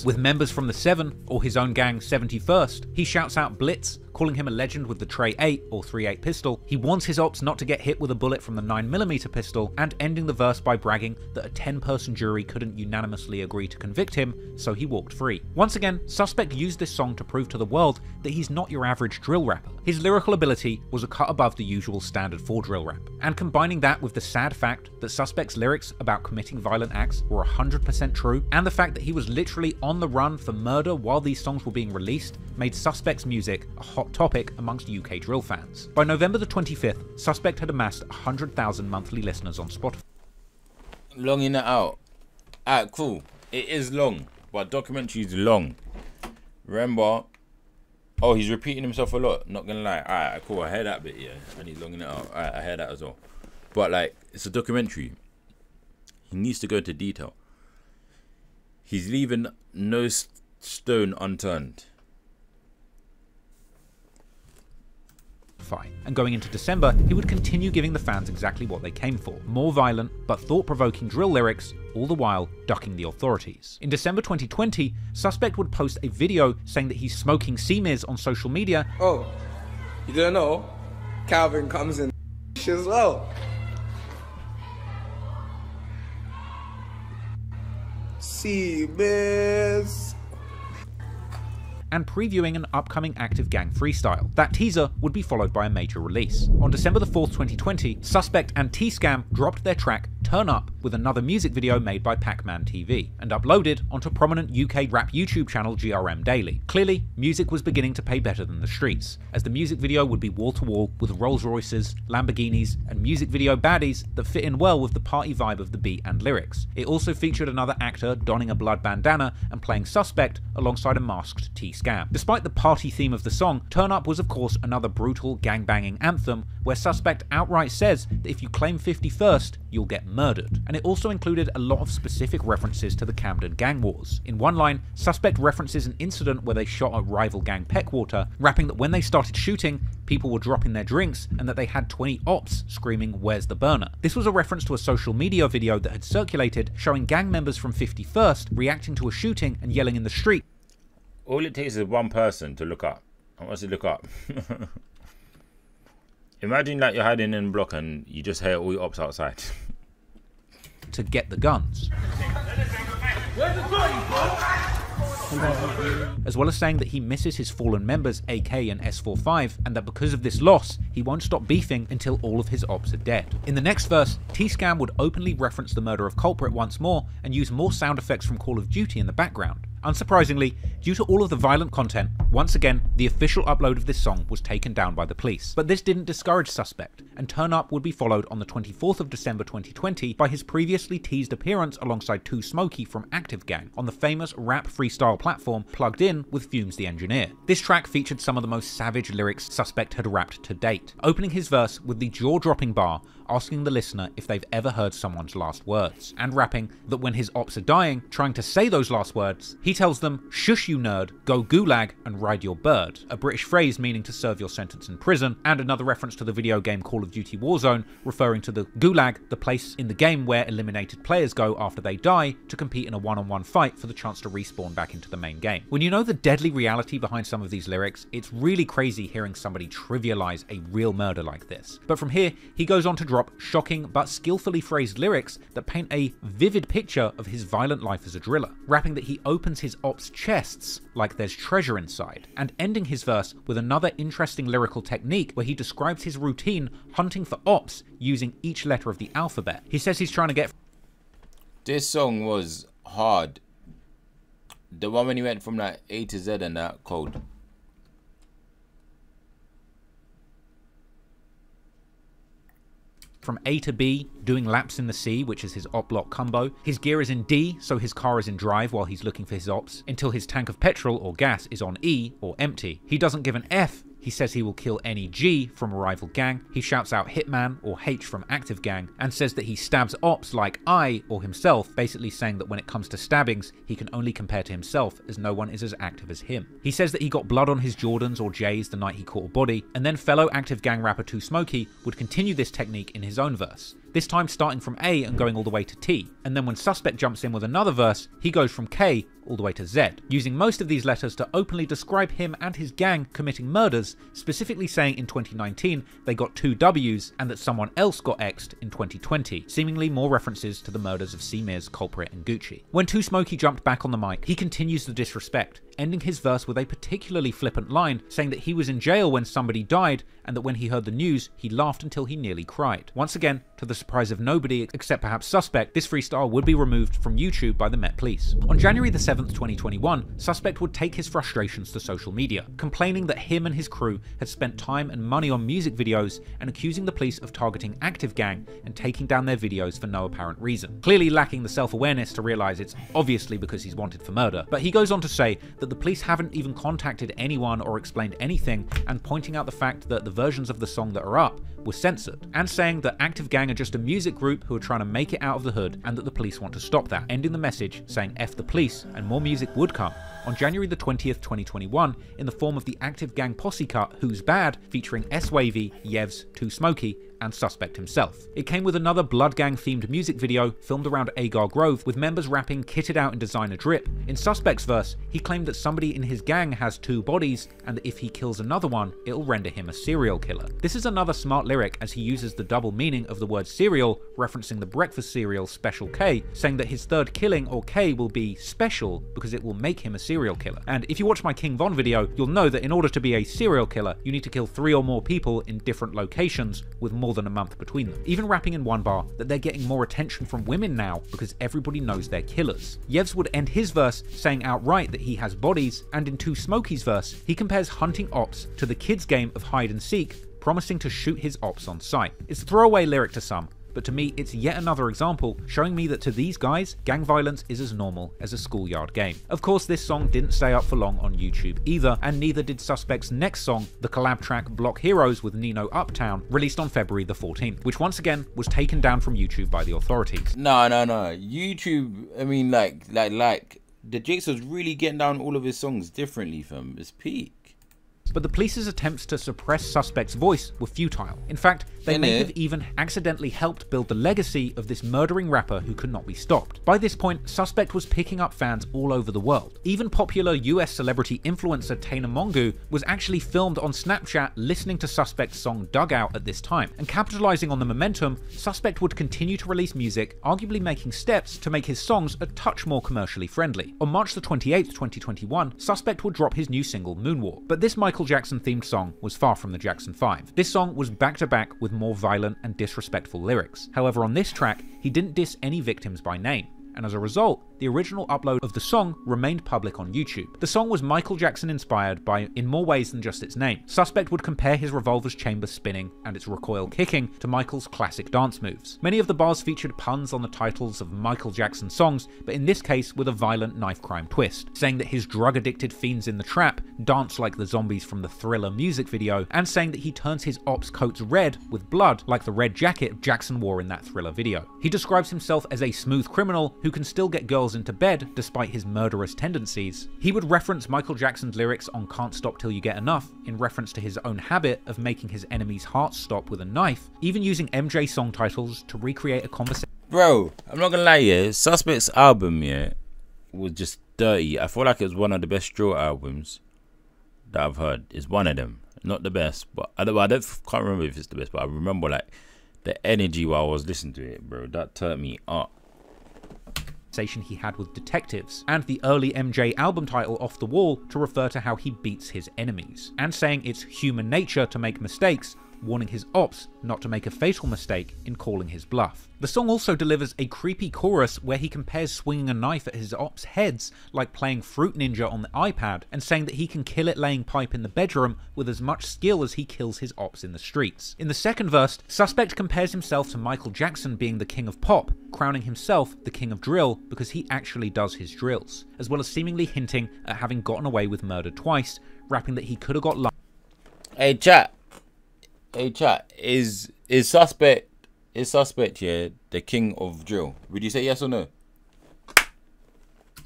With members from the 7 or his own gang 71st, he shouts out Blitz, calling him a legend with the Tray 8 or 3/8 pistol. He warns his ops not to get hit with a bullet from the 9mm pistol, and ending the verse by bragging that a 10-person jury couldn't unanimously agree to convict him, so he walked free. Once again, Suspect used this song to prove to the world that he's not your average drill rapper. His lyrical ability was a cut above the usual standard for drill rap, and combining that with the sad fact that Suspect's lyrics about committing violent acts were 100% true, and the fact that he was literally on the run for murder while these songs were being released, made Suspect's music a hot topic amongst UK drill fans. By November the 25th, Suspect had amassed 100,000 monthly listeners on Spotify. Longing it out. Alright, cool. It is long, but documentary is long. Remember, oh, he's repeating himself a lot, not gonna lie. Alright, cool, I heard that bit, yeah, and he's longing it out. Alright, I heard that as well. But like, it's a documentary. He needs to go into detail. He's leaving no stone unturned. And going into December, he would continue giving the fans exactly what they came for. More violent, but thought-provoking drill lyrics, all the while ducking the authorities. In December 2020, Suspect would post a video saying that he's smoking C-Miz on social media. Oh, you didn't know? Calvin comes in as well. C-Miz. And previewing an upcoming Active Gang freestyle. That teaser would be followed by a major release. On December the 4th, 2020, Suspect and T-Scam dropped their track Turn Up with another music video made by Pac-Man TV, and uploaded onto prominent UK rap YouTube channel GRM Daily. Clearly, music was beginning to pay better than the streets, as the music video would be wall-to-wall with Rolls Royces, Lamborghinis, and music video baddies that fit in well with the party vibe of the beat and lyrics. It also featured another actor donning a blood bandana and playing Suspect alongside a masked T-Scam. Despite the party theme of the song, Turn Up was of course another brutal gangbanging anthem where Suspect outright says that if you claim 51st, you'll get murdered. And it also included a lot of specific references to the Camden gang wars. In one line, Suspect references an incident where they shot a rival gang Peckwater, rapping that when they started shooting, people were dropping their drinks and that they had 20 ops screaming, "Where's the burner?" This was a reference to a social media video that had circulated showing gang members from 51st reacting to a shooting and yelling in the street. All it takes is one person to look up. I want to look up. Imagine like you're hiding in a block and you just hear all your ops outside. To get the guns. As well as saying that he misses his fallen members AK and S45, and that because of this loss, he won't stop beefing until all of his ops are dead. In the next verse, T-Scam would openly reference the murder of Culprit once more, and use more sound effects from Call of Duty in the background. Unsurprisingly, due to all of the violent content, once again, the official upload of this song was taken down by the police. But this didn't discourage Suspect, and Turn Up would be followed on the 24th of December 2020 by his previously teased appearance alongside Too Smokey from Active Gang on the famous rap freestyle platform Plugged In with Fumes the Engineer. This track featured some of the most savage lyrics Suspect had rapped to date, opening his verse with the jaw-dropping bar asking the listener if they've ever heard someone's last words, and rapping that when his ops are dying, trying to say those last words, he tells them, "Shush you nerd, go gulag and ride your bird," a British phrase meaning to serve your sentence in prison, and another reference to the video game Call of Duty Warzone, referring to the gulag, the place in the game where eliminated players go after they die to compete in a one-on-one fight for the chance to respawn back into the main game. When you know the deadly reality behind some of these lyrics, it's really crazy hearing somebody trivialize a real murder like this. But from here, he goes on to drop shocking but skillfully phrased lyrics that paint a vivid picture of his violent life as a driller, rapping that he opens his ops' chests like there's treasure inside, and ending his verse with another interesting lyrical technique where he describes his routine hunting for ops using each letter of the alphabet. He says he's trying to get... This song was hard. The one when he went from like A to Z and that code. From A to B, doing laps in the C, which is his op block combo. His gear is in D, so his car is in drive while he's looking for his ops, until his tank of petrol or gas is on E or empty. He doesn't give an F. He says he will kill any G from a rival gang. He shouts out Hitman or H from Active Gang, and says that he stabs ops like I or himself, basically saying that when it comes to stabbings, he can only compare to himself as no one is as active as him. He says that he got blood on his Jordans or J's the night he caught a body, and then fellow Active Gang rapper Too Smokey would continue this technique in his own verse. this time starting from A and going all the way to T. And then when Suspect jumps in with another verse, he goes from K all the way to Z, using most of these letters to openly describe him and his gang committing murders, specifically saying in 2019 they got 2 W's and that someone else got X'd in 2020, seemingly more references to the murders of C-Miz, Culprit and Gucci. When Too Smoky jumped back on the mic, he continues the disrespect, ending his verse with a particularly flippant line saying that he was in jail when somebody died and that when he heard the news, he laughed until he nearly cried. Once again, to the surprise of nobody except perhaps Suspect, this freestyle would be removed from YouTube by the Met Police. On January the 7th, 2021, Suspect would take his frustrations to social media, complaining that him and his crew had spent time and money on music videos and accusing the police of targeting Active Gang and taking down their videos for no apparent reason. Clearly lacking the self-awareness to realise it's obviously because he's wanted for murder, but he goes on to say that the police haven't even contacted anyone or explained anything, and pointing out the fact that the versions of the song that are up were censored, and saying that Active Gang are just a music group who are trying to make it out of the hood and that the police want to stop that, ending the message saying F the police and more music would come. On January the 20th, 2021, in the form of the Active Gang posse cut Who's Bad, featuring S-Wavy, Yevs, Too Smoky, and Suspect himself. It came with another Blood Gang themed music video filmed around Agar Grove with members rapping kitted out in designer drip. In Suspect's verse, he claimed that somebody in his gang has 2 bodies and that if he kills another one, it'll render him a serial killer. This is another smart lyric as he uses the double meaning of the word cereal, referencing the breakfast cereal Special K, saying that his third killing or K will be special because it will make him a serial killer. And if you watch my King Von video, you'll know that in order to be a serial killer, you need to kill 3 or more people in different locations with more than a month between them. Even rapping in one bar that they're getting more attention from women now because everybody knows they're killers. Yevs would end his verse saying outright that he has bodies, and in Too Smoky's verse, he compares hunting ops to the kids' game of hide and seek, promising to shoot his ops on sight. It's a throwaway lyric to some, but to me it's yet another example showing me that to these guys, gang violence is as normal as a schoolyard game. Of course, this song didn't stay up for long on YouTube either, and neither did Suspect's next song, the collab track Block Heroes with Nino Uptown, released on February the 14th, which once again was taken down from YouTube by the authorities. No. YouTube, I mean, like, the Jakes was really getting down all of his songs differently, fam. It's peak. But the police's attempts to suppress Suspect's voice were futile. In fact, they may have even accidentally helped build the legacy of this murdering rapper who could not be stopped. By this point, Suspect was picking up fans all over the world. Even popular US celebrity influencer Taina Mongu was actually filmed on Snapchat listening to Suspect's song Dugout at this time. And capitalizing on the momentum, Suspect would continue to release music, arguably making steps to make his songs a touch more commercially friendly. On March the 28th, 2021, Suspect would drop his new single Moonwalk. But this Michael Jackson themed song was far from the Jackson 5. This song was back to back with more violent and disrespectful lyrics. However, on this track, he didn't diss any victims by name, and as a result, the original upload of the song remained public on YouTube. The song was Michael Jackson inspired by in more ways than just its name. Suspect would compare his revolver's chamber spinning and its recoil kicking to Michael's classic dance moves. Many of the bars featured puns on the titles of Michael Jackson songs, but in this case with a violent knife crime twist, saying that his drug-addicted fiends in the trap dance like the zombies from the Thriller music video, and saying that he turns his ops' coats red with blood like the red jacket Jackson wore in that Thriller video. He describes himself as a smooth criminal who can still get girls into bed despite his murderous tendencies. He would reference Michael Jackson's lyrics on Can't Stop Till You Get Enough in reference to his own habit of making his enemies' hearts stop with a knife, even using MJ song titles to recreate a conversation. Bro, I'm not gonna lie, yeah, Suspect's album, yeah, was just dirty. I feel like it was one of the best drill albums that I've heard. It's one of them. Not the best, but I can't remember if it's the best, but I remember like the energy while I was listening to it, bro. That turned me up. He had with detectives, and the early MJ album title Off the Wall to refer to how he beats his enemies, and saying it's human nature to make mistakes, warning his ops not to make a fatal mistake in calling his bluff. The song also delivers a creepy chorus where he compares swinging a knife at his ops' heads like playing Fruit Ninja on the iPad, and saying that he can kill it laying pipe in the bedroom with as much skill as he kills his ops in the streets. In the second verse, Suspect compares himself to Michael Jackson being the king of pop, crowning himself the king of drill because he actually does his drills, as well as seemingly hinting at having gotten away with murder twice, rapping that he could have got lucky. Hey chat, is Suspect, yeah, the king of drill? Would you say yes or no?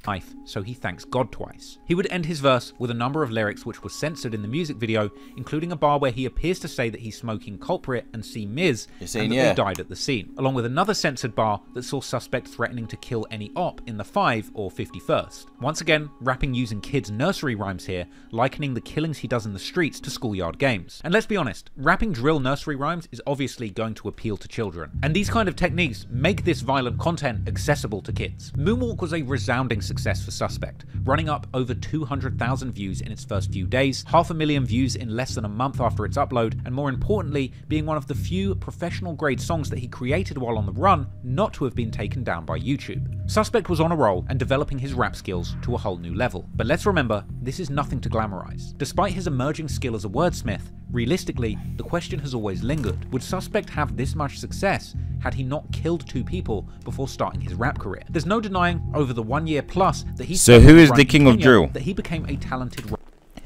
knife, so he thanks God twice. He would end his verse with a number of lyrics which were censored in the music video, including a bar where he appears to say that he's smoking Culprit and see Miz, and that they died at the scene, along with another censored bar that saw Suspect threatening to kill any op in the 5 or 51st. Once again, rapping using kids' nursery rhymes here, likening the killings he does in the streets to schoolyard games. And let's be honest, rapping drill nursery rhymes is obviously going to appeal to children, and these kind of techniques make this violent content accessible to kids. Moonwalk was a resounding success for Suspect, running up over 200,000 views in its first few days, 500,000 views in less than a month after its upload, and more importantly, being one of the few professional grade songs that he created while on the run not to have been taken down by YouTube. Suspect was on a roll and developing his rap skills to a whole new level. But let's remember, this is nothing to glamorize. Despite his emerging skill as a wordsmith, realistically, the question has always lingered. Would Suspect have this much success had he not killed 2 people before starting his rap career? There's no denying over the 1 year plus that he So who is the king of drill? That he became a talented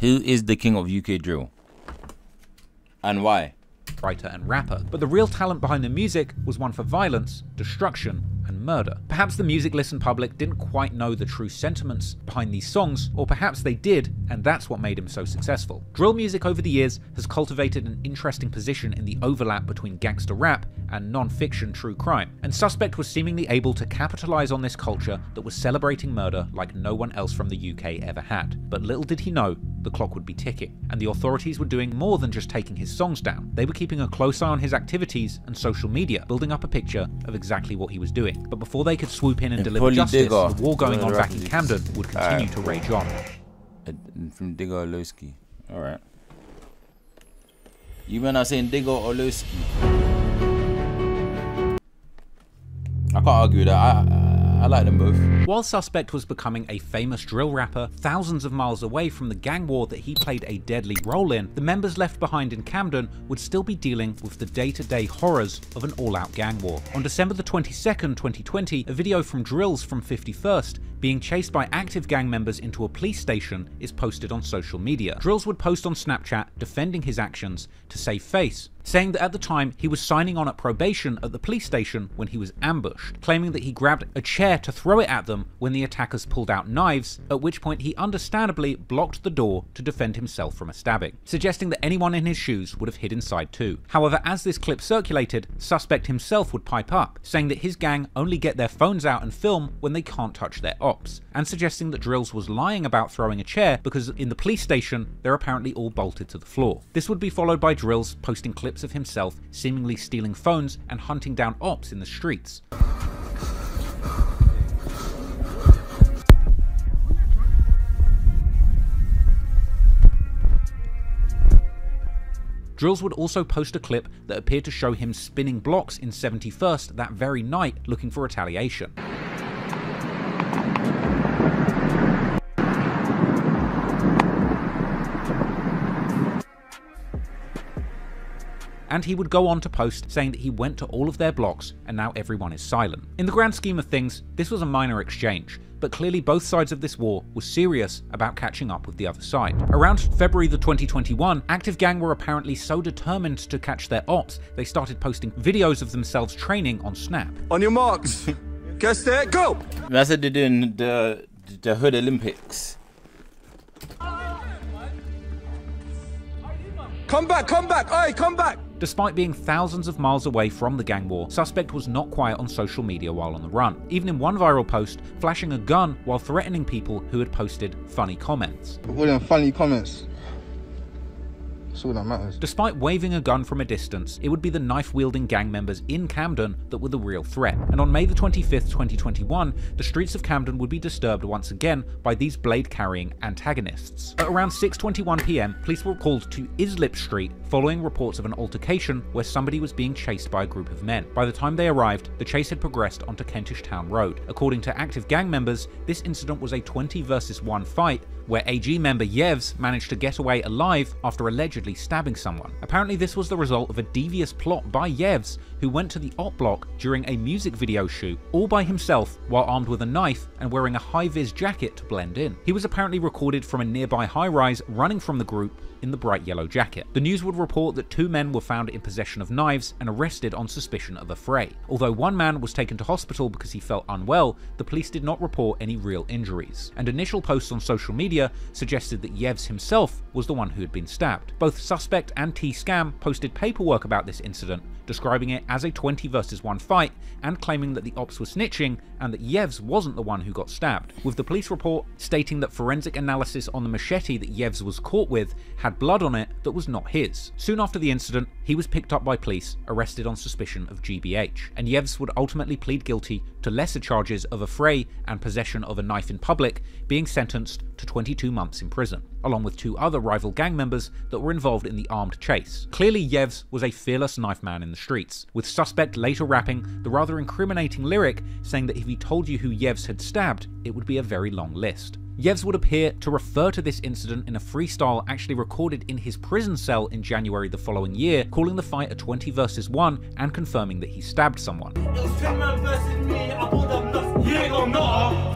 Who is the king of UK drill? And why? Writer and rapper. But the real talent behind the music was one for violence, destruction, and murder. Perhaps the music listen public didn't quite know the true sentiments behind these songs, or perhaps they did, and that's what made him so successful. Drill music over the years has cultivated an interesting position in the overlap between gangster rap and non-fiction true crime, and Suspect was seemingly able to capitalize on this culture that was celebrating murder like no one else from the UK ever had. But little did he know, the clock would be ticking, and the authorities were doing more than just taking his songs down. They were keeping a close eye on his activities and social media, building up a picture of exactly what he was doing. But before they could swoop in and deliver justice, the war going on back in Camden would continue to rage on. From Digger Olowski. Alright. You men are saying Digger Olowski. I can't argue with that. I like them both. While Suspect was becoming a famous drill rapper thousands of miles away from the gang war that he played a deadly role in, the members left behind in Camden would still be dealing with the day-to-day horrors of an all-out gang war. On December the 22nd, 2020, a video from Drills from 51st being chased by active gang members into a police station is posted on social media. Drills would post on Snapchat defending his actions to save face, saying that at the time he was signing on at probation at the police station when he was ambushed, claiming that he grabbed a chair to throw it at them when the attackers pulled out knives, at which point he understandably blocked the door to defend himself from a stabbing, suggesting that anyone in his shoes would have hid inside too. However, as this clip circulated, Suspect himself would pipe up, saying that his gang only get their phones out and film when they can't touch their ops, and suggesting that Drills was lying about throwing a chair because in the police station they're apparently all bolted to the floor. This would be followed by Drills posting clips of himself seemingly stealing phones and hunting down ops in the streets. Drills would also post a clip that appeared to show him spinning blocks in 71st that very night looking for retaliation. And he would go on to post saying that he went to all of their blocks and now everyone is silent. In the grand scheme of things, this was a minor exchange, but clearly both sides of this war were serious about catching up with the other side. Around February the 2021, active gang were apparently so determined to catch their ops, they started posting videos of themselves training on Snap. On your marks, get set, go! I said they're doing the Hood Olympics. Come back, aye, come back! Despite being thousands of miles away from the gang war, Suspect was not quiet on social media while on the run, even in one viral post flashing a gun while threatening people who had posted funny comments. All them funny comments. That's all that matters. Despite waving a gun from a distance, it would be the knife-wielding gang members in Camden that were the real threat. And on May the 25th, 2021, the streets of Camden would be disturbed once again by these blade-carrying antagonists. At around 6:21 PM, police were called to Islip Street following reports of an altercation where somebody was being chased by a group of men. By the time they arrived, the chase had progressed onto Kentish Town Road. According to active gang members, this incident was a 20 versus 1 fight where AG member Yevs managed to get away alive after allegedly stabbing someone. Apparently this was the result of a devious plot by Yevs, who went to the op block during a music video shoot all by himself while armed with a knife and wearing a high-vis jacket to blend in. He was apparently recorded from a nearby high-rise running from the group in the bright yellow jacket. The news would would report that 2 men were found in possession of knives and arrested on suspicion of a fray. Although 1 man was taken to hospital because he felt unwell, the police did not report any real injuries, and initial posts on social media suggested that Yevs himself was the one who had been stabbed. Both Suspect and T-Scam posted paperwork about this incident, describing it as a 20 versus 1 fight and claiming that the ops were snitching and that Yevs wasn't the one who got stabbed, with the police report stating that forensic analysis on the machete that Yevs was caught with had blood on it that was not his. Soon after the incident, he was picked up by police, arrested on suspicion of GBH, and Yevs would ultimately plead guilty to lesser charges of a fray and possession of a knife in public, being sentenced to 22 months in prison, along with 2 other rival gang members that were involved in the armed chase. Clearly, Yevs was a fearless knife man in the streets, with Suspect later rapping the rather incriminating lyric saying that if he told you who Yevs had stabbed, it would be a very long list. Yevs would appear to refer to this incident in a freestyle actually recorded in his prison cell in January the following year, calling the fight a 20 versus 1 and confirming that he stabbed someone.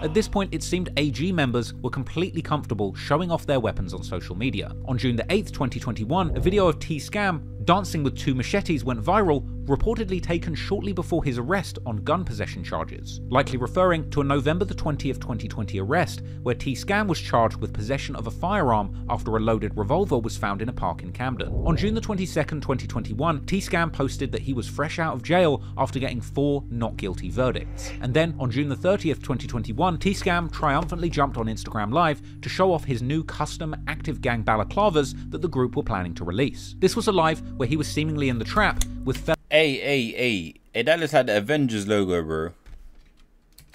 At this point, it seemed AG members were completely comfortable showing off their weapons on social media. On June the 8th, 2021, a video of T-Scam dancing with 2 machetes went viral, reportedly taken shortly before his arrest on gun possession charges, likely referring to a November the 20th, 2020 arrest where T-Scam was charged with possession of a firearm after a loaded revolver was found in a park in Camden. On June the 22nd, 2021, T-Scam posted that he was fresh out of jail after getting 4 not guilty verdicts. And then on June the 30th, 2021, T-Scam triumphantly jumped on Instagram Live to show off his new custom Active Gang balaclavas that the group were planning to release. This was a live where he was seemingly in the trap with Hey, that looks like the Avengers logo, bro.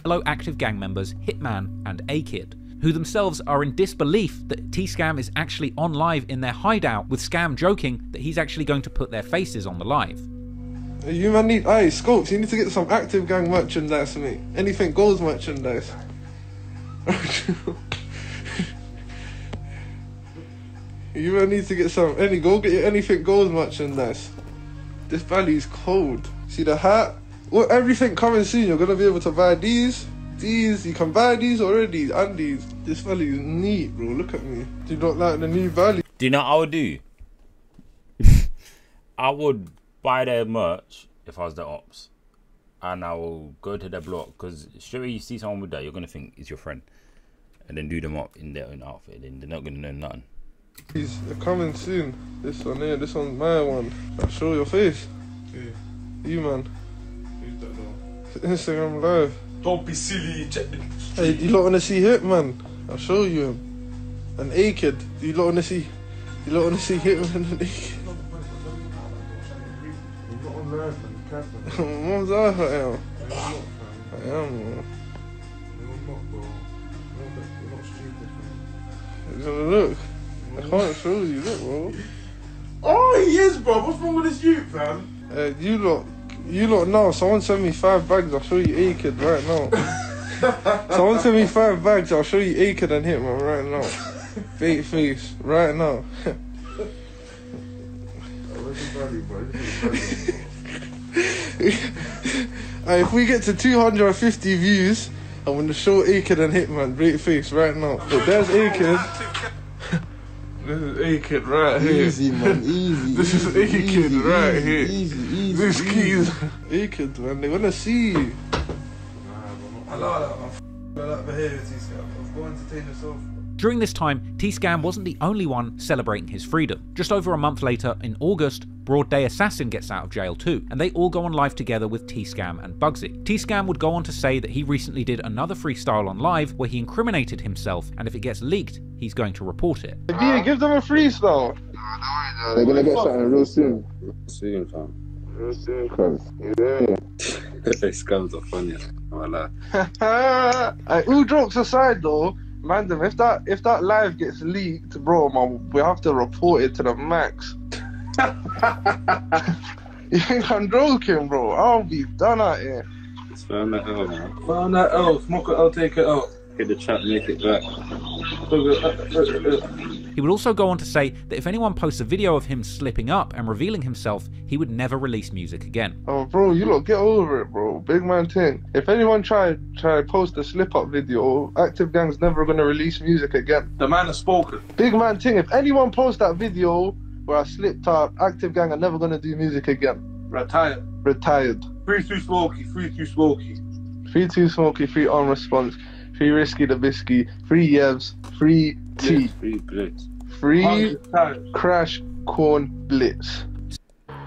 fellow Active Gang members Hitman and A-Kid, who themselves are in disbelief that T-Scam is actually on live in their hideout, with Scam joking that he's actually going to put their faces on the live. You man need, hey Scopes, you need to get some Active Gang merchandise for me. Anything goes merchandise. You man need to get some, go get your Anything Goes merchandise. This valley's cold. See the hat? Well, everything coming soon. You're gonna be able to buy these. You can buy these already, and these. This valley is neat, bro. Look at me. Do you not like the new valley? Do you know what I would do? I would buy their merch if I was the ops, and I will go to their block, because straight away you see someone with that, you're gonna think it's your friend, and then do them up in their own outfit, and they're not gonna know nothing. They're coming soon. This one here, this one's my one. I'll show your face. Yeah. You man. Who's that though? Instagram Live. Don't be silly. Hey, do you lot wanna see Hitman? I'll show you him. An A-Kid. Do you lot wanna see? You lot wanna see Hitman and A-Kid? Mom's off, I am. I am, man. Look. I can't show you, look, bro. Oh, he is, bro. What's wrong with this youth, fam? You lot now. Someone send me 5 bags, I'll show you A-Kid right now. Someone send me 5 bags, I'll show you A-Kid and Hitman right now. Fake face, right now. If we get to 250 views, I'm gonna show A-Kid and Hitman, great face right now. So there's A-Kid. This is A-Kid right here. Easy, man, easy. This is A-Kid right here. Easy. This keys. A-Kid, man, they wanna see you. I like that, man. I like behaviour, T-Scam. Go entertain yourself. During this time, T-Scam wasn't the only one celebrating his freedom. Just over a month later, in August, Broad Day Assassin gets out of jail too, and they all go on live together with T-Scam and Bugsy. T-Scam would go on to say that he recently did another freestyle on live where he incriminated himself, and if it gets leaked, he's going to report it. Yeah, give them a freestyle. They're gonna get something real soon. Soon, fam. Real soon, cuz. You hear me? These scums are funny. Voila. All jokes aside though, man, if that live gets leaked, bro, man, we have to report it to the max. You think I'm joking, bro? I'll be done out here. It's found that L, man. Found that L. Smoke it, I'll take it out. Get the chat, make it back. He would also go on to say that if anyone posts a video of him slipping up and revealing himself, he would never release music again. Oh, bro, you lot get over it, bro. Big man thing. If anyone try post a slip-up video, Active Gang's never gonna release music again. The man has spoken. Big man thing. If anyone posts that video, where I slipped out. Active Gang are never gonna do music again. Retired. Retired. 3 too smoky, 3 too smoky. 3 too smoky, 3 on response, 3 risky the bisky, 3 Yevs, 3 T, 3 blitz, 3 crash corn blitz.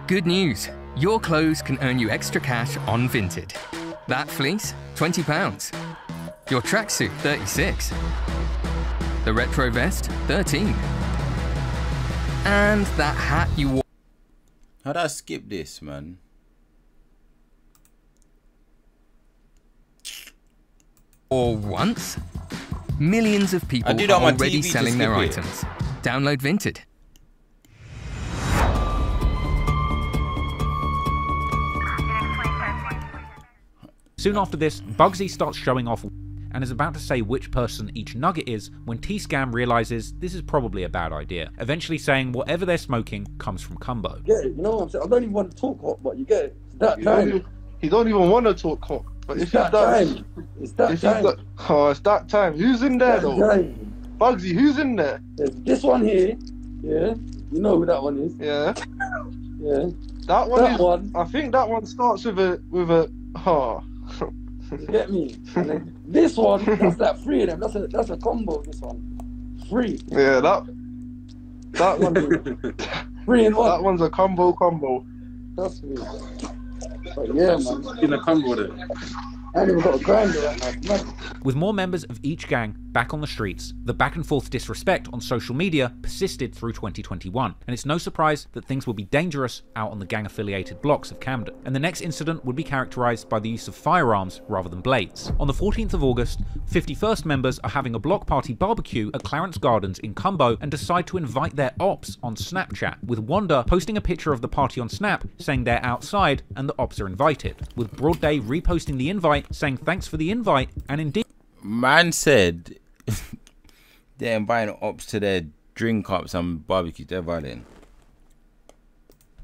Good news. Your clothes can earn you extra cash on Vinted. That fleece, £20. Your tracksuit, 36. The retro vest, 13. And that hat you wore. How'd I skip this, man? Or once? Millions of people are already selling their items. Download Vinted. Soon after this, Bugsy starts showing off and is about to say which person each nugget is when T-Scam realizes this is probably a bad idea, eventually saying whatever they're smoking comes from Cumbo. Yeah, you know what I'm saying? I don't even want to talk hot, but you get it. It's that time. He don't even want to talk hot. But It's that time. It's that time. Oh, it's that time. Who's in there though? Bugsy, who's in there? There's this one here. Yeah, you know who that one is. Yeah. Yeah. That one. I think that one starts with a You get me? And then this one, that's like 3 of them. That's a combo. This one, 3. Yeah, that one. 3 in 1. That one's a combo. That's me. But yeah, man. In a combo there. I ain't even got a grinder right now. With more members of each gang back on the streets, the back and forth disrespect on social media persisted through 2021, and it's no surprise that things would be dangerous out on the gang-affiliated blocks of Camden, and the next incident would be characterised by the use of firearms rather than blades. On the 14th of August, 51st members are having a block party barbecue at Clarence Gardens in Cumbo and decide to invite their ops on Snapchat, with Wanda posting a picture of the party on Snap saying they're outside and the ops are invited, with Broad Day reposting the invite saying thanks for the invite, and indeed man said they're inviting ops to their drink ups and barbecue. They're violent.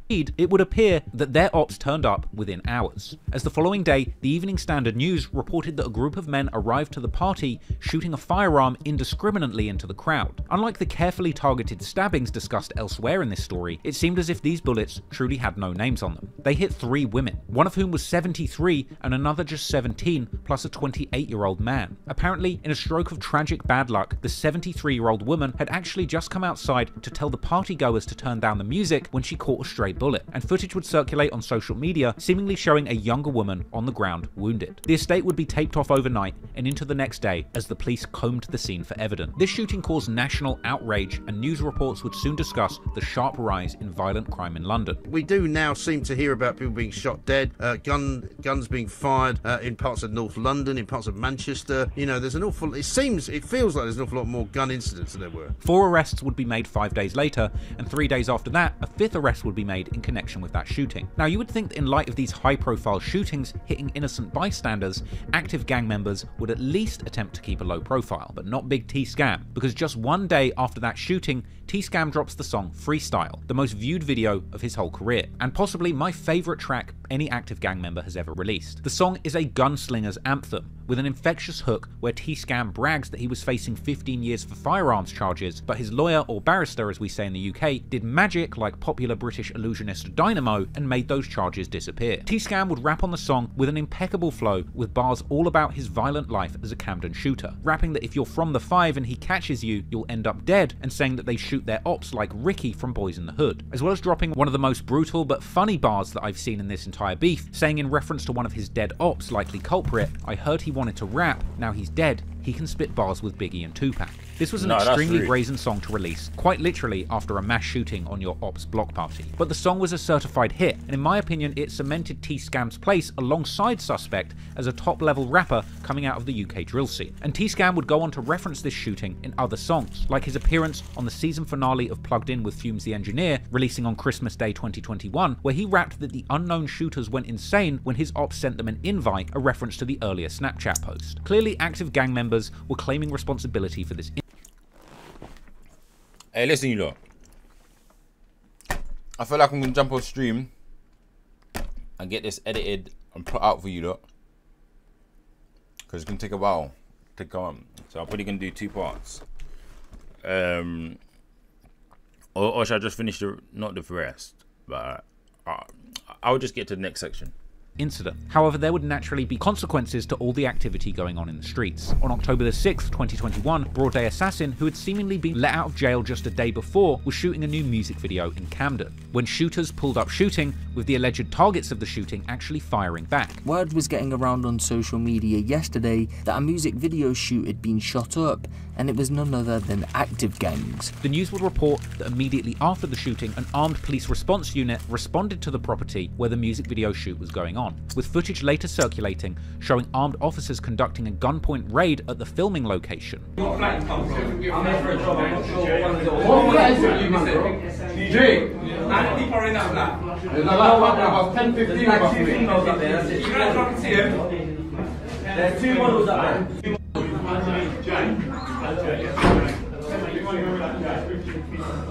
it would appear that their ops turned up within hours, as the following day the Evening Standard News reported that a group of men arrived to the party shooting a firearm indiscriminately into the crowd. Unlike the carefully targeted stabbings discussed elsewhere in this story, it seemed as if these bullets truly had no names on them. They hit 3 women, one of whom was 73 and another just 17, plus a 28-year-old man. Apparently, in a stroke of tragic bad luck, the 73-year-old woman had actually just come outside to tell the partygoers to turn down the music when she caught a stray bullet, and footage would circulate on social media seemingly showing a younger woman on the ground wounded. The estate would be taped off overnight and into the next day as the police combed the scene for evidence. This shooting caused national outrage, and news reports would soon discuss the sharp rise in violent crime in London. We do now seem to hear about people being shot dead, guns being fired in parts of North London, in parts of Manchester. You know, there's an awful, it feels like there's an awful lot more gun incidents than there were. 4 arrests would be made 5 days later, and 3 days after that, a 5th arrest would be made in connection with that shooting. Now, you would think that in light of these high-profile shootings hitting innocent bystanders, active gang members would at least attempt to keep a low profile, but not Big T-Scam, because just 1 day after that shooting, T-Scam drops the song Freestyle, the most viewed video of his whole career, and possibly my favourite track any active gang member has ever released. The song is a gunslinger's anthem, with an infectious hook where T-Scam brags that he was facing 15 years for firearms charges, but his lawyer, or barrister as we say in the UK, did magic like popular British illusionist Dynamo and made those charges disappear. T-Scam would rap on the song with an impeccable flow, with bars all about his violent life as a Camden shooter, rapping that if you're from the 5 and he catches you, you'll end up dead, and saying that they shoot their ops like Ricky from Boys in the Hood, as well as dropping one of the most brutal but funny bars that I've seen in this entire beef, saying in reference to one of his dead ops, likely culprit, "I heard he wanted to rap, now he's dead, he can spit bars with Biggie and Tupac." This was an extremely brazen song to release, quite literally after a mass shooting on your ops block party. But the song was a certified hit, and in my opinion it cemented T-Scam's place alongside Suspect as a top-level rapper coming out of the UK drill scene. And T-Scam would go on to reference this shooting in other songs, like his appearance on the season finale of Plugged In with Fumes the Engineer, releasing on Christmas Day 2021, where he rapped that the unknown shooters went insane when his ops sent them an invite, a reference to the earlier Snapchat post. Clearly, active gang members were claiming responsibility for this. Hey, listen, you lot. I feel like I'm gonna jump on stream and get this edited and put out for you lot, because it's gonna take a while to go on. So I'm probably gonna do 2 parts. Or should I just finish not the rest, but I'll just get to the next section. Incident. However, there would naturally be consequences to all the activity going on in the streets. On October the 6th, 2021, Broad Day Assassin, who had seemingly been let out of jail just a day before, was shooting a new music video in Camden, when shooters pulled up shooting, with the alleged targets of the shooting actually firing back. Word was getting around on social media yesterday that a music video shoot had been shot up, and it was none other than Active Gangs. The news would report that immediately after the shooting, an armed police response unit responded to the property where the music video shoot was going on, with footage later circulating showing armed officers conducting a gunpoint raid at the filming location. What flat you come from? I'm here for a job, I'm not sure what flat is it you, man, bro? DJ? How many people are in that flat? There's about 10, 15 of us. There's 2 females up there, that's it. You guys can see him? There's 2 models up there.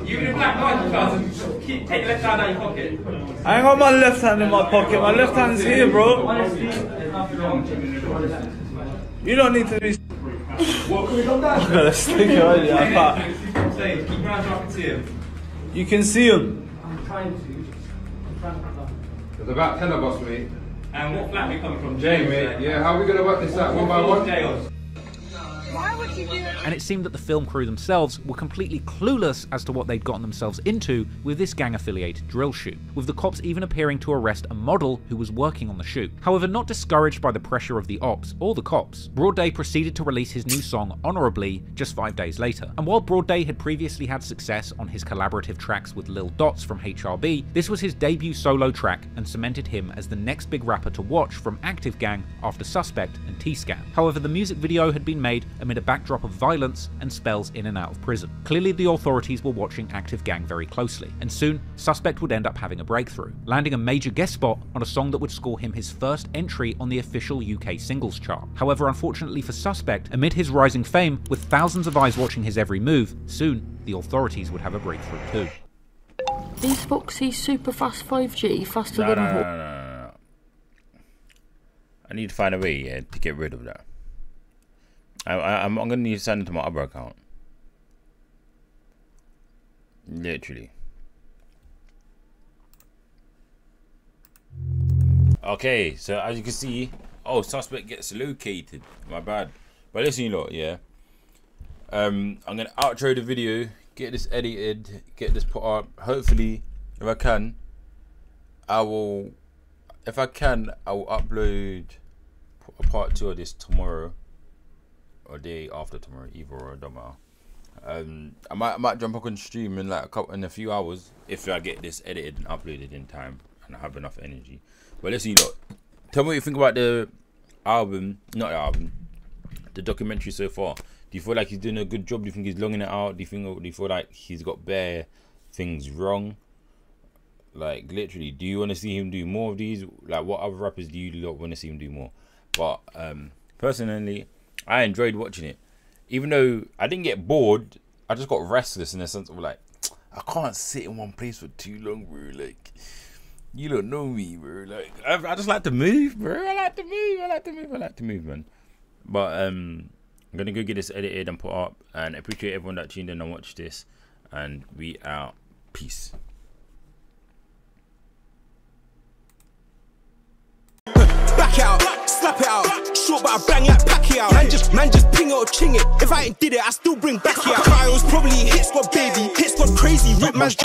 You in a black Nike trousers, take your left hand out of your pocket. I ain't got my left hand in my pocket, my left hand's here, bro. You don't need to be. What, can we come down? I'm gonna stick it on you, I can't. Keep your hands up and see him. You can see him. I'm trying to. There's about 10 of us, mate. And what flat are we coming from? Jay, mate. Yeah, how are we gonna work this out? One by one? Why would you do it? And it seemed that the film crew themselves were completely clueless as to what they'd gotten themselves into with this gang-affiliated drill shoot, with the cops even appearing to arrest a model who was working on the shoot. However, not discouraged by the pressure of the ops or the cops, Broad Day proceeded to release his new song Honorably just 5 days later. And while Broad Day had previously had success on his collaborative tracks with Lil Dots from HRB, this was his debut solo track and cemented him as the next big rapper to watch from Active Gang after Suspect and T-Scan. However, the music video had been made amid a backdrop of violence and spells in and out of prison. Clearly the authorities were watching Active Gang very closely, and soon Suspect would end up having a breakthrough, landing a major guest spot on a song that would score him his first entry on the official UK singles chart. However, unfortunately for Suspect, amid his rising fame, with thousands of eyes watching his every move, soon the authorities would have a breakthrough too. These Foxy's super fast 5G, faster than a No. I need to find a way, to get rid of that. I'm gonna need to send it to my other account. Literally. Okay, so as you can see, Suspect gets located. My bad. But listen, you lot, yeah. I'm gonna outro the video, get this edited, get this put up. Hopefully, if I can, I will upload a part 2 of this tomorrow. Or day after tomorrow, either or, don't matter. I might jump up on stream in like in a few hours if I get this edited and uploaded in time and I have enough energy. But listen, you know, tell me what you think about the the documentary so far. Do you feel like he's doing a good job? Do you think he's longing it out? Do you feel like he's got bare things wrong? Like literally, do you want to see him do more of these? Like, what other rappers do you want to see him do more? But personally, I enjoyed watching it. Even though I didn't get bored, I just got restless in the sense of like, I can't sit in one place for too long, bro. Like, you don't know me, bro. Like, I just like to move, bro. I like to move, man. But I'm gonna go get this edited and put up, and I appreciate everyone that tuned in and watched this, and we out. Peace. Back out, slap it out, short but I bang like Pacquiao. Man just ping it or ching it. If I ain't did it, I still bring back out. Kyle's probably hit squad baby, hit squad crazy, rip man's